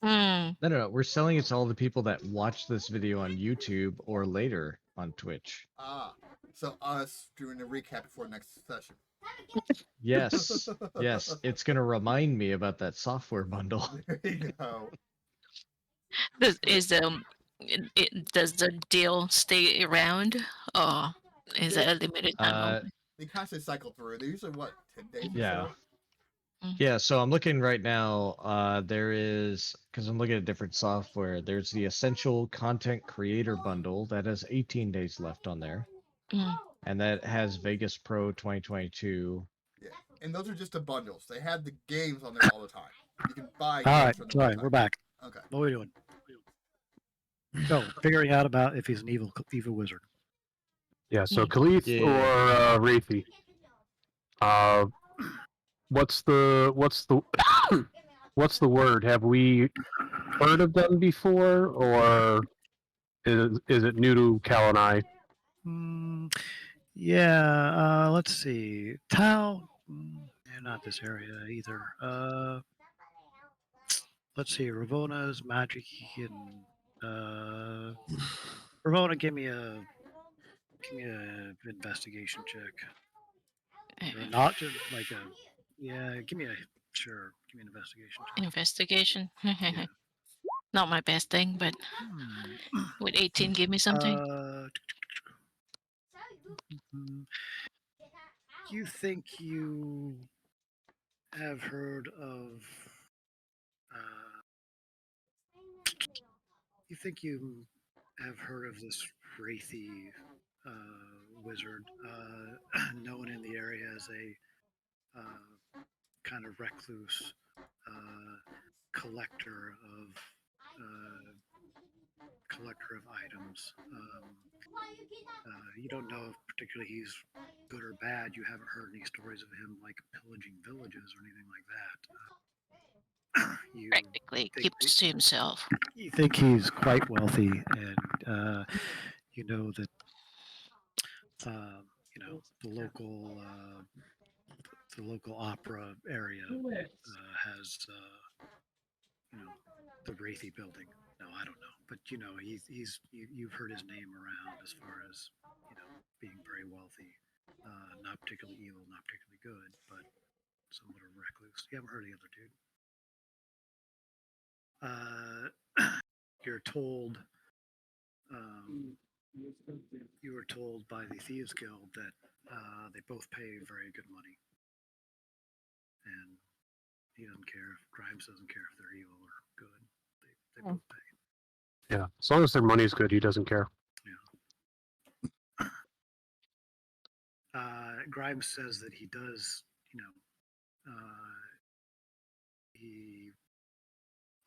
No. We're selling it to all the people that watch this video on YouTube or later on Twitch. So us doing a recap before next session. Yes. It's gonna remind me about that software bundle. There you go. Does the deal stay around? Oh. Is that a limited time only? They constantly cycle through. They're usually what, 10 days or Yeah. so? Yeah, so I'm looking right now. There is, because I'm looking at different software, there's the Essential Content Creator Bundle that has 18 days left on there. Mm. And that has Vegas Pro 2022. Yeah. And those are just the bundles. They have the games on there all the time. You can buy All games right, from them all all right, the we're time. back. Okay. What are we doing? So, figuring out about if he's an evil wizard. Yeah. So Mm. Khalith Yeah. or Wraithy. What's the what's the word? Have we heard of them before, or is it new to Cal and I? Yeah, let's see. Tau, not this area either. Let's see. Ravona's magic and Ravona, give me a investigation check. Or not just like a give me an investigation check. Investigation. Yeah. Not my best thing, but would 18 give me something? You think you have heard of you think you have heard of this wraithy wizard known in the area as a kind of recluse collector of items. You don't know if particularly he's good or bad. You haven't heard any stories of him like pillaging villages or anything like that. You Practically keeps to himself. you think he's quite wealthy, and you know that the local opera area has the Wraithy building. No, I don't know, but you've heard his name around as far as being very wealthy, not particularly evil, not particularly good, but somewhat of a recluse. You haven't heard of the other dude. You're told. You were told by the Thieves Guild that they both pay very good money, and he doesn't care. Grimes doesn't care if they're evil or good. They both pay. Yeah. As long as their money's good, he doesn't care. Yeah. Grimes says that he does. He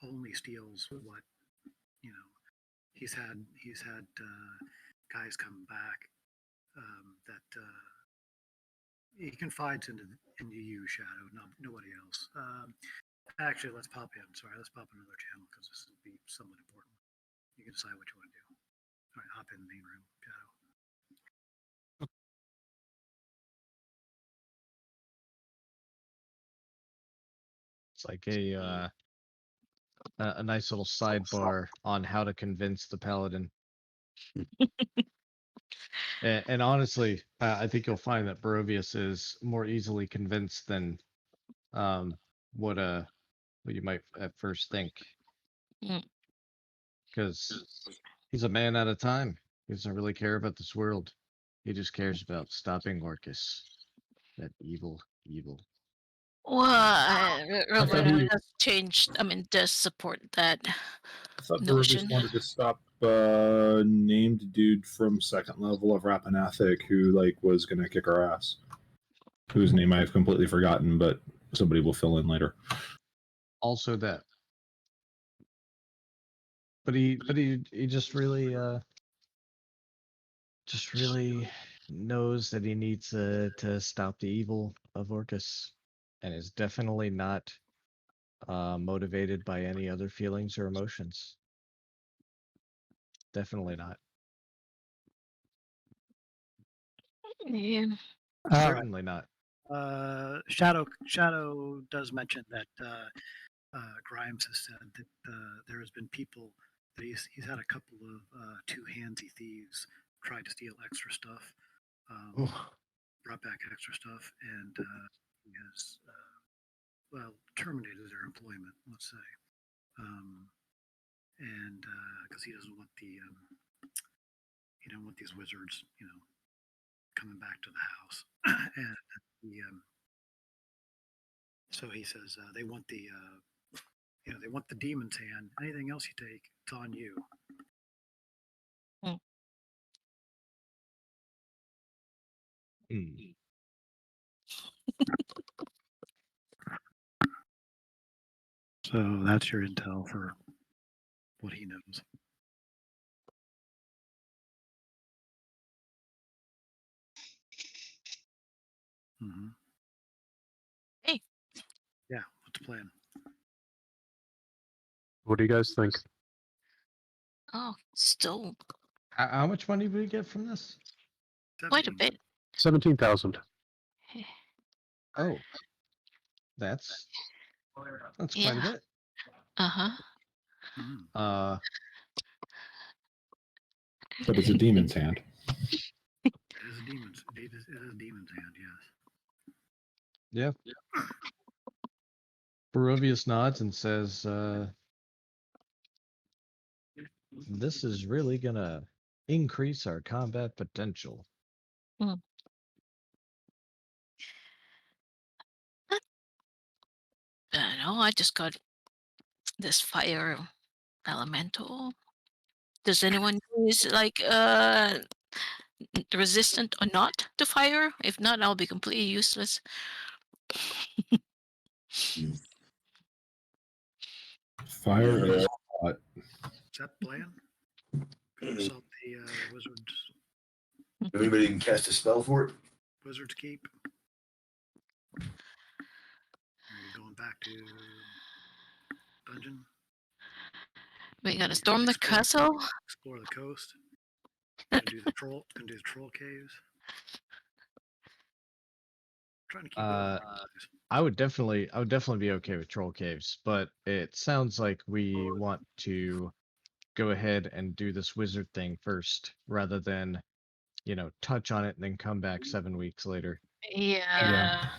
only steals what he's had guys come back that he confides into you, Shadow, nobody else. Actually, let's pop in. Sorry, let's pop in another channel because this will be somewhat important. You can decide what you want to do. All right, hop in the main room, Shadow. It's like a nice little sidebar on how to convince the paladin. And honestly, I think you'll find that Barovius is more easily convinced than what you might at first think. Because he's a man at a time. He doesn't really care about this world. He just cares about stopping Orcus. That evil. Well, thought Roberta he- has changed. I mean, does support that I thought notion. Barovius wanted to stop named dude from second level of Rappan Athuk who was gonna kick our ass. Whose name I've completely forgotten, but somebody will fill in later. Also that. But he just really knows that he needs to stop the evil of Orcus, and is definitely not motivated by any other feelings or emotions. Definitely not. Yeah. Certainly not. Shadow does mention that Grimes has said that there has been people that he's had a couple of two handsy thieves try to steal extra stuff, brought back extra stuff, and he has terminated their employment. Let's say, and because he doesn't want these wizards, coming back to the house, and the so he says they want the they want the demon's hand. Anything else you take, it's on you. Hmm. So that's your intel for what he knows. Mm-hmm. Hey. Yeah, what's the plan? What do you guys think? Oh, still How much money do we get from this? quite a 17. bit. 17,000. Oh, that's quite a Yeah. bit. Uh-huh. Mhm. But it's a demon's hand. It is a demon's. It is a demon's hand. Yes. Yeah. Barovius nods and says, "This is really gonna increase our combat potential." No, I just got this fire elemental. Does anyone use like resistant or not to fire? If not, I'll be completely useless. Fire is hot. Is that the plan? Consult the wizards. Anybody can cast a spell for it? Wizard's Keep. Are you going back to dungeon? We gotta storm the castle. Explore the coast. Gonna do the troll. Gonna do the troll caves. Trying to keep it organized. I would definitely be okay with troll caves, but it sounds like we want to go ahead and do this wizard thing first, rather than, touch on it and then come back 7 weeks later. Yeah.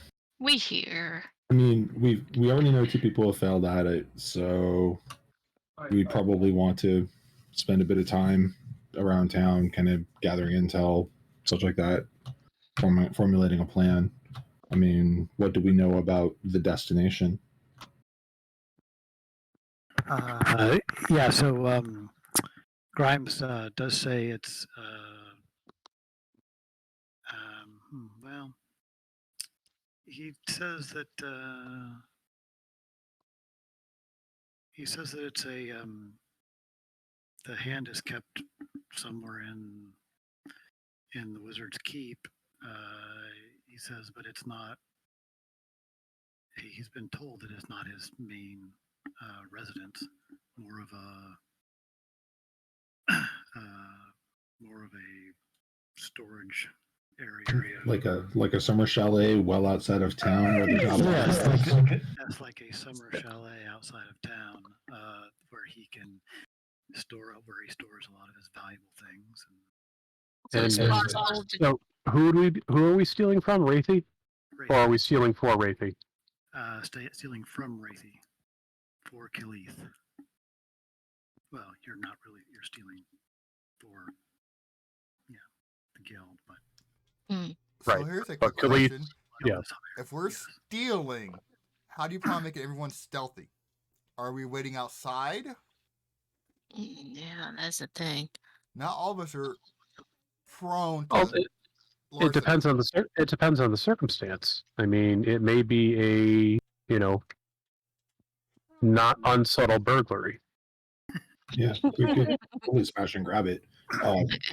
We hear. I mean, we already know 2 people have failed at it, so we probably want to spend a bit of time around town, kind of gathering intel, such like that, formulating a plan. I mean, what do we know about the destination? Yeah, so Grimes does say it's well, he says that it's a the hand is kept somewhere in the Wizard's Keep. He says, but it's not. He's been told that it's not his main residence. More of a storage area. Like a summer chalet well outside of town where there's not a lot of stuff. That's like a summer chalet outside of town where he stores a lot of his valuable things. So who are we stealing from? Wraithy? Or are we stealing for Wraithy? Stealing from Wraithy for Kaleith. Well, you're not really. You're stealing for the guild, but So here's a quick Kaleith, question. yeah. If we're stealing, how do you plan on making everyone stealthy? Are we waiting outside? Yeah, that's the thing. Not all of us are prone to. Oh, it depends on the circumstance. I mean, it may be a not unsubtle burglary. Yeah, we could totally smash and grab it.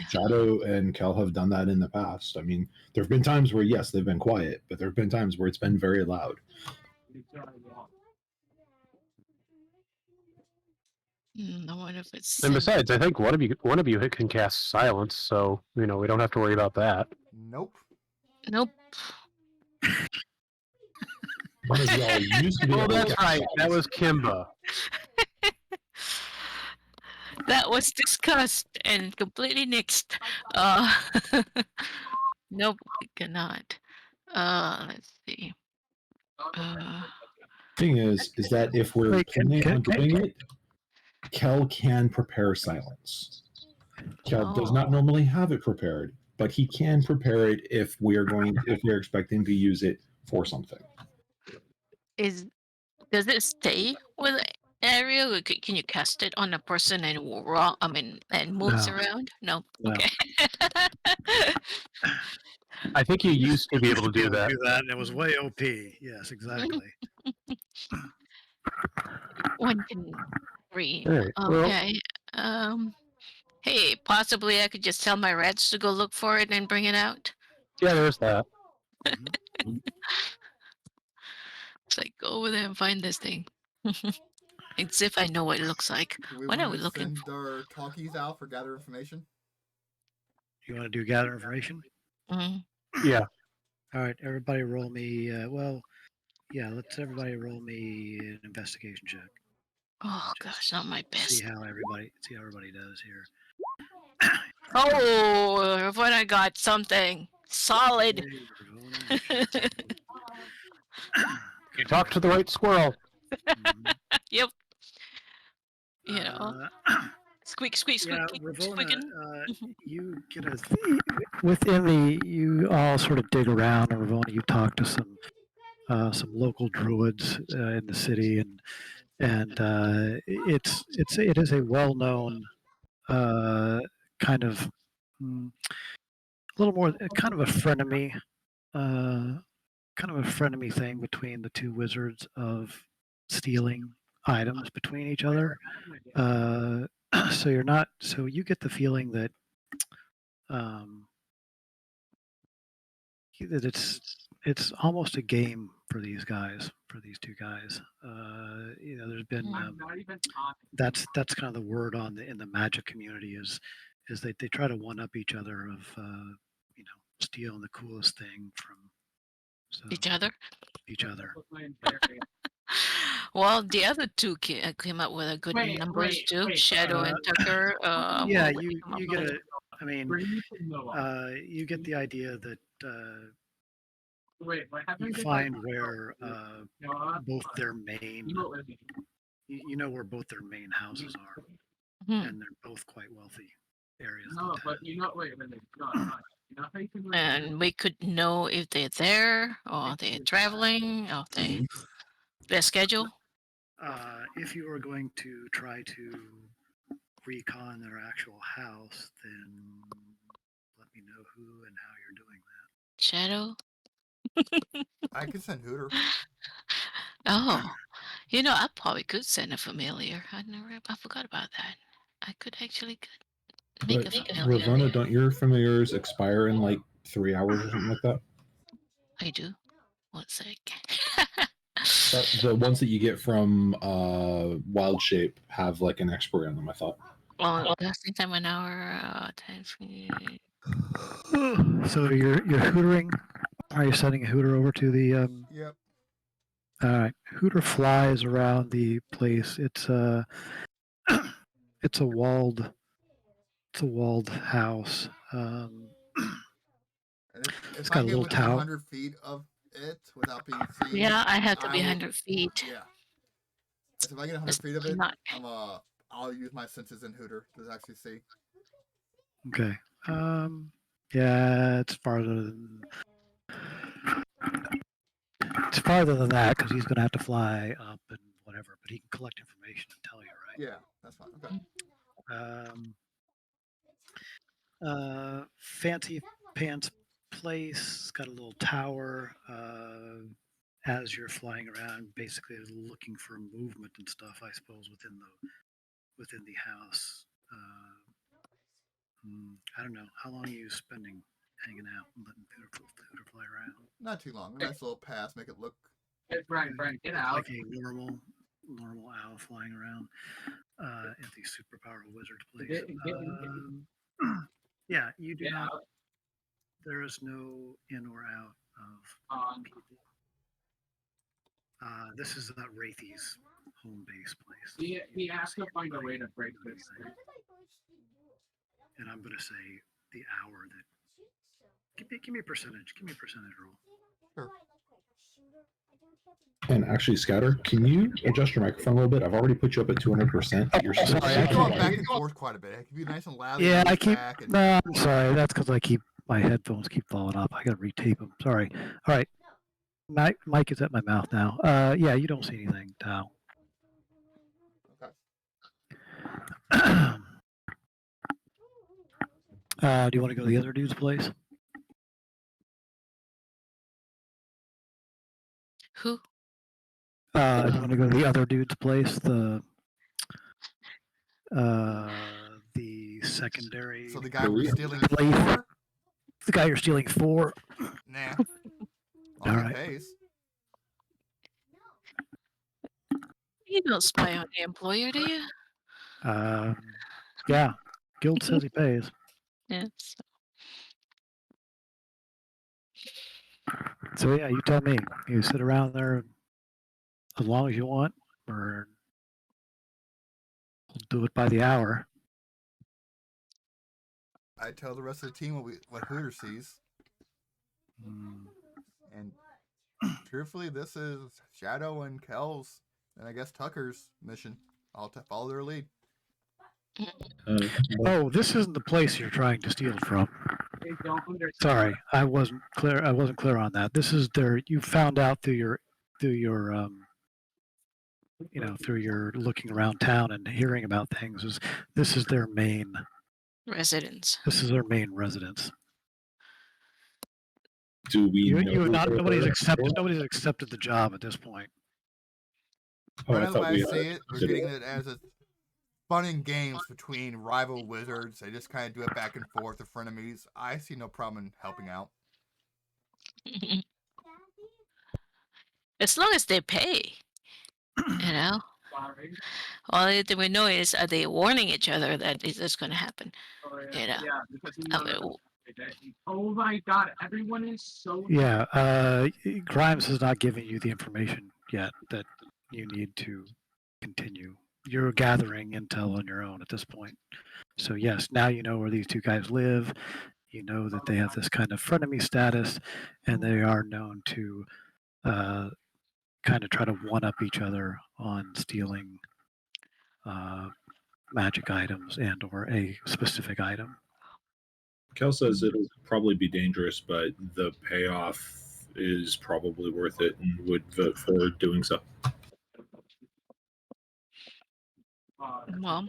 Shadow and Kel have done that in the past. I mean, there have been times where, yes, they've been quiet, but there have been times where it's been very loud. I wonder if it's. And besides, I think one of you can cast silence, so we don't have to worry about that. Nope. Nope. One of y'all used to be Oh, able to that's cast right. silence. That was Kimba. That was discussed and completely nixed. Nope, we cannot. Let's see. Thing is that if we're planning on doing it, Kel can prepare silence. Kel does not normally have it prepared, but he can prepare it if we're expecting to use it for something. Does it stay with the area? Or can you cast it on a person and and moves No. around? No. No. Okay. I think you used to be able to do that. And it was way OP. Yes, exactly. One can read. All right. Well, Okay. Hey, possibly I could just tell my rats to go look for it and bring it out. yeah, there's that. Mhm. It's like go over there and find this thing. It's if I know what it looks like. Do we What are want we to looking send our talkies out for gather information? You want to do gather information? Mm. Yeah. All right, everybody roll me. Let's everybody roll me an investigation check. Oh gosh, not my See best. how everybody does here. Oh, when I got something solid. Hey, Ravona, You talked to the right squirrel. Mhm. Yep. You know, squeak, squeak, squeak, Yeah, keep Ravona, squeaking. you get within you all sort of dig around, and Ravona, you talk to some local druids in the city, and it is a well-known kind of a little more kind of a frenemy thing between the two wizards of stealing items between each other. So you get the feeling that that it's almost a game for these two guys. There's been that's kind of the word in the magic community is that they try to one up each other of stealing the coolest thing from Each other. each other. Well, the other two came up with a good numbers too. Shadow and Tucker. Yeah, what would you come up get with? you get the idea that you find where both their main you know where both their main houses are, Hmm. and they're both quite wealthy areas. of No, the but town. you know, wait, wait, no. You know how you can And we could know if they're there or they're traveling or their schedule. If you are going to try to recon their actual house, then let me know who and how you're doing that. Shadow. I can send Hooter. Oh, I probably could send a familiar. I forgot about that. I could actually make But a familiar. Ravona, don't your familiars expire in like 3 hours or something like that? I do. 1 sec. The ones that you get from Wild Shape have like an expiry on them, I thought. Well, lasting time 1 hour. So you're hootering. Are you sending a hooter over to the? Yep. All right. Hooter flies around the place. It's a walled house. If It's I got a get little within tower. 100 feet of it without being seen, Yeah, I have to be will- 100 feet. Yeah. So if I get 100 It's feet of it, not. I'll use my senses in Hooter to actually see. Okay. Yeah, it's farther than that because he's going to have to fly up and whatever. But he can collect information and tell you, right? Yeah, that's fine. Okay. Fancy pants place. It's got a little tower. As you're flying around, basically looking for movement and stuff, I suppose within the house. I don't know. How long are you spending hanging out and letting Hooter fly around? Not too long. A nice little pass, make it look. Hey, Brian, get out. Like a normal owl flying around at the superpower wizard place. Yeah, you do Get not. out. There is no in or out of people. This is not Wraithy's home base place. He has to find a way to break this thing. And I'm going to say the hour that. Give me a percentage. Give me a percentage roll. Sure. And actually, Scatter, can you adjust your microphone a little bit? I've already put you up at 200%. You're still Sorry, I I go can't- back and forth quite a bit. It can be nice and loud. Yeah, I keep. Back and, No, I'm sorry. That's because I keep My headphones keep falling off. I gotta retape them. Sorry. All right. Mike is at my mouth now. Yeah, you don't see anything, Tao. Okay. Do you want to go to the other dude's place? Who? Do you want to go to the other dude's place? The secondary. So the guy we're stealing Leaf. for? The guy you're stealing for. Nah. All He right. pays. You don't spy on the employer, do you? Yeah. Guild says he pays. Yes. So yeah, you tell me. You sit around there as long as you want, or we'll do it by the hour. I tell the rest of the team what Hooter sees. And truthfully, this is Shadow and Kel's, and I guess Tucker's mission. I'll follow their lead. Oh, this isn't the place you're trying to steal from. Sorry, I wasn't clear. I wasn't clear on that. This is their. You found out through your through your looking around town and hearing about things. This is their main Residents. This is their main residence. Do we know? Nobody's accepted the job at this point. Oh, Right I now, the thought way we I see it, we're did getting it as a fun and games between rival wizards. They just kind of do it back and forth with frenemies. I see no problem in helping out. As long as they pay, you know. All we know is, are they warning each other that this is going to happen? You know. Yeah, because I mean, oh my god, everyone is so. Yeah, Grimes has not given you the information yet that you need to continue. You're gathering intel on your own at this point. So yes, now you know where these two guys live. You know that they have this kind of frenemy status, and they are known to kind of try to one-up each other on stealing magic items and or a specific item. Kel says it'll probably be dangerous, but the payoff is probably worth it and would vote for doing so. well,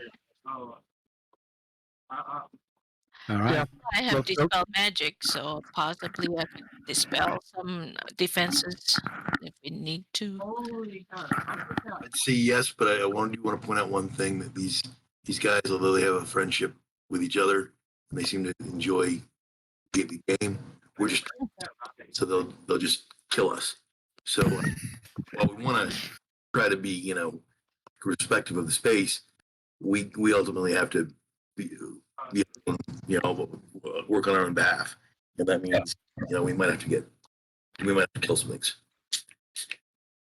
All right. Yeah. I have Well, dispel magic, so possibly I could dispel some defenses if we need to. Holy god. I'd say yes, but I do want to point out one thing, that these guys, although they have a friendship with each other and they seem to enjoy the game, we're just so they'll just kill us. So while we want to try to be respectful of the space, we ultimately have to be work on our own behalf, and that means we might have to kill some things.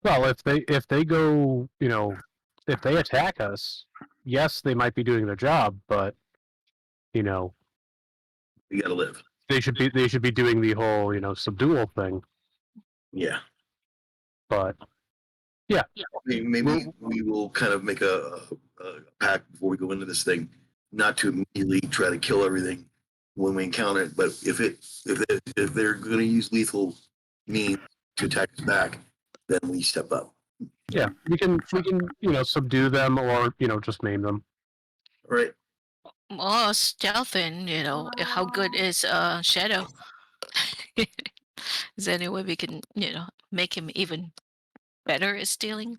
Well, if they go, if they attack us, yes, they might be doing their job, but We got to live. they should be doing the whole, subdual thing. Yeah. But Maybe we will kind of make a pact before we go into this thing, not to immediately try to kill everything when we encounter it. But if they're going to use lethal means to attack us back, then we step up. yeah, we can subdue them or just maim them. All right. Well, stealthing, how good is Shadow? Is there any way we can, make him even better at stealing?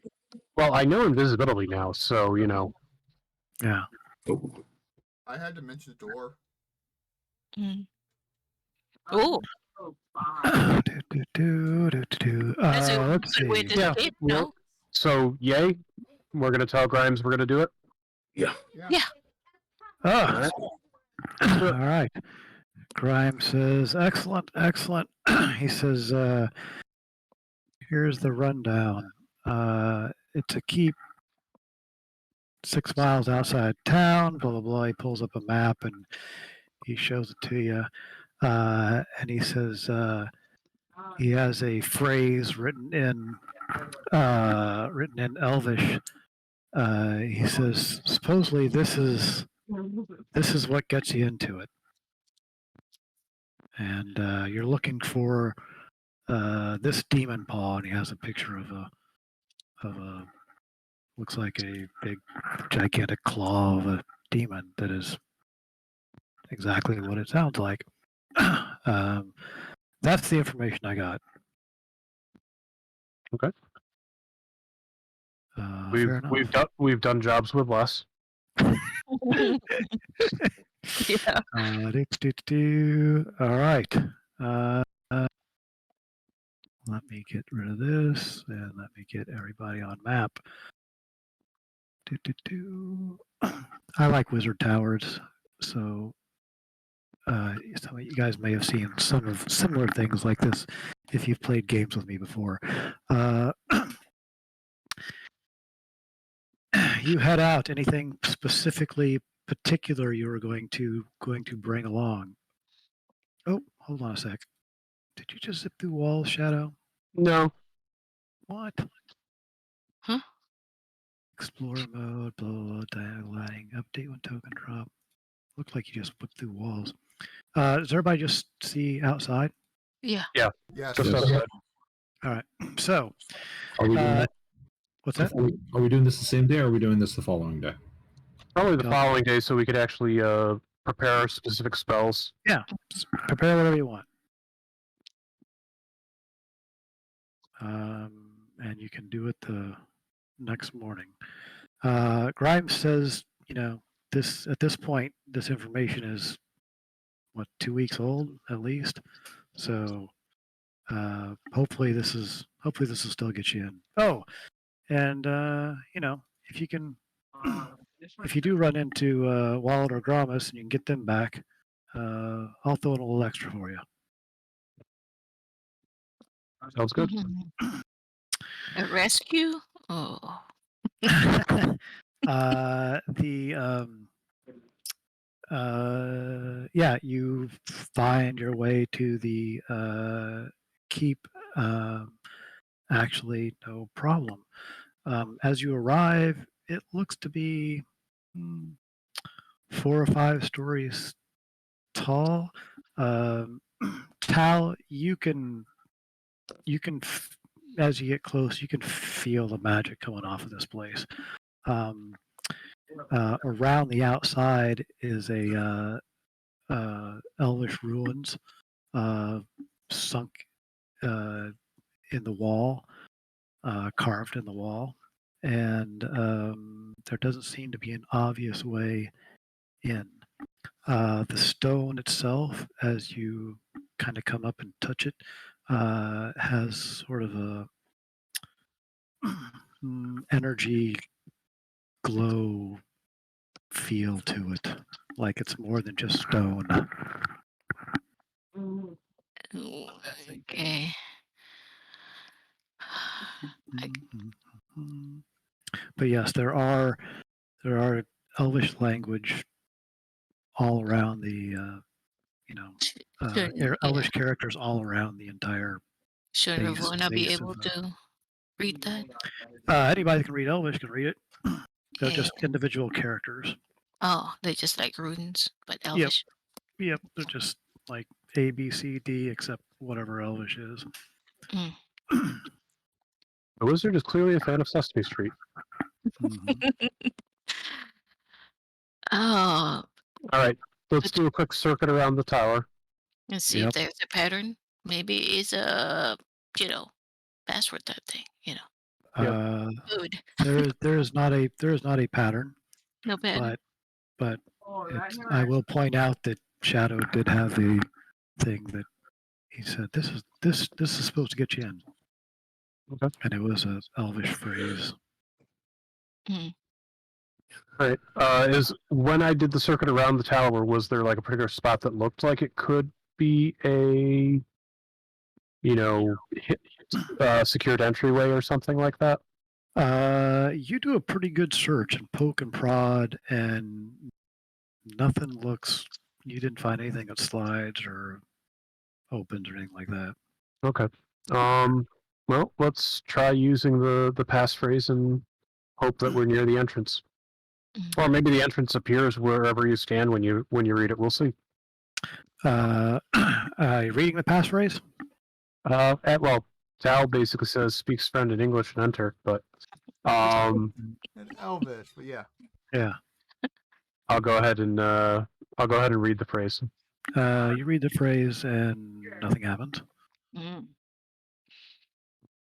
Well, I know invisibility now, so Yeah. I had to mention the door. Mm. Oh, that's a Let's good way see. to Yeah, escape, well, no? so yay, we're gonna tell Grimes we're gonna do it. Yeah. Oh, all right. Grimes says, excellent, excellent. He says, here's the rundown. It's a keep 6 miles outside town, blah, blah, blah. He pulls up a map and he shows it to you. And he says, he has a phrase written in Elvish. He says, supposedly this is what gets you into it. and you're looking for this demon paw, and he has a picture of a looks like a big gigantic claw of a demon that is exactly what it sounds like. That's the information I got. Okay. Fair enough. We've done jobs with less. Yeah. All right. Let me get rid of this and let me get everybody on map. I like wizard towers, so some of you guys may have seen some of similar things like this if you've played games with me before. You head out. Anything specifically particular you were going to bring along? Oh, hold on a sec. Did you just zip through walls, Shadow? No. What? Huh? Explorer mode, blah, blah, blah, diagonal lighting, update when token drop. Looks like you just whipped through walls. Does everybody just see outside? Yeah. Yes. Just Yes. outside. All right. So, Are we doing that? what's that? Are we doing this the same day, or are we doing this the following day? Probably the Go. following day, so we could actually prepare specific spells. Prepare whatever you want. And you can do it the next morning. Grimes says, this at this point, this information is what, 2 weeks old at least. So hopefully this will still get you in. Oh, and if you can, if you do run into Wallet or Gramus and you can get them back, I'll throw in a little extra for you. Sounds good. A rescue? Oh. You find your way to the keep. Actually, no problem. As you arrive, it looks to be 4 or 5 stories tall. Tal, you can as you get close, you can feel the magic coming off of this place. Around the outside is a elvish ruins sunk in the wall, carved in the wall, and there doesn't seem to be an obvious way in. The stone itself, as you kind of come up and touch it, has sort of a energy glow feel to it, like it's more than just stone. Ooh, okay. But yes, there are Elvish language all around the Elvish characters all around the entire. Should base Ravona be of able to read that? Anybody that can read Elvish can read it. They're Okay. just individual characters. Oh, they're just like runes, but Elvish. Yep, they're just like A, B, C, D, except whatever Elvish is. The wizard is clearly a fan of Sesame Street. Oh, All right, let's do a quick circuit around the tower. let's see if there's a pattern. Maybe it's a, password type thing. Food. There is not a pattern, No pattern. but I will point out that Shadow did have a thing that he said this is supposed to get you in. Okay. And it was a Elvish phrase. All right. Is when I did the circuit around the tower, was there like a particular spot that looked like it could be a, secured entryway or something like that? You do a pretty good search and poke and prod, and nothing looks. You didn't find anything that slides or opens or anything like that. Okay. Well, let's try using the passphrase and hope that we're near the entrance. Or maybe the entrance appears wherever you stand when you read it. We'll see. Reading the passphrase? Well, Tal basically says speaks friend in English and enter, but It's Elvish, but yeah. Yeah. I'll go ahead and read the phrase. You read the phrase and nothing happens. Mm.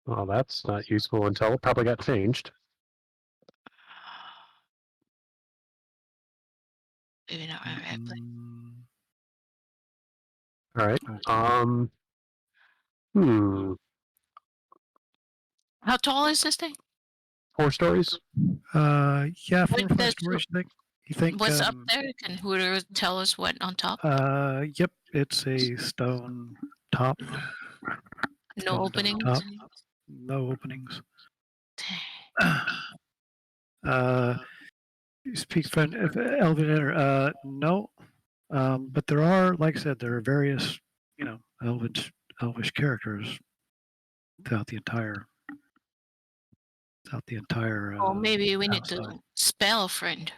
Well, that's not useful until it probably got changed. Maybe not right. All right. Okay. How tall is this thing? 4 stories. Yeah, 4 or 5 does- stories. You think? What's up there? Can whoever tell us what on top? Yep, it's a stone top. No stone openings. Top. No openings. You speak French, Elven Inter. No, but there are, like I said, there are various, Elvish characters throughout the entire. Well, maybe we need outside. to spell friend.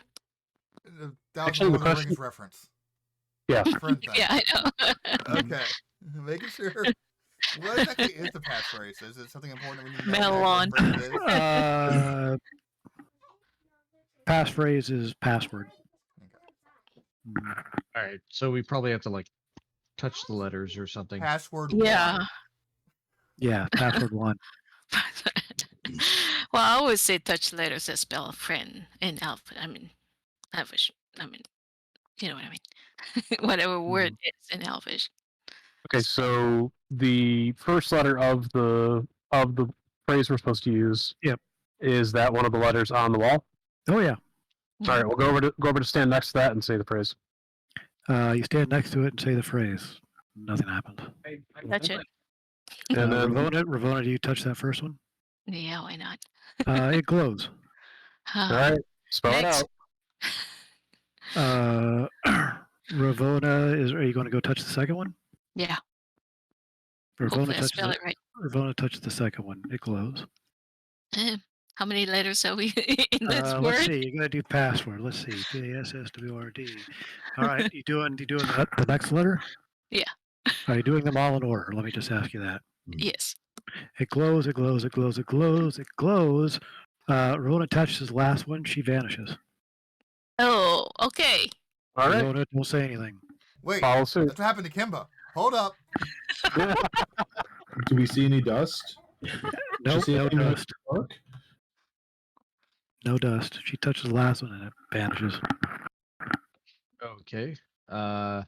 That was Actually, more the of a question- Rings reference. Yeah. Friend thing. Yeah, I know. Okay. Making sure. What exactly is the passphrase? Is it something important we need to know? Melon. What the phrase is? Passphrase is password. All right, so we probably have to like touch the letters or something. Password Yeah. 1. Yeah, password 1. Well, I always say touch letters that spell friend in alphabet. Elvish. You know what I mean. Whatever word is in Elvish. Okay, so the first letter of the phrase we're supposed to use. Yep. Is that one of the letters on the wall? Oh yeah. All right, we'll go over to stand next to that and say the phrase. You stand next to it and say the phrase. Nothing happened. Touch it. And then Ravona, do you touch that first one? Yeah, why not? It glows. all right, spell it Next. out. Ravona, are you going to go touch the second one? Yeah. Ravona Hopefully I touches spell it right. Ravona touches the second one. It glows. How many letters are we in this Let's word? see. You got to do password. Let's see. PASSWRD. All right. You doing the next letter? Yeah. Are you doing them all in order? Let me just ask you that. Yes. It glows. It glows. It glows. It glows. It glows. Ravona touches the last one. She vanishes. Oh, okay. All right. Ravona, don't say anything. Wait, Follow suit. that's what happened to Kimba. Hold up. Do we see any dust? Nope, see no anything in the dust. dark? No dust. She touches the last one and it vanishes. Okay. Oh,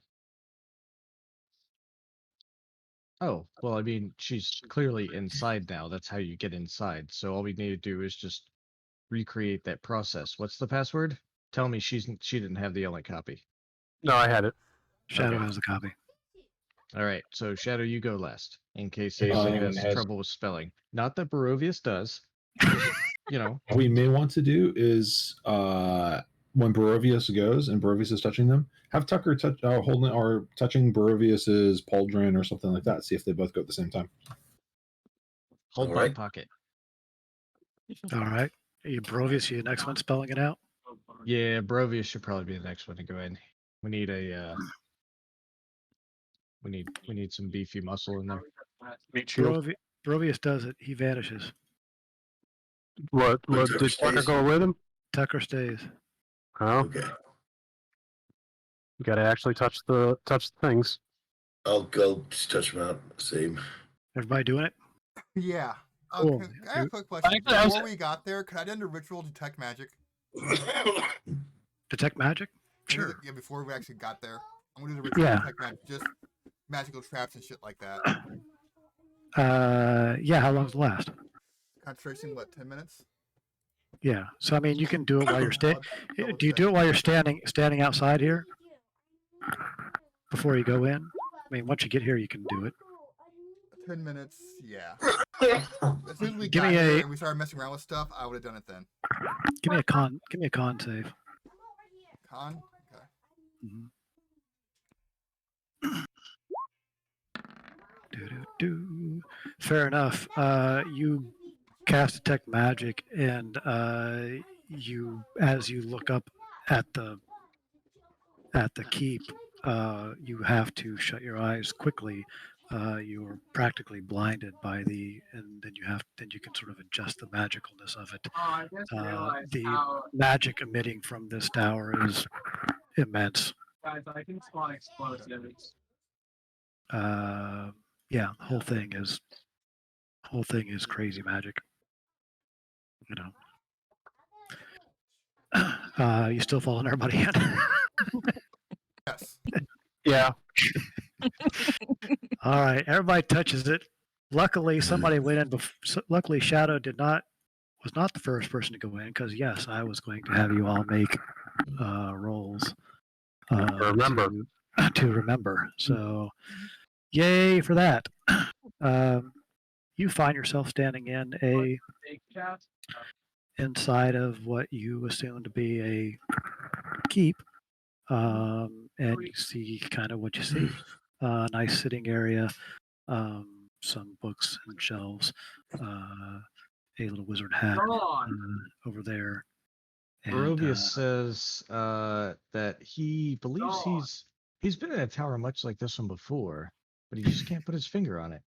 well, I mean, she's clearly inside now. That's how you get inside. So all we need to do is just recreate that process. What's the password? Tell me she didn't have the only copy. No, I had it. Shadow Okay. has the copy. All right. So Shadow, you go last in case anyone has trouble with spelling. Not that Barovius does. You know. What we may want to do is when Barovius goes and Barovius is touching them, have Tucker holding or touching Barovius's pauldron or something like that. See if they both go at the same time. Hold All my right. pocket. All right. Brovius, you the next one spelling it out? Yeah, Barovius should probably be the next one to go in. We need a we need some beefy muscle in there. Meat shield. Brovius does it. He vanishes. What Tucker did Tucker stays. go with him? Tucker stays. Oh, Okay. you got to actually touch the things. I'll go touch them out. Same. Everybody doing it? Yeah. Cool. I have a quick question. Actually, I was- Before we got there, could I do a ritual detect magic? Detect magic? Sure. Yeah, before we actually got there. I'm gonna do the ritual Yeah. detect magic, just magical traps and shit like that. Yeah, how long's it last? Concentration, what, 10 minutes? Yeah. So I mean you can do it while you're Double do you do it while you're standing outside here? Before you go in? I mean once you get here you can do it. 10 minutes, yeah. As soon as we Give got me here a- and we started messing around with stuff, I would have done it then. Give me a con save. Con? Okay. Mhm. Do. Fair enough. You cast detect magic, and you, as you look up at the keep, you have to shut your eyes quickly. You're practically blinded by and then you can sort of adjust the magicalness of it. Oh, I just realized The how, magic emitting from this tower is immense. guys, I can spawn explosives. Yeah, the whole thing is crazy magic. You know. You still following everybody in? Yes. Yeah. All right, everybody touches it. Luckily, somebody went in. Luckily, Shadow was not the first person to go in because yes, I was going to have you all make rolls Remember. to remember. So, yay for that. You find yourself standing in a Big chat. inside of what you assume to be a keep, and you see kind of what you see. Nice sitting area, some books and shelves, a little wizard hat over there. And, Barovius says that he believes Go he's been in a tower much like this one before, but he just can't put his finger on it.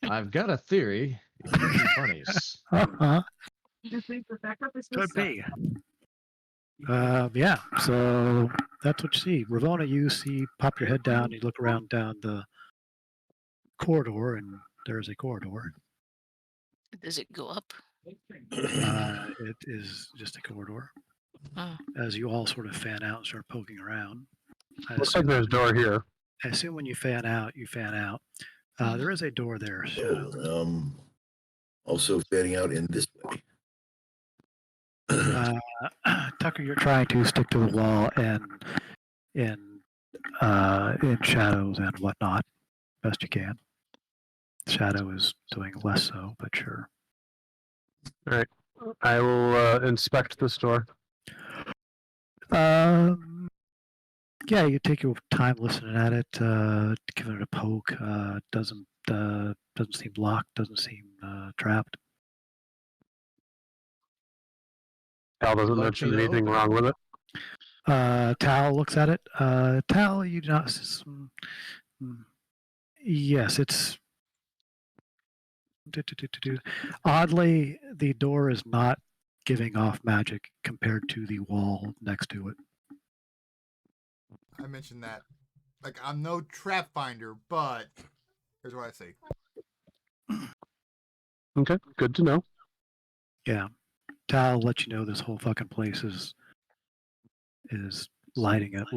I've got a theory. It could be bunnies. You think the backup is Could this be. Yeah, so that's what you see. Ravona, you see, pop your head down, you look around down the corridor, and there's a corridor. Does it go up? It is just a corridor. Oh. As you all sort of fan out and start poking around. Looks like there's a door here. I assume when you fan out, you fan out. There is a door there. Also fanning out in this way. Tucker, you're trying to stick to the wall and in shadows and whatnot, best you can. Shadow is doing less so, but sure. All right. I will inspect this door. Yeah, you take your time listening at it, giving it a poke. Doesn't seem locked. Doesn't seem trapped. Al doesn't Like mention me to anything open wrong with it. Tal looks at it. Tal, you do not. Yes, it's. Oddly, the door is not giving off magic compared to the wall next to it. I mentioned that. Like, I'm no trap finder, but here's what I say. Okay, good to know. Yeah, Tal will let you know this whole fucking place is lighting up.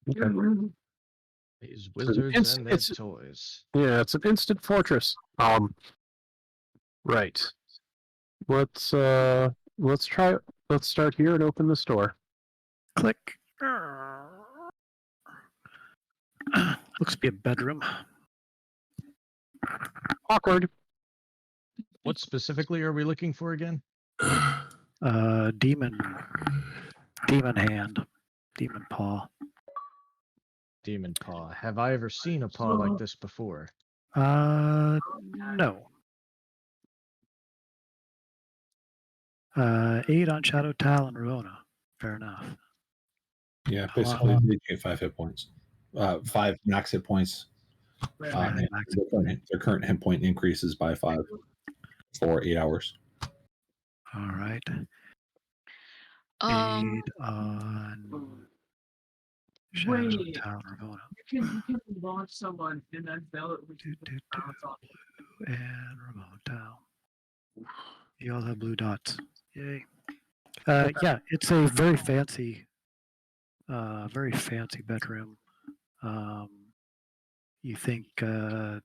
Okay. These wizards and their it's- toys. Yeah, it's an instant fortress. Right. Let's start here and open this door. Click. Looks to be a bedroom. Awkward. What specifically are we looking for again? Demon hand, demon paw. Demon paw. Have I ever seen a paw like this before? No. 8 on Shadow Tal and Ruona. Fair enough. Yeah, basically they get 5 hit points. 5 max hit points. And their current hit point increases by 5 for 8 hours. All right. 8 on Shadow Tal and Ruona. You can launch someone and then they'll bounce off. And Ramon Tal. You all have blue dots. Yay. Yeah, it's a very fancy bedroom. You think the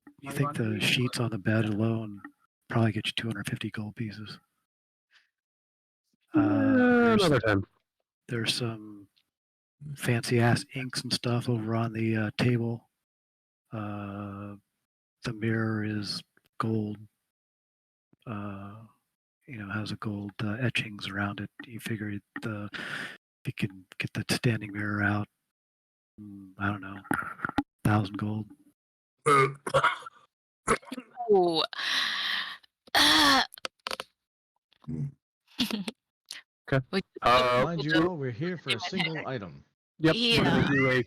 sheets on the bed alone probably get you 250 gold pieces. Another time. There's some fancy ass inks and stuff over on the table. The mirror is gold. Has a gold etchings around it. You figure you can get the standing mirror out. I don't know, 1,000 gold. Oh. Okay. Mind you all, we're here for a single item. Yep. Yeah.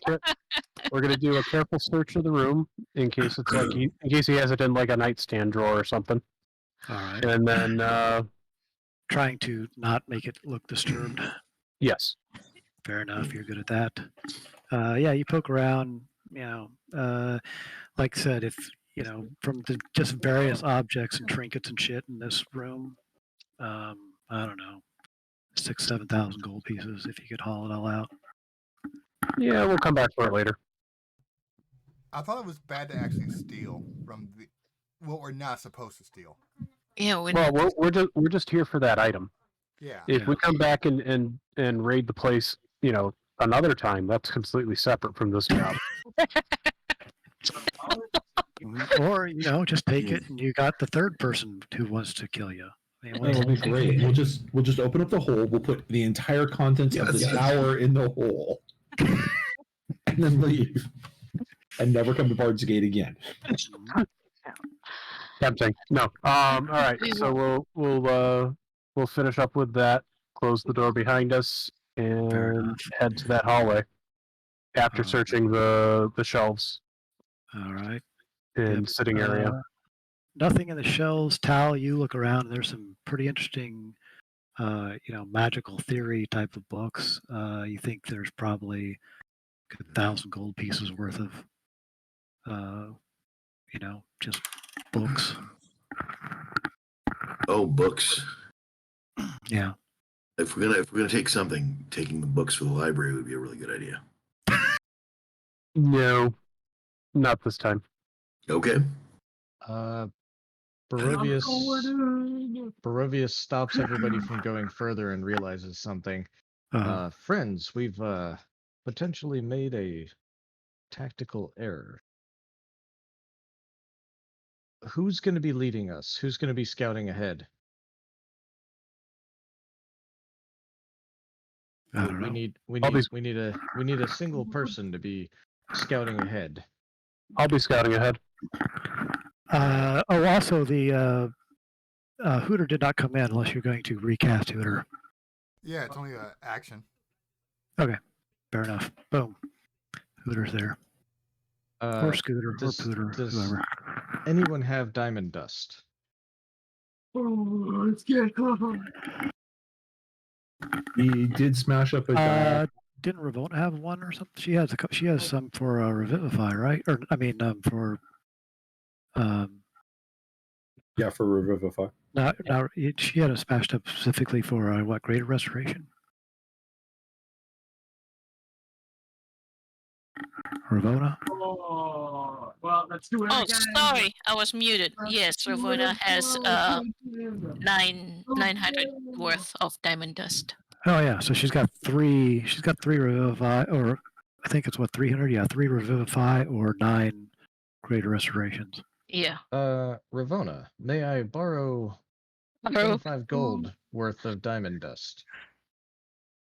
We're gonna do a careful search of the room in case it's like in case he has it in like a nightstand drawer or something. All right. And then Trying to not make it look disturbed. yes. Fair enough. You're good at that. Yeah, you poke around. Like I said, if from the just various objects and trinkets and shit in this room, I don't know, 6,000-7,000 gold pieces if you could haul it all out. Yeah, we'll come back for it later. I thought it was bad to actually steal from what we're not supposed to steal. Yeah. Well, we're just here for that item. Yeah. If we come back and raid the place, another time, that's completely separate from this job. Or just take it and you got the third person who wants to kill you. That'll be great. We'll just open up the hole. We'll put the entire contents of the tower in the hole, and then leave, and never come to Bard's Gate again. Tempting. No. All right. So we'll finish up with that. Close the door behind us and head to that hallway. After searching the shelves. All right. In sitting area. Nothing in the shelves. Tal, you look around. And there's some pretty interesting, magical theory type of books. You think there's probably 1,000 gold pieces worth of, just books. Oh, books. Yeah. If we're gonna take something, taking the books for the library would be a really good idea. No, not this time. Okay. Barovius stops everybody from going further and realizes something. Friends, we've potentially made a tactical error. Who's going to be leading us? Who's going to be scouting ahead? I don't know. We need a single person to be scouting ahead. I'll be scouting ahead. Also the Hooter did not come in unless you're going to recast Hooter. Yeah, it's only action. Okay, fair enough. Boom, Hooter's there. Or Scooter, or Pooter, whoever. Anyone have diamond dust? He did smash up a guy. Didn't Ravona have one or something? She has some for Revivify, right? Or for yeah, for Revivify. No, she had it smashed up specifically for what, Greater Restoration? Ravona? Oh, well, let's do it Oh, again. sorry, I was muted. Yes, Ravona has 900 worth of diamond dust. Oh yeah, so she's got three. She's got 3 Revivify, or I think it's what, 300. Yeah, 3 Revivify or 9 Greater Restorations. Yeah. Ravona, may I borrow 25 gold worth of diamond dust?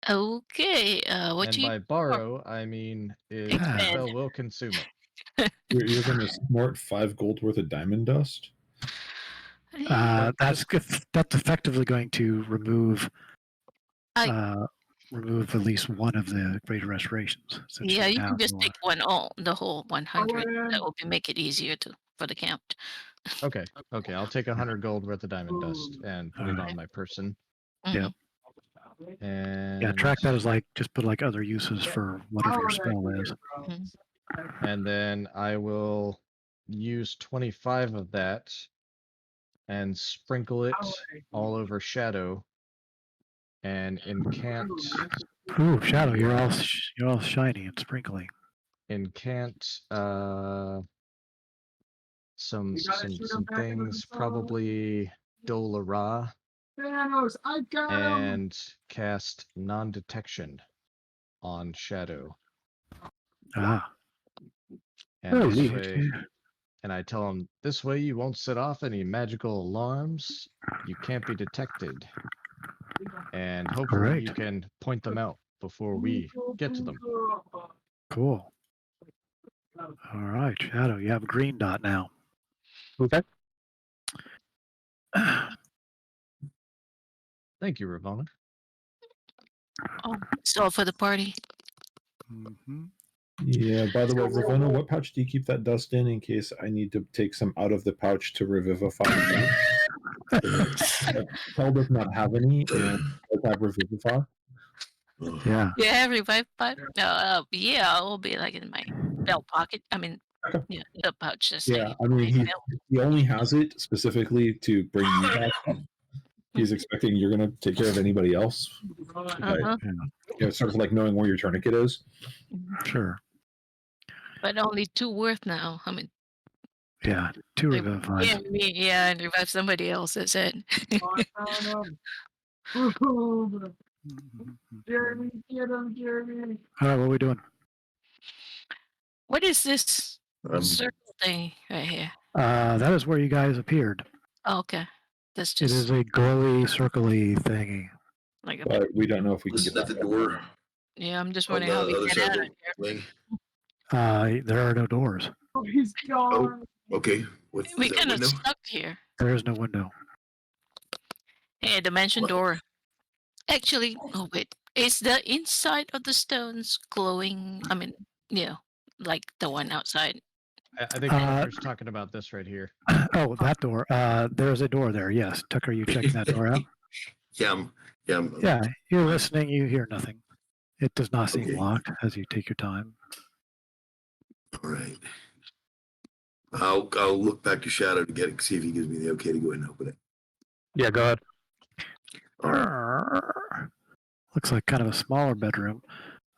Okay. What and you by borrow, I mean Bell will consume it. You're going to snort 5 gold worth of diamond dust? That's effectively going to remove at least one of the Greater Restorations. Yeah, you can just take the whole 100. That will make it easier for the count. Okay, I'll take 100 gold worth of diamond dust and put it on my person. Yeah. And yeah, track that as just put other uses for whatever your spell is. And then I will use 25 of that and sprinkle it all over Shadow and incant. Ooh, Shadow, you're all shiny and sprinkly. Incant some things, probably Dolara. And cast non-detection on Shadow. And this way, and I tell him, this way you won't set off any magical alarms. You can't be detected. And hopefully you can point them out before we get to them. Cool. All right, Shadow, you have a green dot now. Okay. Thank you, Ravona. Oh, so for the party. Mm-hmm. Yeah, by the way, Ravona, what pouch do you keep that dust in case I need to take some out of the pouch to revivify? Kel does not have any, and does have revivify. Yeah. Yeah, revive pipe. Yeah, it will be like in my belt pocket. I mean, Okay. yeah, the pouch. Just Yeah, like I mean, my belt. he only has it specifically to bring you back up. He's expecting you're going to take care of anybody else. Uh-huh. You know, sort of like knowing where your tourniquet is. Sure. But only 2 worth now. I mean, Yeah. 2 like, revivifies. yeah, me, yeah, and revive somebody else. That's it. I found him. Woohoo! Jeremy, get him, Jeremy. All right, what are we doing? What is this Um, circle thing right here? That is where you guys appeared. Oh, okay, that's It just is a glowy, circly thingy. like a. But we don't know if we can listen get at the that. door Yeah, I'm just on wondering the how we other get side out of of here. wing. There are no doors. Oh, he's gone. Okay. What We is that kind of window? stuck here. There is no window. Hey, dimension What? door. Actually, oh wait, is the inside of the stones glowing? I mean, yeah, like the one outside. I think Tucker's talking about this right here. Oh, that door. There's a door there. Yes. Tucker, you checking that door out? Yeah, I'm Yeah. You're listening. You hear nothing. It does not seem Okay. locked as you take your time. all right. I'll look back to Shadow to get it, see if he gives me the okay to go ahead and open it. Yeah, go ahead. All right. Looks like kind of a smaller bedroom.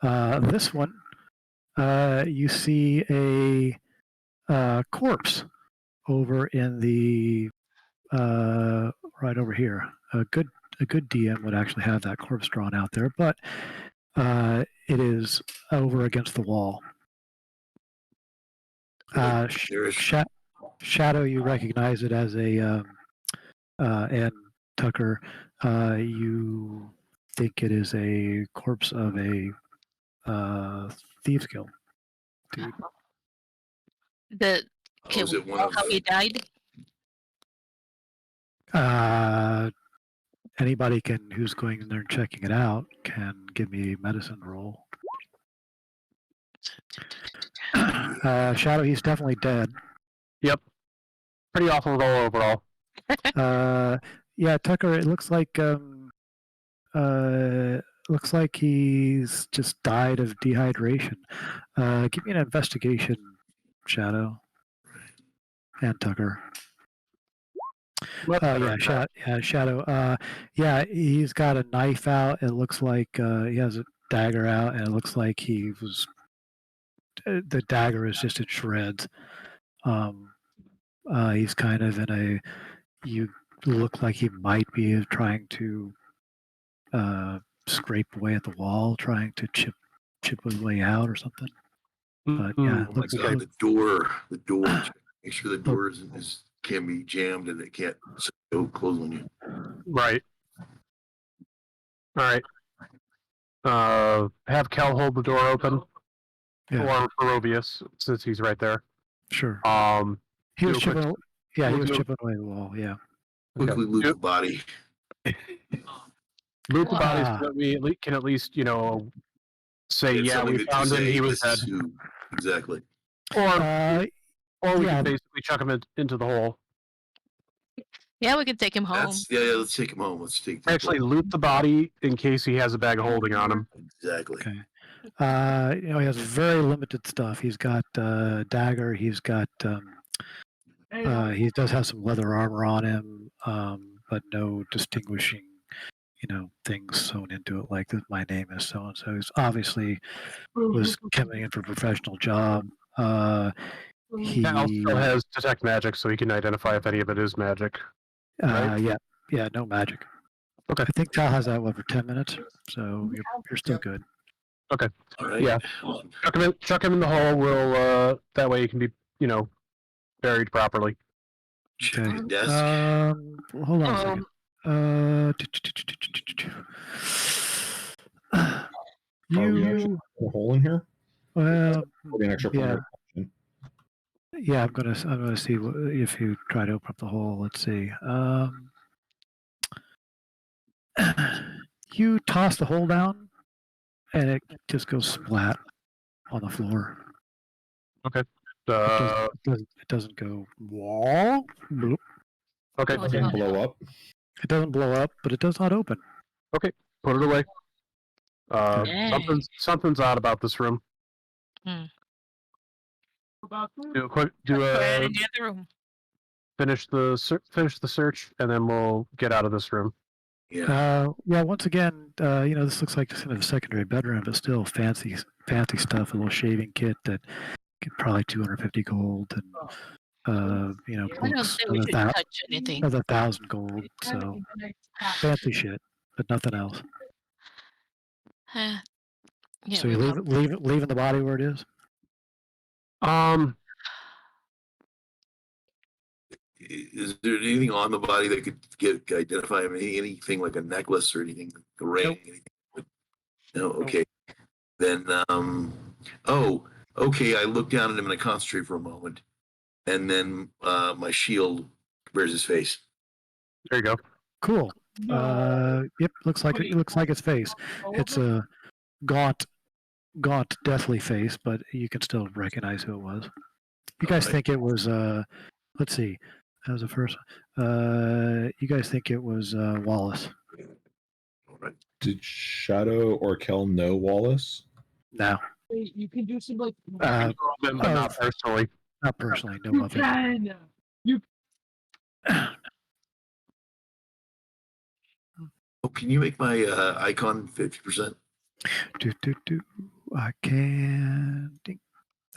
This one, you see a corpse over in the right over here. A good DM would actually have that corpse drawn out there, but it is over against the wall. There's Shadow, you recognize it as a and Tucker, you think it is a corpse of a thieves guild dude. The is it one of how he died? Anybody who's going in there and checking it out can give me a medicine roll. Shadow, he's definitely dead. Yep. Pretty awful roll overall. Yeah, Tucker, it looks like he's just died of dehydration. Give me an investigation, Shadow and Tucker. Shadow. Yeah, he's got a knife out. It looks like he has a dagger out, and it looks like he was. The dagger is just in shreds. He's kind of in a. You look like he might be trying to scrape away at the wall, trying to chip his way out or something. But yeah, oh my God, the door. Make sure the door can be jammed and it can't close on you. Right. All right. Have Kel hold the door open, Yeah. or Barovius, since he's right there. Sure. He do was a quick- chipping. Yeah, he was do- chipping away the wall. Yeah. Quickly loot the body. Loot the body Ah. so that we can at least, say, Get yeah, something we good to found him, say, he was this dead. is who- Exactly. Or we yeah. can basically chuck him into the hole. Yeah, we can take him home. Yeah, let's take him home. Let's take Actually, loot the body in case he has a bag of holding on him. Exactly. Okay. He has very limited stuff. He's got dagger. He's got. He does have some leather armor on him, but no distinguishing, things sewn into it like my name is so and so. He's obviously was coming in for a professional job. He Cal still has detect magic, so he can identify if any of it is magic. Right? Yeah, no magic. Okay. I think Cal has that for 10 minutes, so you're still good. Okay. All right. Yeah. Chuck him in the hole. We'll that way he can be, buried properly. Check Okay. the desk. Hold on a second. Are we actually put a hole in here? Well, An extra point yeah. of action? Yeah, I'm gonna see if you try to open up the hole. Let's see. You toss the hole down, and it just goes splat on the floor. Okay. It doesn't go wall. Bloop. Okay. Oh, It doesn't blow up. It doesn't blow up, but it does not open. Put it away. Yay. Something's odd about this room. Do a quick. Right in the other room. Finish the search, and then we'll get out of this room. Yeah. Once again, this looks like just kind of a secondary bedroom, but still fancy stuff. A little shaving kit that probably 250 gold, and I don't books think we should touch anything. another 1,000 gold. So fancy shit, but nothing else. Yeah, So we you love- leaving the body where it is. Is there anything on the body that could identify him? Anything like a necklace or anything, a ring? Nope. Anything? No. Okay. Then, okay. I look down at him and I concentrate for a moment, and then my shield bears his face. There you go. Cool. Yep. Looks like its face. It's a gaunt, deathly face, but you can still recognize who it was. You guys think it was? Let's see. That was the first one. You guys think it was Wallace? All right. Did Shadow or Kel know Wallace? No. You can do some like. But not personally. Not personally. No. You Nothing. can. Oh, can you make my icon 50%? I can. Ding.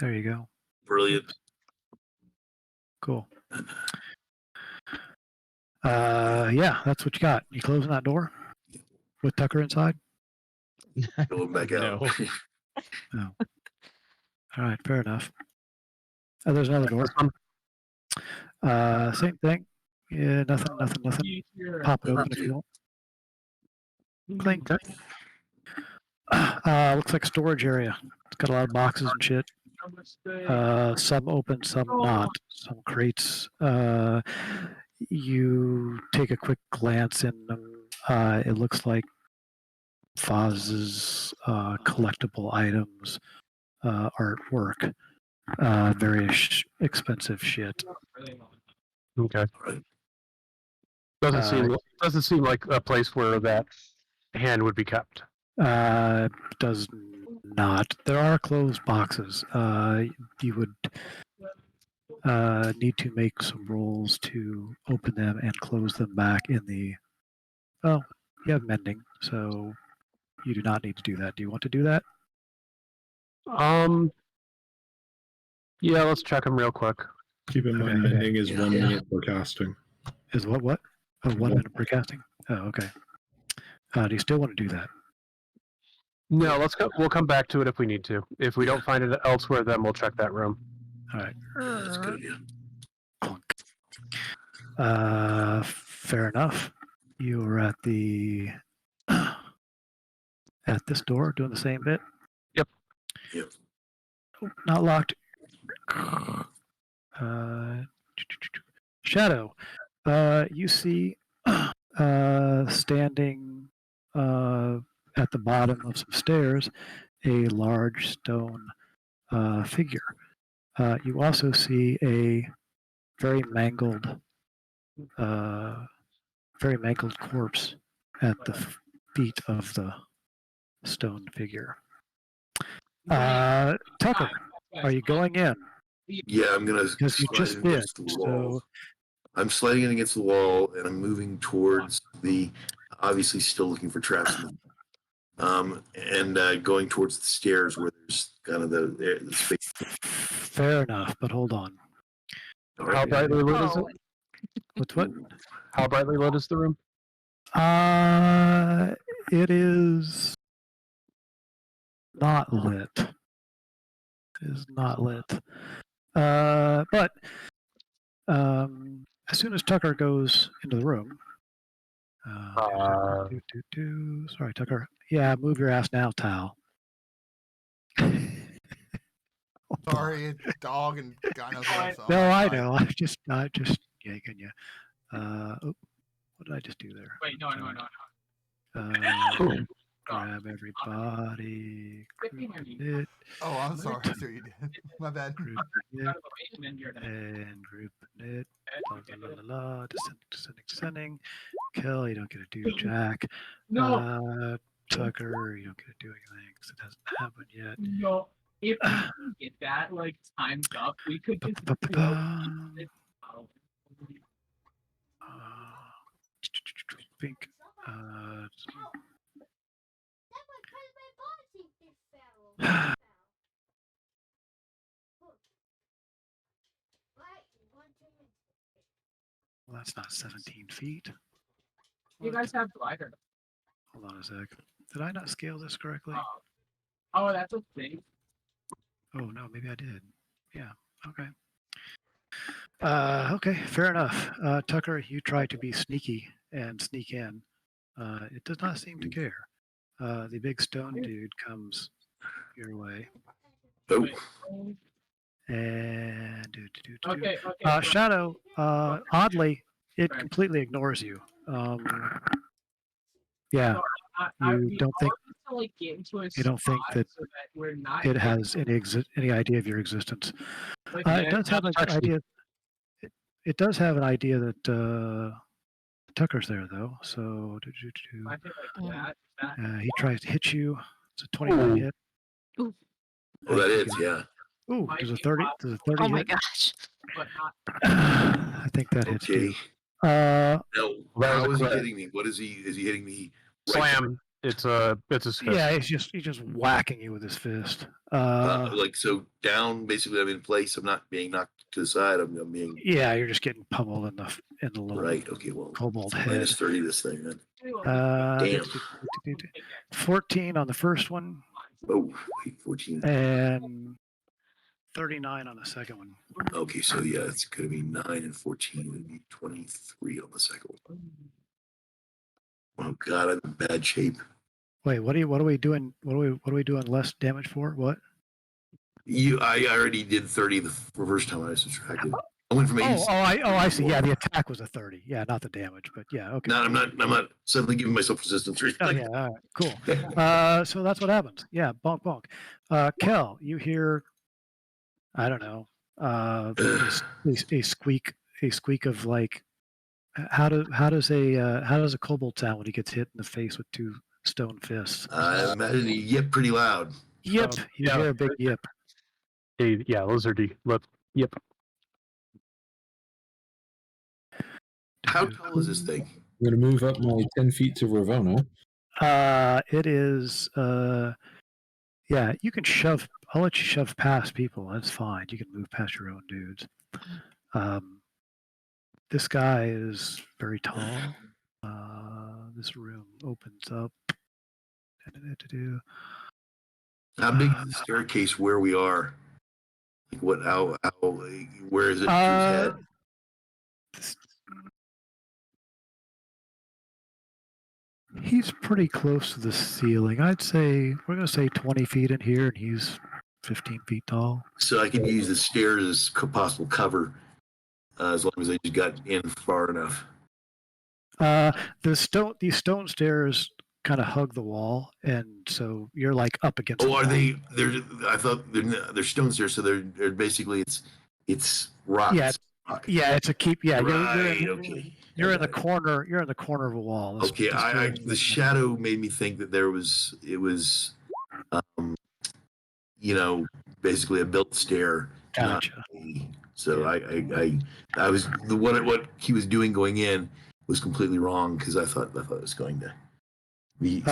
There you go. Brilliant. Cool. Yeah, that's what you got. You closing that door with Tucker inside? Going back out. No. No. All right, fair enough. Oh, there's another door. Same thing. Yeah, nothing. Pop it open if you want. Clink. Looks like a storage area. It's got a lot of boxes and shit. Some open, some not. Some crates. You take a quick glance in them. It looks like Foz's collectible items, artwork, various expensive shit. Okay. Right. Doesn't seem like a place where that hand would be kept. Does not. There are closed boxes. You would need to make some rolls to open them and close them back in the. Well, you have mending, so you do not need to do that. Do you want to do that? Yeah, let's check them real quick. Keep in mind, Okay. mending is 1 minute for casting. Is what? Oh, 1 minute per casting. Oh, okay. Do you still want to do that? No, let's go. We'll come back to it if we need to. If we don't find it elsewhere, then we'll check that room. All right. That's a good idea. Fair enough. You were at the at this door doing the same bit. Yep. Yep. Oh, not locked. Shadow. You see standing at the bottom of some stairs a large stone figure. You also see a very mangled corpse at the feet of the stone figure. Tucker, are you going in? Yeah, I'm gonna Because you slide just it did. against the wall. So I'm sliding it against the wall, and I'm moving towards the. Obviously, still looking for traps. And going towards the stairs where there's kind of the space. fair enough, but hold on. All How right. brightly lit is it? What? How brightly lit is the room? It is not lit. It is not lit. But as soon as Tucker goes into the room, sorry, Tucker. Yeah, move your ass now, Tal. Sorry, it's dog and God knows what else. No, I know. I'm just yanking you. What did I just do there? Wait, no. grab everybody, group it, Oh, I'm sorry. I see what you did. My bad. group it, Out of the way, and then you're gonna and group it. La la la la la. Descending. Kill. You don't get to do jack. no, Tucker. You don't get to do anything because it hasn't happened yet. no. If we can get that like timed up, we could just Ba-ba-ba. Think. Well, that's not 17 feet. You guys have glider. Hold on a sec. Did I not scale this correctly? Oh, that's a thing. Oh no, maybe I did. Yeah. Okay. Okay, fair enough. Tucker, you try to be sneaky and sneak in. It does not seem to care. The big stone dude comes your way. Oh, And Okay. Shadow, oddly, it completely ignores you. Yeah, you don't think to, like, get into a you don't think spot that so that we're not it has any idea of your existence. like, It does have an idea. It does have an idea that Tucker's there though. So I think like that. he tries to hit you. It's a 29 hit. oh, that is, yeah. Ooh, does a 30? Does a 30 Oh my hit? gosh. But not I think that hits Okay. too. Now, That how was is a he crit. hitting me? What is he? Is he hitting me? Slam. It's a fist. Yeah, he's just whacking you with his fist. Like so down. Basically, I'm in place. I'm not being knocked to the side. I'm being Yeah, you're just getting pummeled in the little right. Okay, well, kobold head. minus 30 this thing then. Damn. Damn. 14 on the first one Oh, wait, 14. and 39 on the second one. Okay, so yeah, it's gonna be 9 and 14. It'd be 23 on the second one. Oh God, I'm in bad shape. Wait, what are we doing? What are we doing less damage for? What? I already did 30 the first time I subtracted. I went from 80. I see. Yeah, the attack was a 30. Yeah, not the damage, but yeah, okay. No, I'm not suddenly giving myself resistance. Oh, yeah, all right, cool. So that's what happens. Yeah, bonk, bonk. Kel, you hear, I don't know, a squeak of like, how does a kobold sound when he gets hit in the face with two stone fists? I imagine he yipped pretty loud. Yip, you yeah. hear a big yip. Yeah, lizardy. Yep. How tall is this thing? I'm going to move up my 10 feet to Ravona. It is, yeah, you can shove. I'll let you shove past people. That's fine. You can move past your own dudes. This guy is very tall. This room opens up. How big is the staircase where we are? Like what? How? Where is it? To his head? He's pretty close to the ceiling. I'd say we're gonna say 20 feet in here, and he's 15 feet tall. So I can use the stairs as possible cover, as long as I just got in far enough. These stone stairs kind of hug the wall, and so you're like up against. Oh, the are wall. they? I thought they're stone stairs, so they're basically it's rocks. Yeah, yeah, it's a keep. Yeah, right. You're in the corner. You're in the corner of a wall. Okay, the shadow made me think that it was, basically a built stair. Gotcha. So I was what he was doing going in was completely wrong because I thought it was going to be.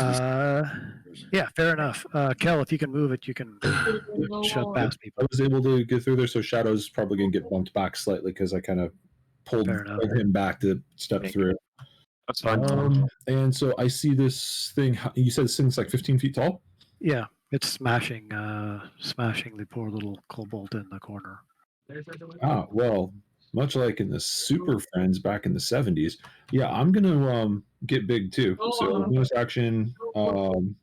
Yeah, fair enough. Kel, if you can move it, you can shove past people. I was able to get through there, so Shadow's probably going to get bumped back slightly because I kind of pulled him back to step through. That's fine. And so I see this thing. You said this thing's like 15 feet tall? Yeah, it's smashing the poor little kobold in the corner. Ah, well, much like in the Super Friends back in the 70s, yeah, I'm going to get big too. So bonus action,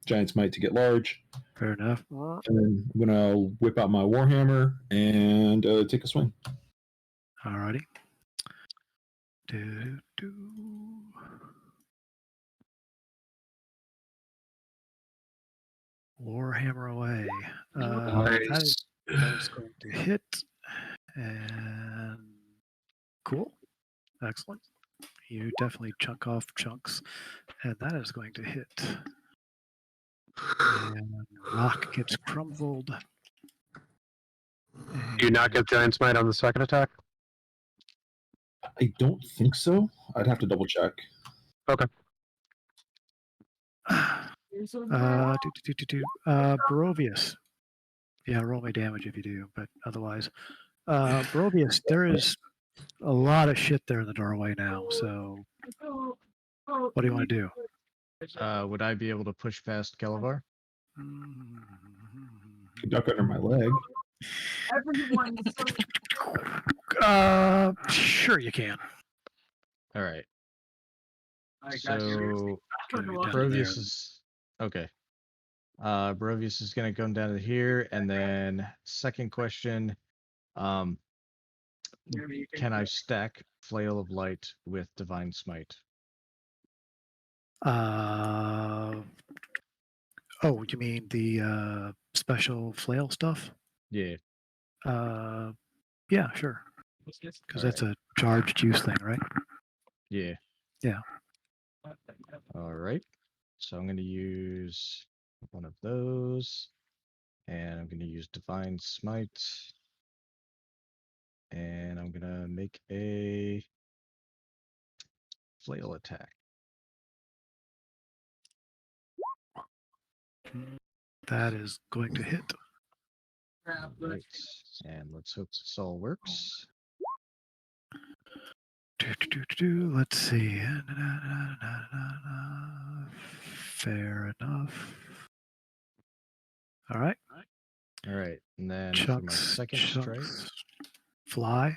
Giant's Might to get large. Fair enough. And then I'm going to whip out my Warhammer and take a swing. Alrighty. hammer away. Nice. That is going to hit. And cool. Excellent. You definitely chunk off chunks. And that is going to hit. And rock gets crumbled. Do you not get Giant Smite on the second attack? I don't think so. I'd have to double check. Okay. Barovius. Yeah, roll me damage if you do, but otherwise. Barovius, there is a lot of shit there in the doorway now, so what do you want to do? Would I be able to push past Kalavar? Duck under my leg. Sure you can. All right. I got So Gonna be down Barovius there. is okay. Barovius is gonna come down to here, and then second question, can I stack Flail of Light with Divine Smite? Oh, you mean the special flail stuff? Yeah. Yeah, sure. Because that's a charged use thing, right? Yeah. Yeah. All right. So I'm gonna use one of those, and I'm gonna use Divine Smite, and I'm gonna make a flail attack. That is going to hit. Right. And let's hope this all works. Let's see. Fair enough. All right. All right. And then for my second strike, Fly.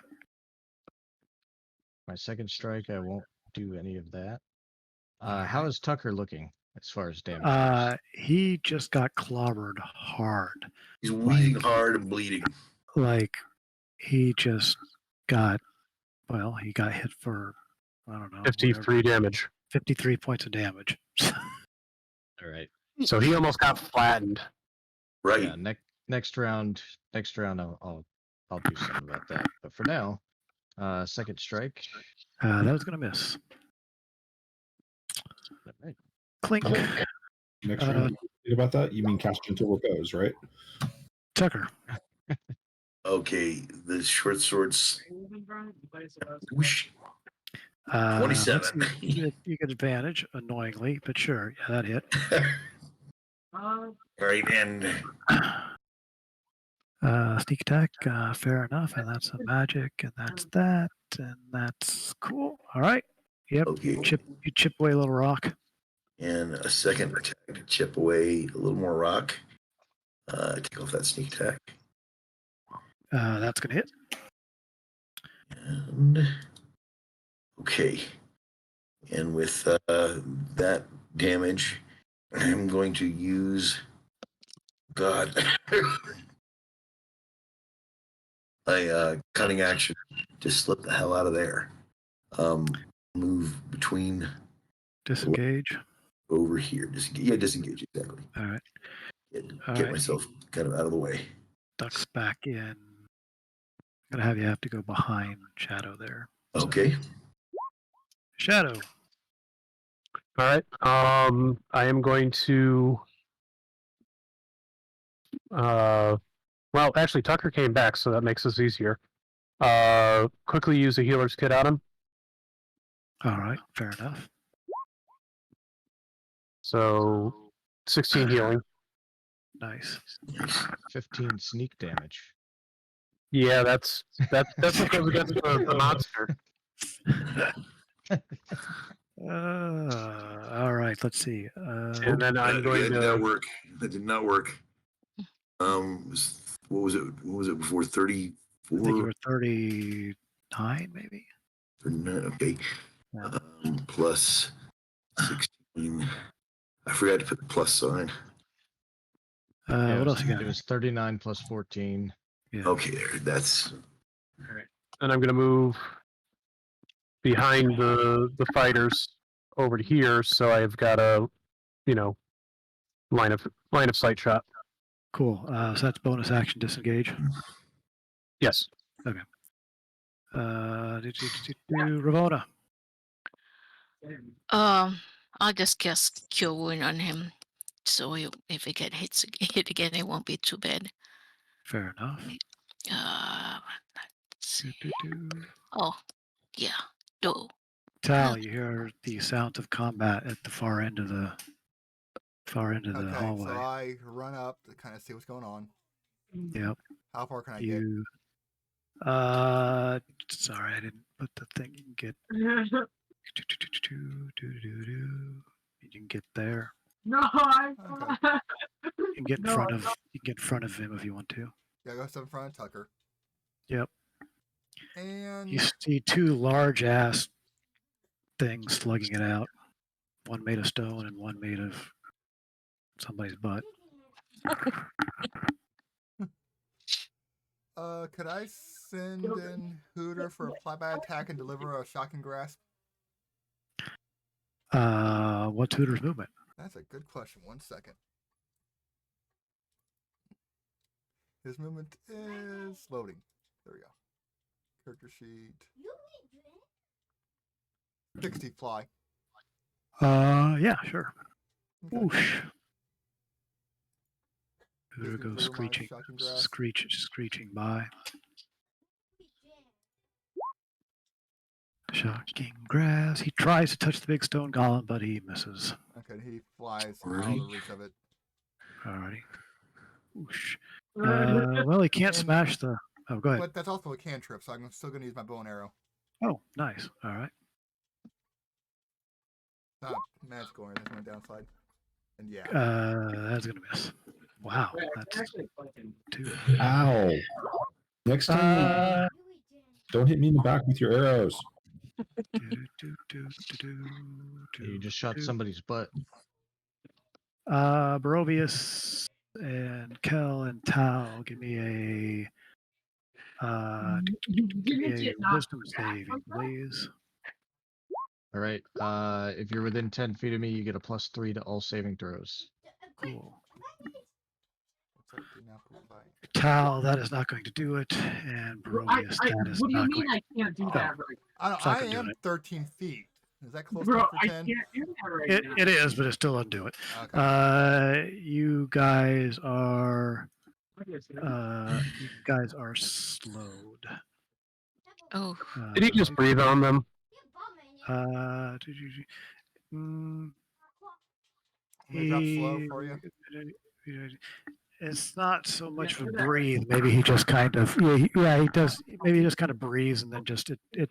my second strike, I won't do any of that. How is Tucker looking as far as damage goes? He just got clobbered hard. He's wheezing hard and bleeding. Like he just got, well, he got hit for, I don't know, 53 damage. 53 points of damage. All right. So he almost got flattened. Right. Yeah. Next round, I'll do something about that. But for now, second strike. That was going to miss. All right. Clink. Next round, you think about that? You mean cast Gentle Repose, right? Tucker. Okay, the short swords. Whoosh. 27. You get advantage, annoyingly, but sure. Yeah, that hit. All right, and Sneak attack, fair enough, and that's a magic, and that's that, and that's cool. All right. Yep. Okay. You chip away a little rock. and a second attack to chip away a little more rock. Take off that sneak attack. That's gonna hit. And okay. And with that damage, I'm going to use God. My cutting action to slip the hell out of there. Move between Disengage. over here. Disengage exactly. All right. Get right. myself kind of out of the way. Ducks back in. I'm gonna have you have to go behind Shadow there. Okay. Shadow. All right. I am going to. Well, actually, Tucker came back, so that makes this easier. Quickly use a healer's kit on him. All right. Fair enough. So, 16 healing. Nice. 15 sneak damage. Yeah, that's what goes against the monster. All right. Let's see. And then I'm going that did to. not work. That did not work. What was it? What was it before? 34? I think you were 39, maybe. 39, okay. Yeah. Plus 16. I forgot to put the plus sign. Yeah, What else you got? It was 39 plus 14. Yeah. Okay, there. That's And I'm going to move behind the fighters over to here, so I've got a, line of sight shot. Cool. So that's bonus action disengage. Yes. Ravona. I'll just cast Cure Wound on him. So if he get hit again, it won't be too bad. Fair enough. Let's see. Oh, yeah. Do. Tal, you hear the sounds of combat at the far end of the Okay, hallway. so I run up to kind of see what's going on. Yep. How far can I get? You. Sorry, I didn't put the thing. You can get. You can get there. No, I. Okay. You can get in front of. You can get in front of him if you want to. Yeah, go in front of Tucker. Yep. And You see two large ass things slugging it out. One made of stone and one made of somebody's butt. could I send in Hooter for a flyby attack and deliver a shocking grasp? What's Hooter's movement? That's a good question. 1 second. His movement is loading. There we go. Character sheet. 60 fly. Yeah, sure. Okay. Whoosh. Hooter Just goes deliver my shocking grasp. screeching by. Shocking grass. He tries to touch the big stone golem, but he misses. Okay, he flies out of the reach of it. Alrighty. Whoosh. Well, he can't smash the. Oh, go ahead. But that's also a cantrip, so I'm still going to use my bow and arrow. Oh, nice. All right. Not magic scoring, that's my downside. And yeah. That's gonna miss. Wow, that's Actually, fucking. 2. Ow. Next time, don't hit me in the back with your arrows. You just shot somebody's butt. Barovius and Kel and Tao, give me a wisdom saving, please. All right. If you're within 10 feet of me, you get a +3 to all saving throws. Cool. What's that? Do not pull by. Tao, that is not going to do it, and Barovius, that is What do you not mean going. I can't do that right? I am 13 feet. Is that close Bro, to I 10? can't do that right It, now. it is, but it still doesn't do it. Okay. You guys are slowed. Oh, Did he just breathe on them? May drop slow for you. It's not so much for breathe. Maybe he just kind of he does. Maybe he just kind of breathes and then just it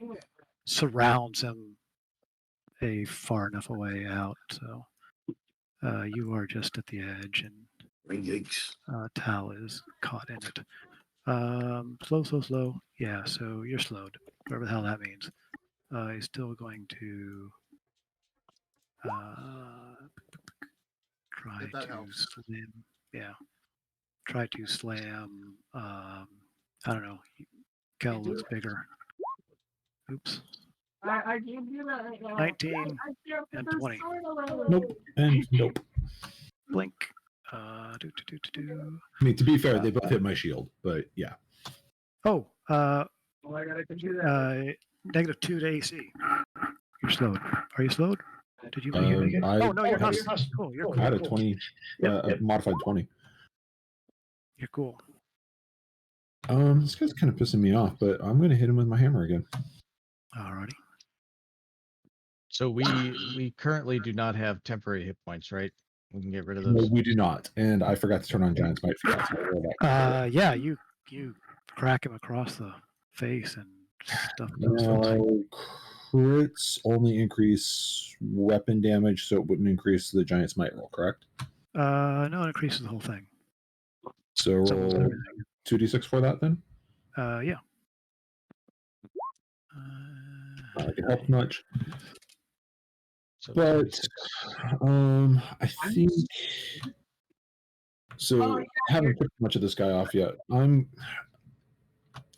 surrounds him a far enough away out. So you are just at the edge, and Yikes. Tal is caught in it. Slow. Yeah, so you're slowed. Whatever the hell that means. He's still going to try that to helps. slam. Yeah, try to slam. I don't know. Kel looks bigger. Oops. I can't do that right now. 19 I can't put and this 20. sword away. Nope. And nope. Blink. I mean, to be fair, they both hit my shield, but yeah. Oh, Oh, I gotta do that. -2 to AC. You're slowed. Are you slowed? Did you make it? I Oh no, you're not. had, Cool. You're I had a cool. 20, a modified 20. You're cool. This guy's kind of pissing me off, but I'm going to hit him with my hammer again. Alrighty. So we currently do not have temporary hit points, right? We can get rid of No, those. we do not. And I forgot to turn on Giant's Might. Yeah, you crack him across the face and stuff. Crits only increase weapon damage, so it wouldn't increase the Giant's Might roll, correct? No, it increases the whole thing. So roll 2d6 for that then? Yeah. Not like it helped much. So But 26. I think so. I haven't put much of this guy off yet. I'm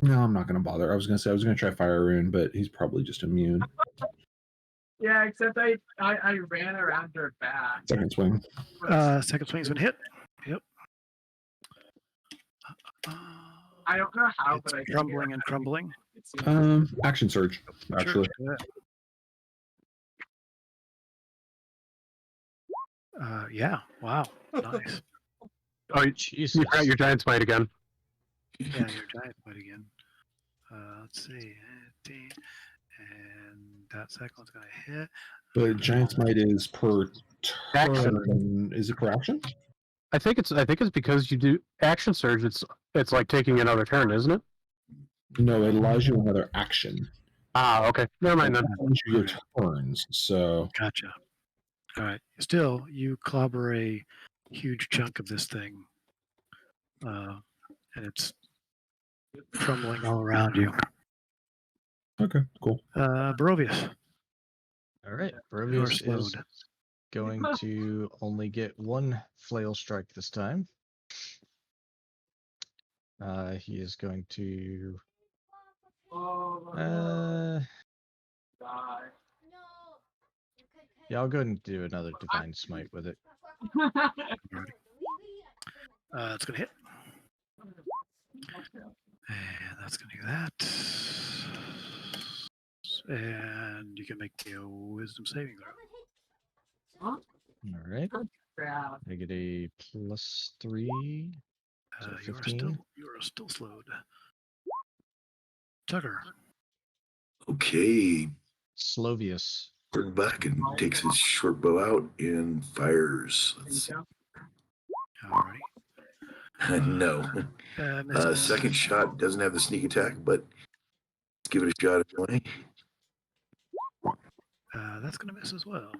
not going to bother. I was going to try Fire Rune, but he's probably just immune. Yeah, except I ran around her back. Second swing. Second swing's been hit. Yep. I don't know how, It's but I can crumbling hear and crumbling. it seems Action surge, actually. Sure, yeah. Wow. Nice. Oh, Jesus. you got your giant smite again. Yeah, your giant fight again. Let's see. And that second one's going to hit. But giant smite is per Action. turn. Is it per action? I think it's because you do action surge. It's like taking another turn, isn't it? No, it allows you another action. Ah, okay. Never mind then. It you your turns. So Gotcha. All right. Still, you clobber a huge chunk of this thing, and it's crumbling all around you. okay, cool. Barovius, All right. you are Barovius is slowed. going to only get one flail strike this time. He is going to. God. Yeah, I'll go ahead and do another divine smite with it. It's going to hit. And that's going to do that. And you can make a wisdom saving throw. All right. Yeah. I get a +3. So You 15. are still slowed. Tucker. Okay. Slovius. Turns back and takes his short bow out and fires. Let's see. Alrighty. No. Misses. Second shot doesn't have the sneak attack, but let's give it a shot anyway. That's going to miss as well.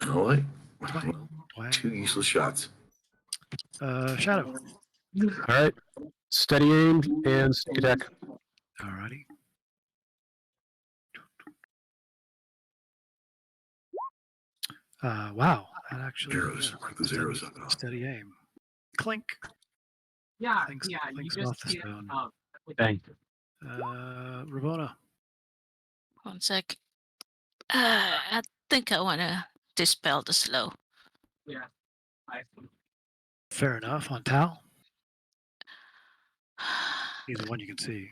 All right. Twang. Twang. Two useless shots. Shadow. All right. Steady aim and sneak attack. Alrighty. Wow. That actually Arrows. Mark those arrows up. steady aim. Clink. Yeah, Clinks- yeah, you clinks just off the see it, stone. Dang. Ravona. One sec. I think I want to dispel the slow. Yeah. I Fair enough. On Tal. He's the one you can see.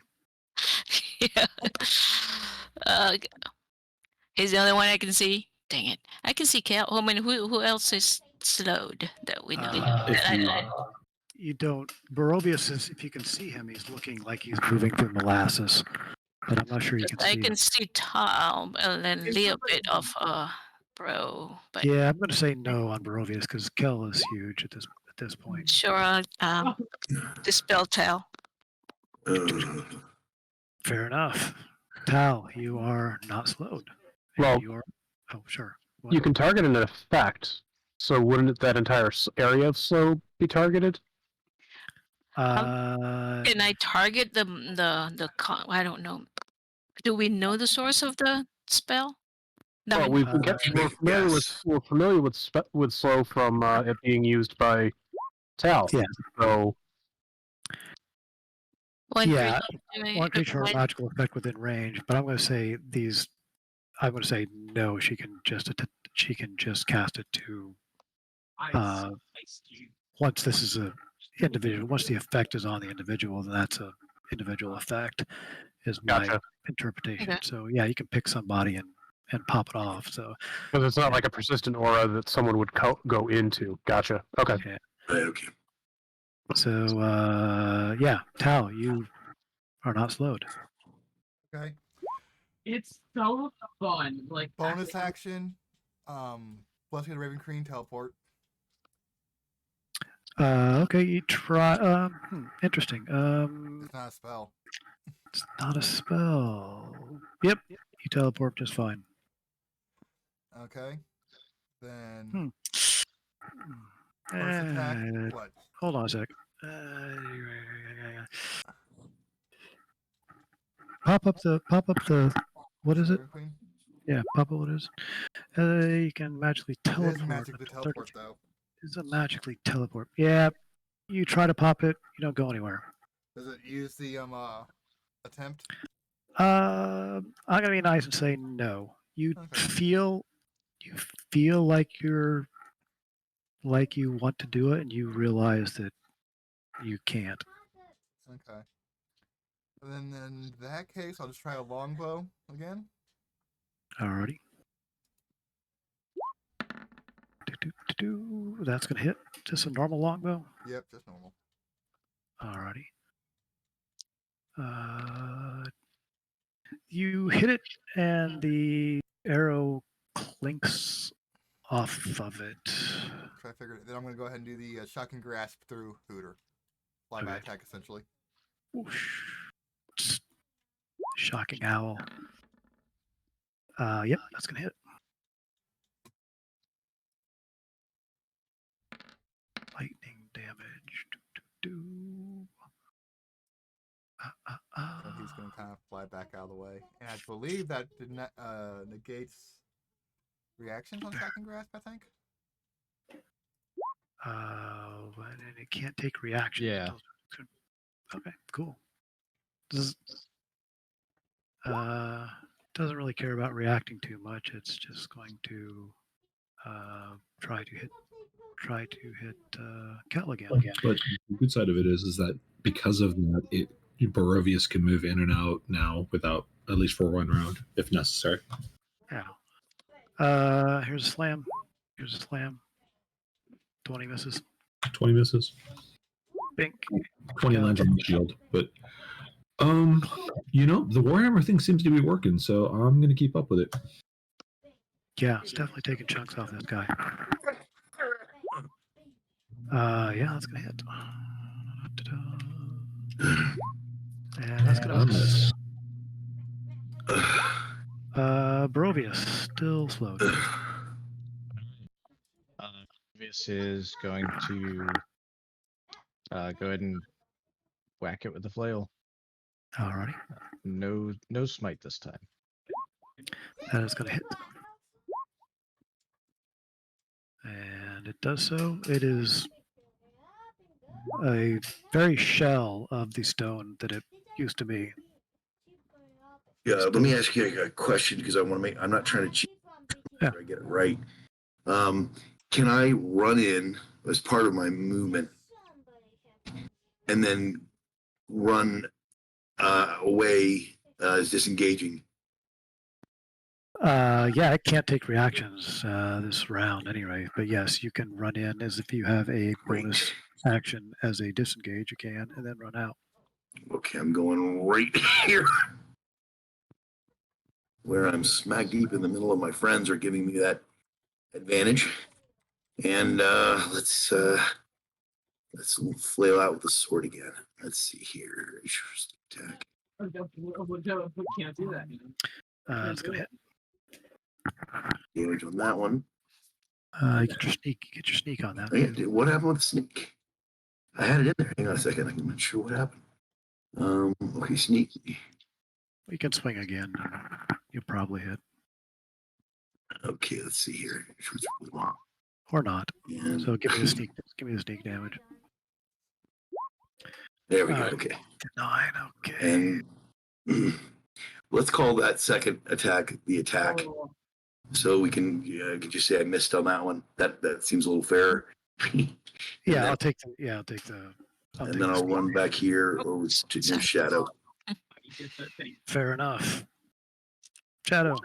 Yeah. G- he's the only one I can see. Dang it! I can see Cal. I mean, who else is slowed that we know? If That you- You don't. Barovius is, if you can see him, he's looking like he's moving through molasses. But I'm not sure you can I see can him. see Tom and then a Is little somebody- bit of bro. But Yeah, I'm going to say no on Barovius because Kel is huge at this point. sure, dispel Tal. Fair enough. Tal, you are not slowed. And Well- you are. Oh, sure. You can target an effect. So wouldn't that entire area of slow be targeted? Can I target I don't know. Do we know the source of the spell? No, Well, we're familiar Yes. with slow from it being used by Tal. Yeah. So one yeah, creature doing one it, creature or right? magical effect within range, but I'm going to say these. I'm going to say no. She can just cast it to I see. once this is a individual. Once the effect is on the individual, then that's a individual effect. Is my Gotcha. interpretation. Okay. So yeah, you can pick somebody and pop it off. So because it's not like a persistent aura that someone would go into. Gotcha. Okay. Right, okay. so yeah, Tal, you are not slowed. Okay. It's so fun. Like Bonus action. Blessing of the Raven Queen teleport. Okay, you try. Interesting. It's not a spell. It's not a spell. Yep, you teleport just fine. Okay. Then Hmm. first attack. Uh, What? hold on a sec. Pop up the. What is it? Raven Queen? Yeah, pop up what it is. You can magically It teleport. is magically until teleport 30 though. It's a magically teleport. Yeah, you try to pop it, you don't go anywhere. Does it use the attempt? I'm gonna be nice and say no. You Okay. feel like you want to do it, and you realize that you can't. Okay. And then in that case, I'll just try a longbow again. Alrighty. That's gonna hit. Just a normal longbow. Yep, just normal. Alrighty. You hit it, and the arrow clinks off of it. Try to figure it. Then I'm going to go ahead and do the shotgun grasp through Hooter. Flyby Okay. attack, essentially. Whoosh. Shocking owl. Yep, that's gonna hit. Lightning damage. So he's going to kind of fly back out of the way. And I believe that did not, negates reactions on shotgun grasp, I think. And it can't take reaction. Yeah. Okay, cool. Doesn't really care about reacting too much. It's just going to try to hit Kel again. But the good side of it is that because of that, Barovius can move in and out now without, at least for one round, if necessary. Yeah. Here's a slam. 20 misses. 20 misses. Bink. 20 lands on the shield. But the Warhammer thing seems to be working, so I'm gonna keep up with it. Yeah, it's definitely taking chunks off this guy. Yeah, that's gonna hit. And that's gonna miss. Barovius, still slowed. This is going to go ahead and whack it with the flail. Alrighty. No smite this time. That is going to hit. And it does so. It is a very shell of the stone that it used to be. Yeah, let me ask you a question because I'm not trying to cheat. Yeah. I get it right. Can I run in as part of my movement and then run away as disengaging? Yeah, it can't take reactions this round anyway. But yes, you can run in as if you have a bonus action as a disengage. You can, and then run out. Okay, I'm going right here, where I'm smack deep in the middle of my friends are giving me that advantage. And let's flail out with the sword again. Let's see here. Attack. We can't do that. It's gonna hit. Damage on that one. Get your sneak on that. Hey, what happened with the sneak? I had it in there. Hang on a second. I'm not sure what happened. Okay, sneaky. You can swing again. You'll probably hit. Okay, let's see here. Or not. And So give me the sneak. Give me the sneak damage. there we go. Okay. 9. Okay. And let's call that second attack the attack. So we can could you say I missed on that one? That seems a little fair. Yeah, I'll take the. And then I'll run back here over to near Shadow. Fair enough. Shadow.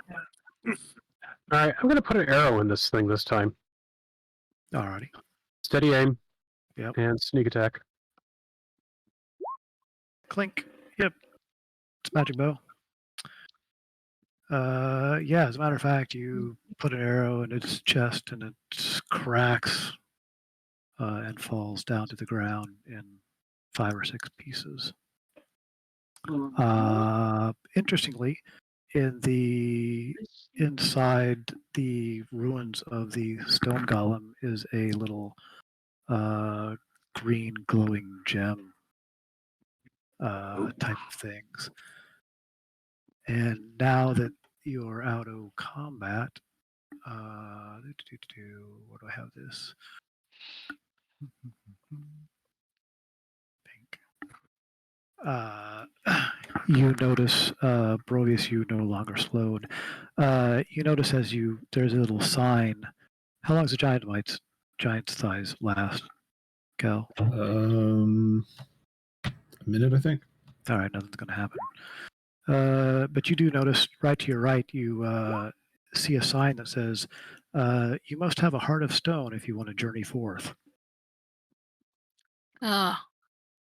All right, I'm going to put an arrow in this thing this time. Alrighty. Steady aim. Yep. And sneak attack. Clink. Yep. It's magic bow. Yeah, as a matter of fact, you put an arrow in its chest and it cracks and falls down to the ground in 5 or 6 pieces. Interestingly, inside the ruins of the stone golem is a little green glowing gem type of things. And now that you're out of combat, where do I have this? You notice, Brovius, you no longer slowed. You notice there's a little sign. How long does a giant's thighs last, Cal? I'm minute, I think. All right, nothing's going to happen. But you do notice right to your right, you see a sign that says, "You must have a heart of stone if you want to journey forth." Ah,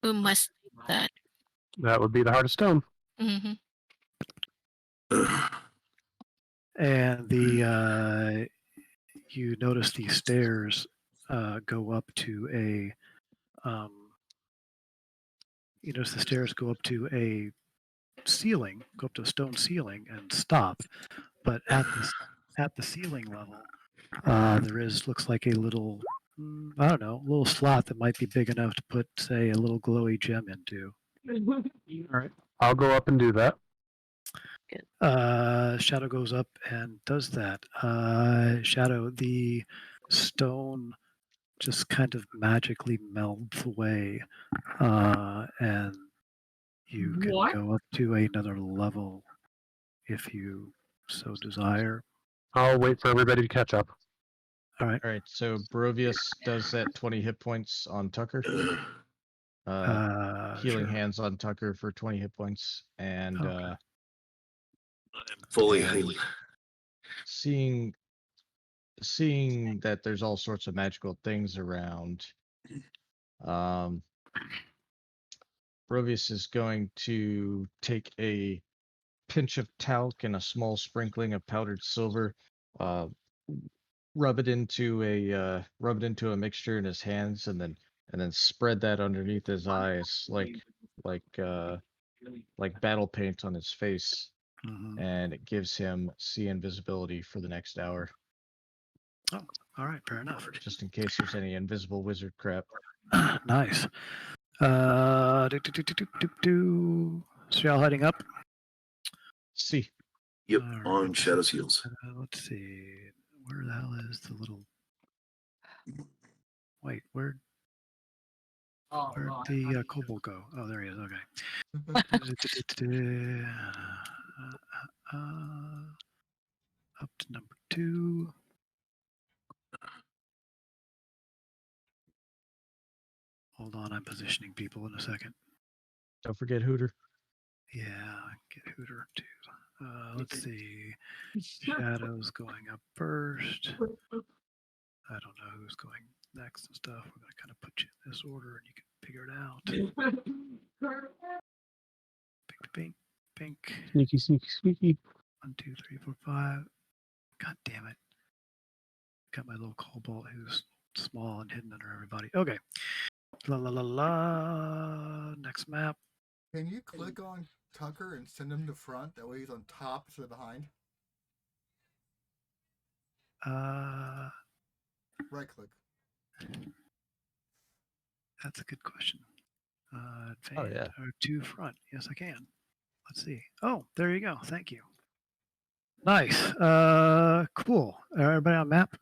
we must do that. That would be the Heart of Stone. Mm-hmm. And the you notice the stairs go up to a. You notice the stairs go up to a ceiling, go up to a stone ceiling, and stop. But at the ceiling level, there looks like a little, I don't know, a little slot that might be big enough to put, say, a little glowy gem into. All right. I'll go up and do that. Shadow goes up and does that. Shadow, the stone just kind of magically melts away, and you can go up to another level if you so desire. I'll wait for everybody to catch up. All right. All right, so Barovius does that 20 hit points on Tucker. Healing Sure. hands on Tucker for 20 hit points, and Okay. Fully And- healed. seeing that there's all sorts of magical things around, Barovius is going to take a pinch of talc and a small sprinkling of powdered silver, rub it into a mixture in his hands, and then spread that underneath his eyes like battle paint on his face, Mhm. and it gives him see invisibility for the next hour, All right. Fair enough. just in case there's any invisible wizard crap. Nice. So y'all heading up? See, Yep, All right. on Shadow's heels. Let's see. Where the hell is the little? Wait, where'd the kobold go? Oh, there he is. Okay. Up to number 2. Hold on, I'm positioning people in a second. don't forget Hooter. Yeah, get Hooter too. Let's see. Shadow's going up first. I don't know who's going next and stuff. We're going to kind of put you in this order and you can figure it out. Pink, pink, pink. Sneaky, sneaky, sneaky. 1, 2, 3, 4, 5. God damn it. Got my little cobalt who's small and hidden under everybody. Okay. La la la la. Next map. Can you click on Tucker and send him to front? That way he's on top instead of behind. Right click. That's a good question. Oh, yeah. Or to front. Yes, I can. Let's see. Oh, there you go. Thank you. Nice. Cool. Everybody on map?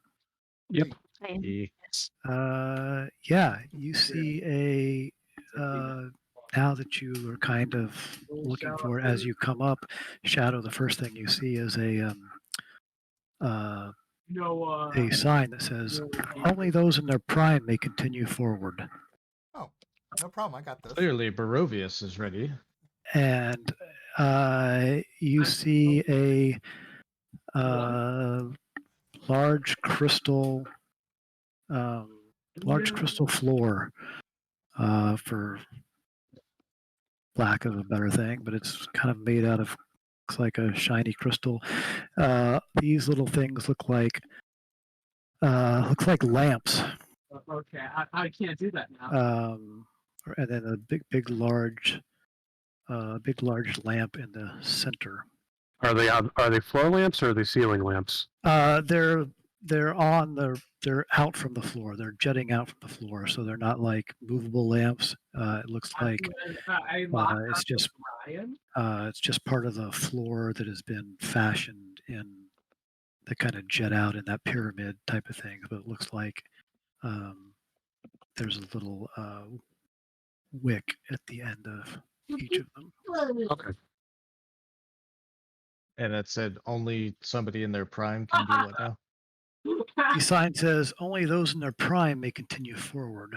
Yep. Yes. Yeah, you see a now that you are kind of looking for it as you come up, Shadow, the first thing you see is a sign that says only those in their prime may continue forward. Oh, no problem. I got this. Clearly, Barovius is ready. And you see a large crystal floor, for lack of a better thing, but it's kind of made out of, looks like a shiny crystal. These little things look like lamps. Okay, I can't do that now. And then a big large lamp in the center. Are they floor lamps or are they ceiling lamps? They're out from the floor. They're jetting out from the floor, so they're not like movable lamps. It looks like it's just part of the floor that has been fashioned in that kind of jet out in that pyramid type of thing. But it looks like there's a little wick at the end of each of them. Okay. And it said only somebody in their prime can do what now? The sign says only those in their prime may continue forward.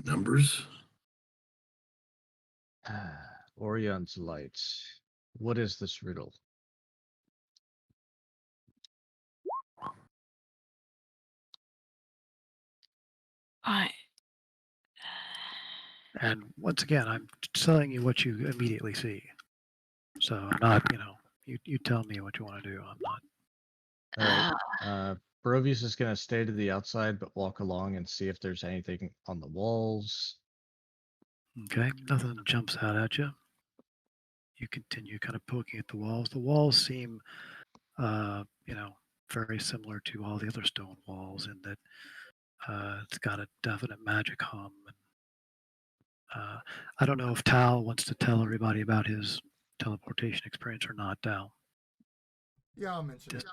Numbers. Orion's light. What is this riddle? I And once again, I'm telling you what you immediately see. So I'm not, you tell me what you want to do. I'm not. All right. Barovius is going to stay to the outside, but walk along and see if there's anything on the walls. Okay, nothing jumps out at you. You continue kind of poking at the walls. The walls seem, very similar to all the other stone walls in that it's got a definite magic hum. And I don't know if Tal wants to tell everybody about his teleportation experience or not, Tal. Yeah, I'll mention it.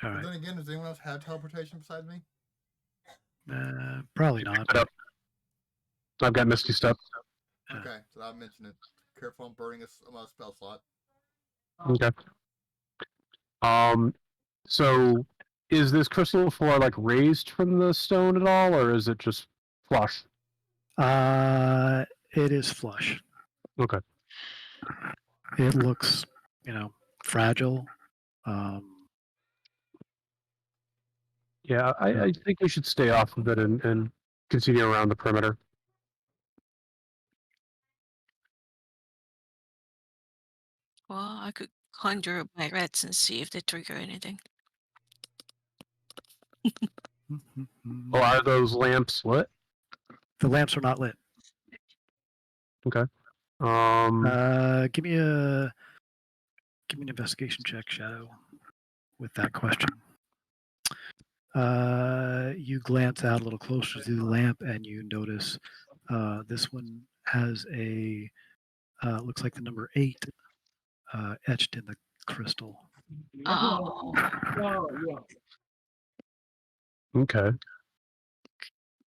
All But right. then again, does anyone else have teleportation besides me? Probably not. I've got Misty Step. Okay, so I'll mention it. Careful on burning a spell slot. Okay. So is this crystal floor like raised from the stone at all, or is it just flush? It is flush. Okay. It looks, fragile. Yeah, I think we should stay off of it and continue around the perimeter. well, I could conjure my rats and see if they trigger anything. Oh, are those lamps lit? The lamps are not lit. Okay. Give me an investigation check, Shadow, with that question. You glance out a little closer to the lamp and you notice this one has a looks like the number 8 etched in the crystal. Oh. Okay.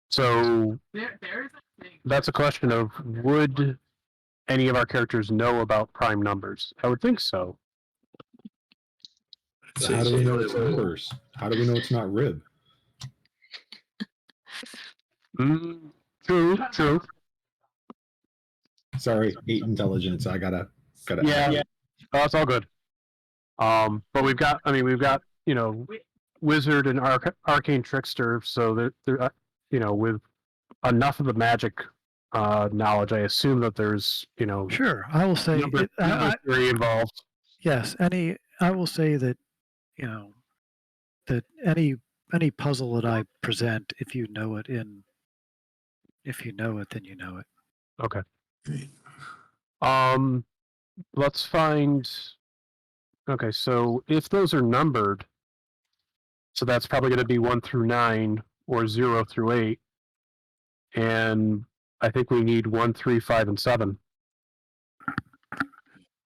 So that's a question of, would any of our characters know about prime numbers? I would think so. So how do we know it's numbers? How do we know it's not rib? True. Sorry, 8 intelligence. I gotta. Yeah. Oh, that's all good. But we've got, wizard and arcane trickster, so they're with enough of the magic knowledge, I assume that there's, Sure, I will say number theory involved. Yes, I will say that that any puzzle that I present, if you know it, then you know it. Okay. Let's find. Okay, so if those are numbered, so that's probably going to be 1 through 9 or 0 through 8, and I think we need 1, 3, 5, and 7.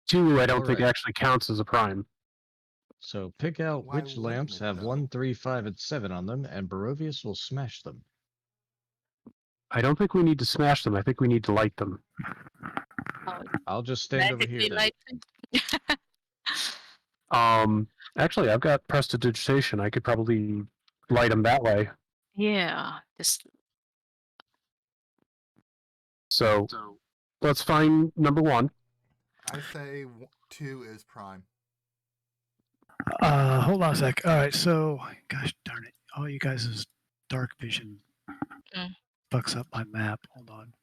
2, I don't think actually counts as a prime. So pick out Why which wouldn't lamps it, have though? 1, 3, 5, and 7 on them, and Barovius will smash them. I don't think we need to smash them. I think we need to light them. I'll just stand over here then. Actually, I've got prestidigitation. I could probably light them that way. Yeah. Just So let's find number 1. I say 2 is prime. Hold on a sec. All right, so gosh darn it, all you guys' dark vision fucks up my map. Hold on.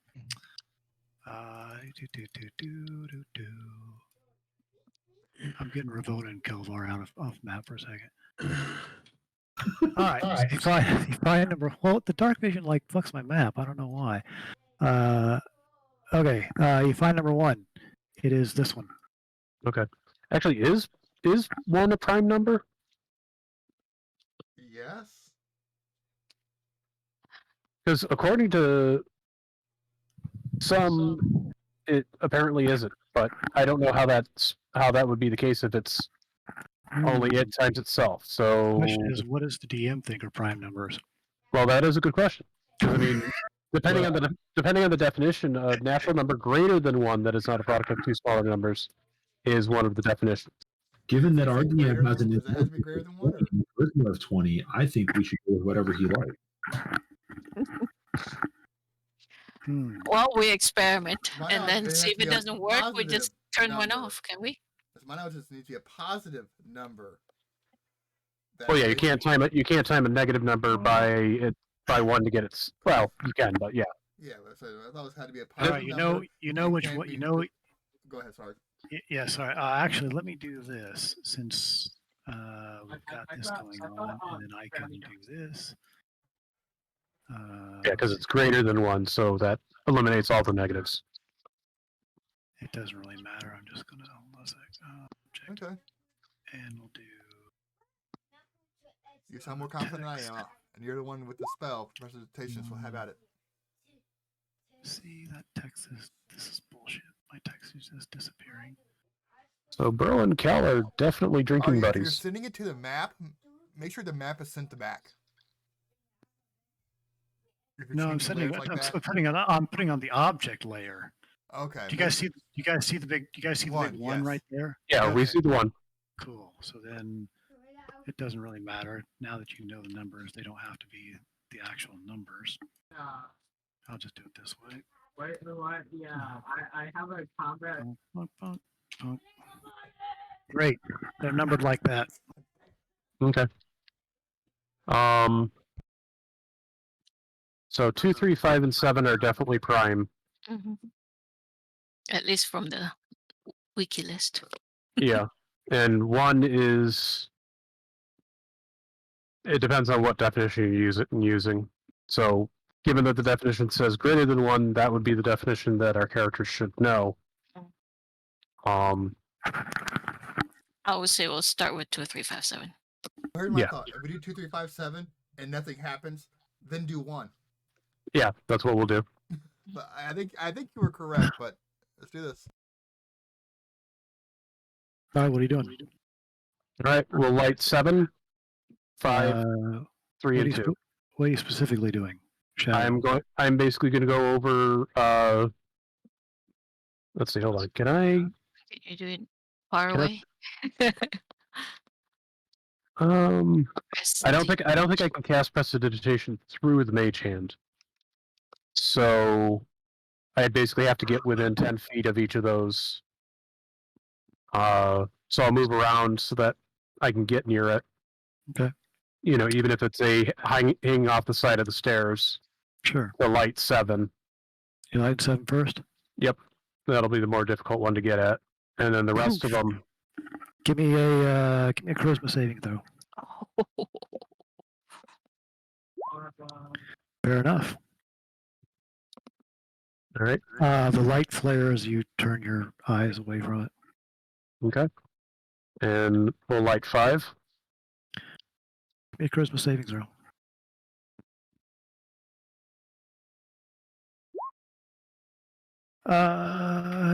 I'm getting Ravona and Kelvar out off map for a second. All right. You find number. Well, the dark vision fucks my map. I don't know why. Okay. You find number 1. It is this one. Okay. Actually, is 1 a prime number? Yes. Because according to some, it apparently isn't. But I don't know how that would be the case if it's only it times itself. So The question is, what does the DM think are prime numbers? Well, that is a good question. Because I mean, depending on the definition, a natural number greater than 1 that is not a product of 2 smaller numbers is one of the definitions. Given that Is our it greater DM has than- an does it have to be greater than one, or- charisma of 20, I think we should go with whatever he likes. Well, we experiment Why and not? then It see has if to be it a doesn't work. We just positive turn one number. off. Can we? To my knowledge, it needs to be a positive number. Oh yeah, you That can't time it. You can't time a negative number by one to get it. Well, you can, but yeah. Yeah, but so I thought it had to be a All positive right, number. you know It which can't what be- you know. Go ahead, sorry. Yeah, sorry. Actually, let me do this since we've got this going on, and then I can do this. Yeah, because it's greater than one, so that eliminates all the negatives. It doesn't really matter. I'm just gonna hold on a sec. Object, Okay. and we'll do. You sound more confident than I am, and you're the one with the spell presentation. So have at it. See that text is this is bullshit. My text is just disappearing. So Burrow and Cal are definitely drinking If you're buddies. sending it to the map, make sure the map is sent to back. If you're No, I'm changing sending. layers like I'm that. putting on the object layer. Okay. Do you guys see? You guys see the big? You guys see the big one Yes. right there? Yeah, we Okay. see the one. Cool. So then it doesn't really matter now that you know the numbers. They don't have to be the actual numbers. I'll just do it this way. What? Yeah, I have a combat. Bonk, bonk, bonk. Great. They're numbered like that. Okay. So 2, 3, 5, and 7 are definitely prime. Mhm. At least from the wiki list. Yeah, and 1 is. It depends on what definition you using. So, given that the definition says greater than 1, that would be the definition that our characters should know. I would say we'll start with 2, 3, 5, 7. Here's my Yeah. thought. If we do 2, 3, 5, 7, and nothing happens, then do 1. Yeah, that's what we'll do. But I think you were correct. But let's do this. All right. What are you doing? All right, we'll light 7, 5, 3, What are and you 2. What are you specifically doing? Shadow. I'm basically going to go over. Let's see. Hold on. Can I? Can you do it far Can I- away? I don't think I can cast prestidigitation through the mage hand. So I basically have to get within 10 feet of each of those. So I'll move around so that I can get near it. Okay. You know, even if it's hanging off the side of the stairs. Sure. The light 7. You light 7 first? Yep. That'll be the more difficult one to get at. And then the rest of them. Give me a charisma saving throw. Fair enough. All right. The light flares. You turn your eyes away from it. Okay. And we'll light 5. Give me a charisma saving throw.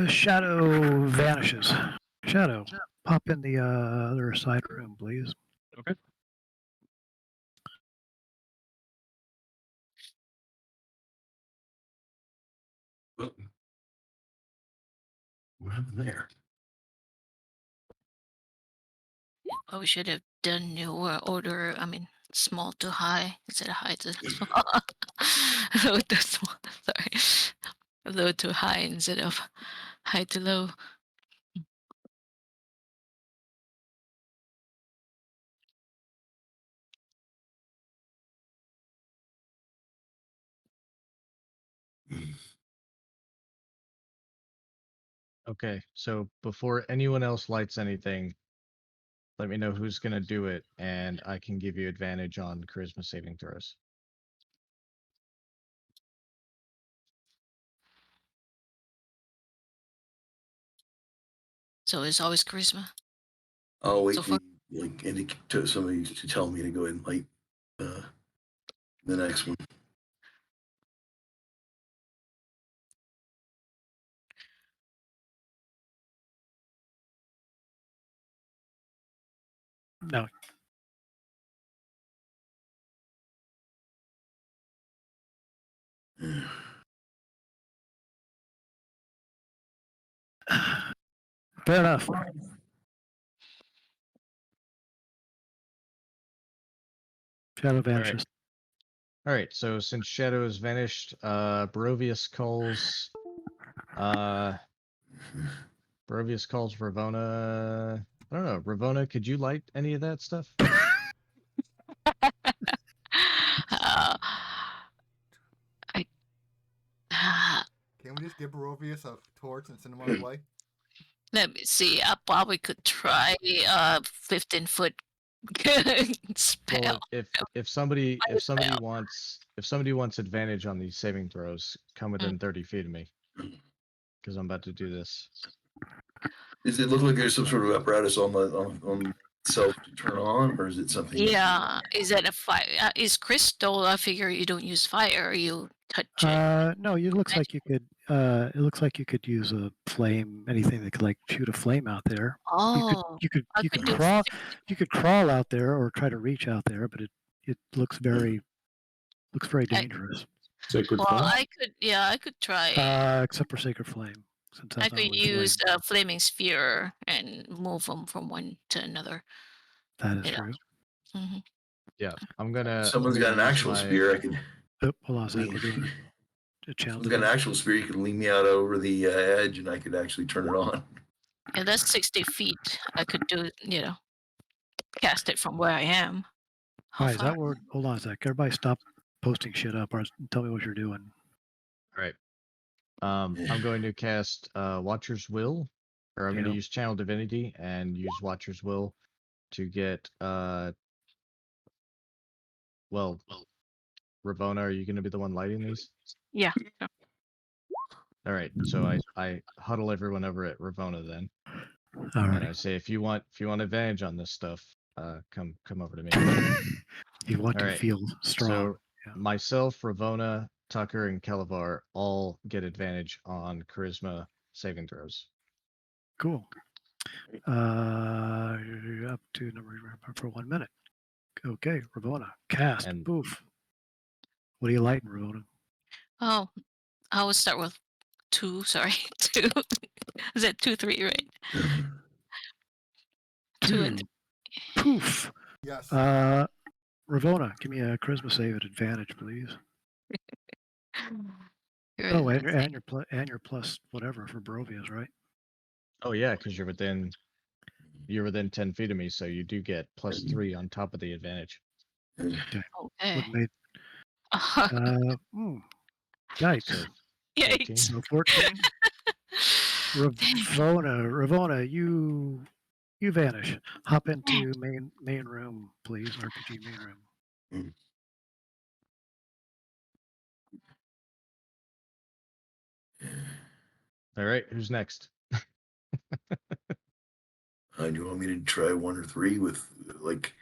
Shadow vanishes. Shadow, pop in the other side room, please. Okay. What happened there? Oh, we should have done newer order. I mean, small to high instead of high to small. Low to small. Sorry. Low to high instead of high to low. Okay, so before anyone else lights anything, let me know who's going to do it, and I can give you advantage on charisma saving throws. So it's always charisma. I'll wait So for like to somebody to tell me to go ahead and light the next one. No. Fair enough. Shadow vanishes. All right. So since Shadow has vanished, Barovius calls Ravona. I don't know. Ravona, could you light any of that stuff? I Can we just give Barovius a torch and send him on his way? let me see. I probably could try 15-foot spell. Well, if somebody wants advantage on these saving throws, come within 30 feet of me, because I'm about to do this. Does it look like there's some sort of apparatus on itself to turn on, or is it something? Yeah, is that a fire? Is crystal? I figure you don't use fire. You touch it. No, it looks like you could. It looks like you could use a flame, anything that could like shoot a flame out there. Oh, You could I you could could do crawl. You could crawl out there or try to reach out there, but it looks very dangerous. Sacred Well, flame. I could try. Except for sacred flame, since I that's not could really flame. use a flaming sphere and move them from one to another. That is you know. true. hmm Yeah, I'm gonna. Someone's I'm got gonna an use actual my- spear. I could. Oh, hold on a second. We're doing a challenge. Someone's got an actual spear. You could lean me out over the edge, and I could actually turn it on. Yeah, that's 60 feet. I could do, cast it from where I am. How All right, is far? that word? Hold on a sec. Everybody stop posting shit up or tell me what you're doing. All right. I'm going to cast Watcher's Will, or I'm going to Yep. use Channel Divinity and use Watcher's Will to get well, Ravona, are you going to be the one lighting these? Yeah. All right. So I huddle everyone over at Ravona then, All and I right. say, if you want advantage on this stuff, come over to me. You want All to right. feel strong. So Yeah. myself, Ravona, Tucker, and Kelavar all get advantage on Charisma saving throws. Cool. You're up to number for 1 minute. Okay, Ravona, cast. And- Poof. What are you lighting, Ravona? Oh, I will start with 2. Sorry, 2. Is that 2, 3, right? 2 and Poof. Yes. Ravona, give me a charisma save at advantage, please. Charisma Oh, save. and your plus whatever for Barovius, right? Oh yeah, because you're within 10 feet of me, so you do get +3 on top of the advantage. Okay. What made? Yikes. So Yikes. So 14. Ravona, you vanish. Hop into main room, please. RPG main room. All right, who's next? Do you want me to try 1 or 3 with like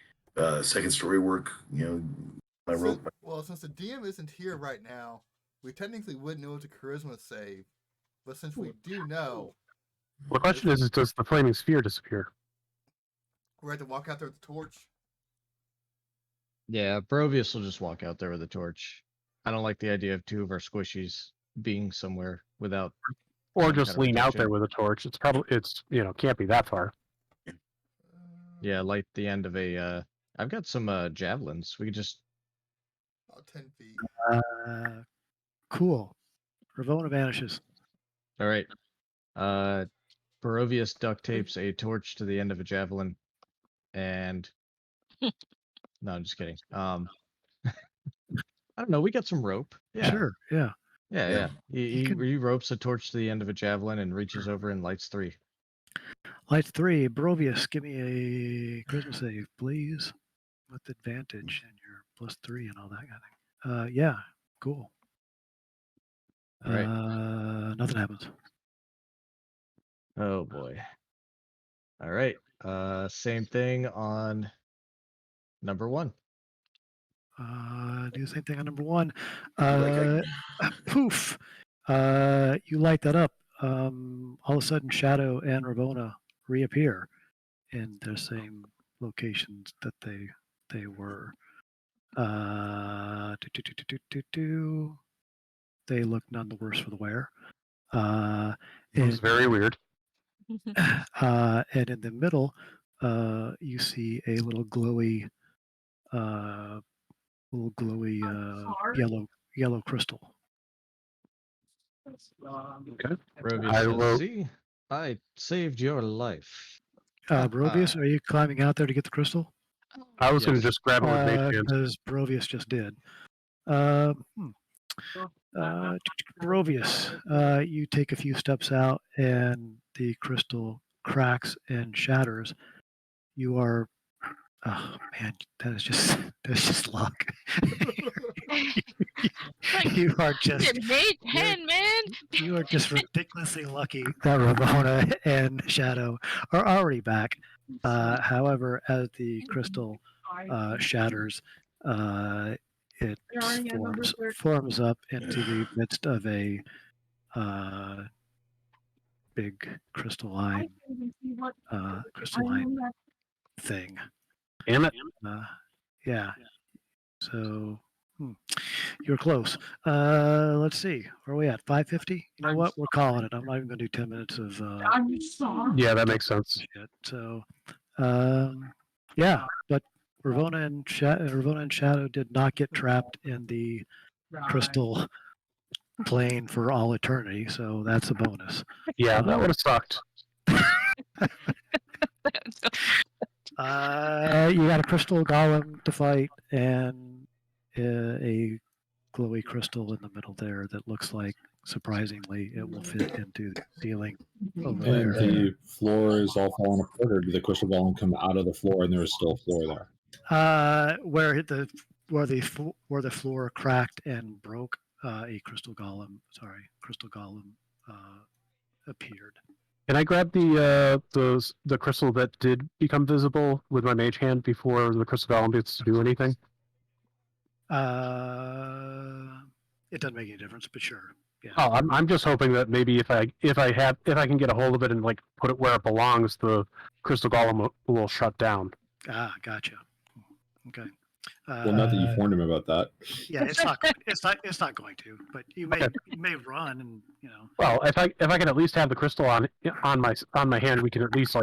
second story work? My rope. Well, since the DM isn't here right now, we technically wouldn't know it's a charisma save. But since we do know, The question is does the flaming sphere disappear? we have to walk out there with the torch. Yeah, Barovius will just walk out there with a torch. I don't like the idea of 2 of our squishies being somewhere without. Or some just kind of lean out protection. there with a torch. It's probably can't be that far. Yeah, light the end of a. I've got some javelins. We could just. About 10 feet. Cool. Ravona vanishes. All right. Barovius duct tapes a torch to the end of a javelin, and no, I'm just kidding. I don't know. We got some rope. Yeah. Sure. Yeah. Yeah. He can- ropes a torch to the end of a javelin and reaches over and lights 3. Lights 3. Barovius, give me a charisma save, please, with advantage and your +3 and all that kind of thing. Yeah. Cool. All right. Nothing happens. Oh boy. All right. Same thing on number 1. Do the same thing on number 1. Like Poof. You light that up. All of a sudden, Shadow and Ravona reappear in the same locations that they were. They look none the worse for the wear. It was very weird. And in the middle, you see a little glowy little glowy yellow crystal. Okay. Rovius I says, will- "See, I saved your life." Brovius, are you climbing out there to get the crystal? I was going to Yes. just grab it with mage hands. Because Brovius just did. Brovius, you take a few steps out and the crystal cracks and shatters. You are, oh man, that's just luck. You are just Good mage hand, man. you are just ridiculously lucky that Ramona and Shadow are already back. However, as the crystal shatters, it forms up into the midst of a big crystalline thing. Damn it. Yeah. So you're close. Let's see. Where are we at? 550? You know what? We're calling it. I'm not even going to do 10 minutes of Yeah, that makes sense. shit. So, yeah. But Ravona and Shadow did not get trapped in the crystal plane for all eternity. So that's a bonus. Yeah, that would have sucked. You got a crystal golem to fight and a glowy crystal in the middle there that looks like, surprisingly, it will fit into the ceiling over And there. the floor is all falling apart, or did the crystal golem come out of the floor and there was still a floor there? Where the floor cracked and broke, a crystal golem appeared. Can I grab the crystal that did become visible with my mage hand before the crystal golem gets to do anything? It doesn't make any difference, but sure. Yeah. Oh, I'm just hoping that maybe if I can get a hold of it and like put it where it belongs, the crystal golem will shut down. Gotcha. Okay. Well, not that you've warned him about that. Yeah, it's not going to, but you may run and Well, if I can at least have the crystal on my hand, we can at least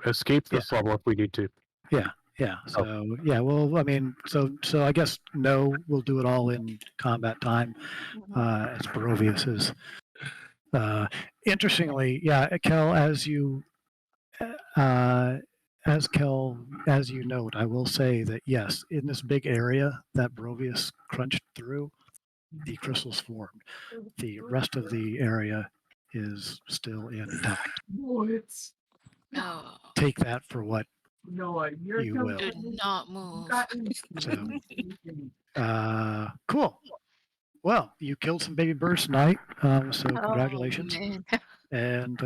escape this level if we need to. Yeah. So yeah, well, I mean, so I guess no, we'll do it all in combat time. As Barovius is. Interestingly, yeah, Kel, as you note, I will say that yes, in this big area that Barovius crunched through, the crystals formed. The rest of the area is still intact. No, Take that for what you will. do not move. So, cool. Well, you killed some baby birds tonight, so congratulations. Oh, man. And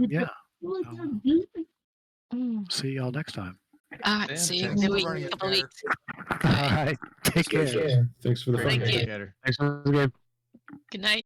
yeah, Mm. see y'all next time. All right, see you in Fantastic. a week, Running it couple better. weeks. All right, take care. Thanks for the fun. Thank you. Get her. Thanks for the game. Good night.